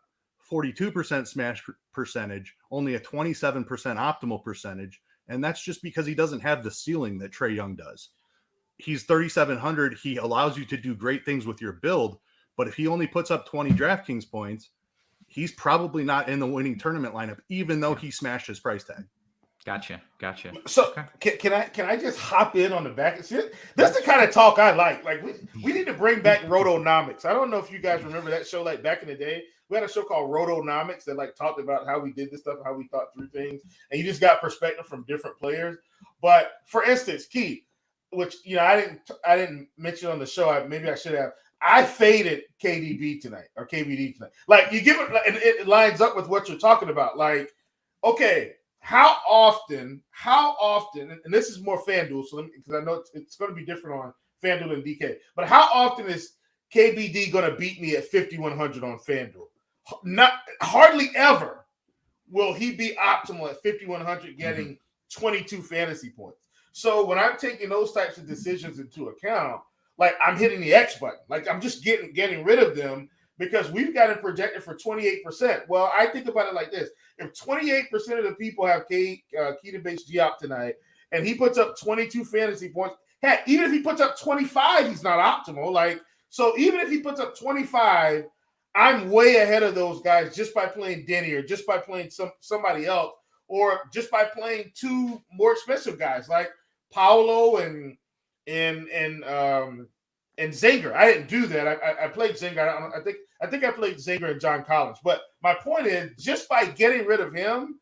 42% smash percentage, only a 27% optimal percentage, and that's just because he doesn't have the ceiling that Trae Young does. He's 3,700. He allows you to do great things with your build, but if he only puts up 20 DraftKings points, he's probably not in the winning tournament lineup, even though he smashed his price tag. Gotcha. So can I just hop in on the back? This is the kind of talk I like. Like we need to bring back Rotonomics. I don't know if you guys remember that show. Like back in the day, we had a show called Rotonomics that like talked about how we did this stuff, how we thought through things, and you just got perspective from different players. But for instance, Keith, which I didn't mention on the show. Maybe I should have. I faded KDB tonight or KBD tonight. Like you give it, and it lines up with what you're talking about. Like, okay. How often, and this is more Fanduel, so because I know it's going to be different on Fanduel and DK, but how often is KBD going to beat me at 5,100 on Fanduel? Hardly ever will he be optimal at 5,100 getting 22 fantasy points. So when I'm taking those types of decisions into account, like I'm hitting the X button, like I'm just getting rid of them because we've got him projected for 28%. Well, I think about it like this. If 28% of the people have Keita Bates-Diop tonight, and he puts up 22 fantasy points, heck, even if he puts up 25, he's not optimal. Like, so even if he puts up 25, I'm way ahead of those guys just by playing Denny or just by playing somebody else or just by playing two more expensive guys like Paolo and Zinger. I didn't do that. I played Zinger. I think I played Zinger and John Collins. But my point is, just by getting rid of him,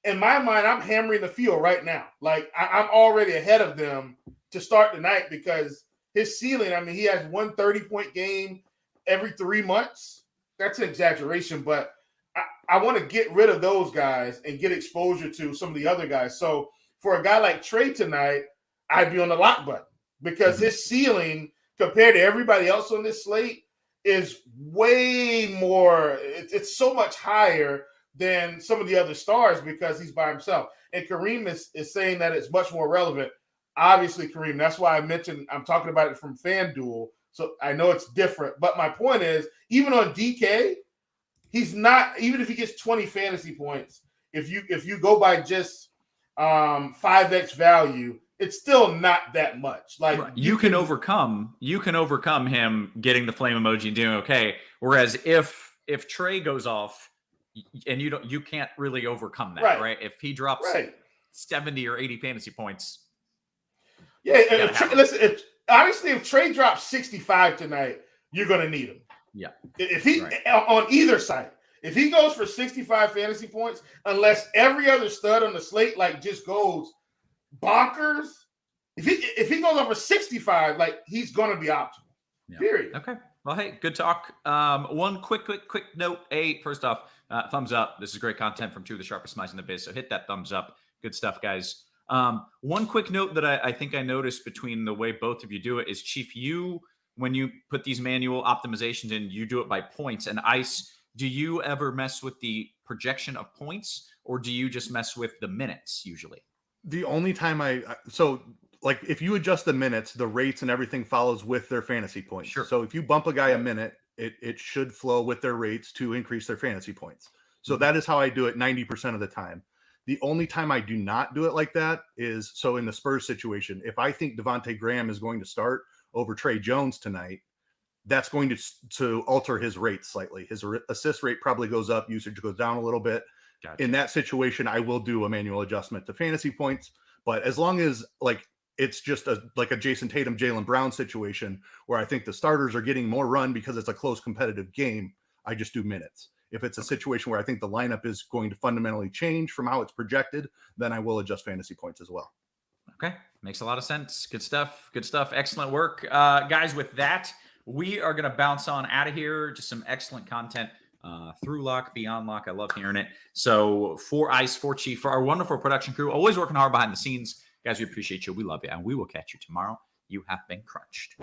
in my mind, I'm hammering the field right now. Like I'm already ahead of them to start the night because his ceiling. I mean, he has 1 30-point game every 3 months. That's an exaggeration, but I want to get rid of those guys and get exposure to some of the other guys. So for a guy like Trae tonight, I'd be on the lock button because his ceiling compared to everybody else on this slate is way more. It's so much higher than some of the other stars because he's by himself. And Kareem is saying that it's much more relevant. Obviously, Kareem, that's why I mentioned I'm talking about it from FanDuel. So I know it's different. But my point is, even on DK, he's not, even if he gets 20 fantasy points, if you go by just 5x value, it's still not that much. Like right. You can overcome him getting the flame emoji and doing okay. Whereas if Trey goes off and you can't really overcome that, right? If he drops 70 or 80 fantasy points. Yeah, if Trey drops 65 tonight, you're gonna need him. Yeah. If he on either side, if he goes for 65 fantasy points, unless every other stud on the slate like just goes bonkers, if he goes over 65, like he's gonna be optimal. Yeah. Period. Okay. Well, hey, good talk. One quick note. First off, thumbs up. This is great content from two of the sharpest minds in the biz. So hit that thumbs up. Good stuff, guys. One quick note that I think I noticed between the way both of you do it is, Chief, when you put these manual optimizations in, you do it by points. And Ice, do you ever mess with the projection of points, or do you just mess with the minutes usually? The only time like if you adjust the minutes, the rates and everything follows with their fantasy points. Sure. So if you bump a guy a minute, it should flow with their rates to increase their fantasy points. So that is how I do it 90% of the time. The only time I do not do it like that is so in the Spurs situation. If I think Devontae Graham is going to start over Trey Jones tonight, that's going to alter his rate slightly. His assist rate probably goes up, usage goes down a little bit. Gotcha. In that situation, I will do a manual adjustment to fantasy points. But as long as it's just like a Jason Tatum, Jaylen Brown situation where I think the starters are getting more run because it's a close competitive game, I just do minutes. If it's a situation where I think the lineup is going to fundamentally change from how it's projected, then I will adjust fantasy points as well. Okay. Makes a lot of sense. Good stuff. Good stuff. Excellent work. Guys, with that, we are going to bounce on out of here. Just some excellent content through lock, beyond lock. I love hearing it. So for Ice, for Chief, for our wonderful production crew, always working hard behind the scenes. Guys, we appreciate you. We love you. And we will catch you tomorrow. You have been crunched.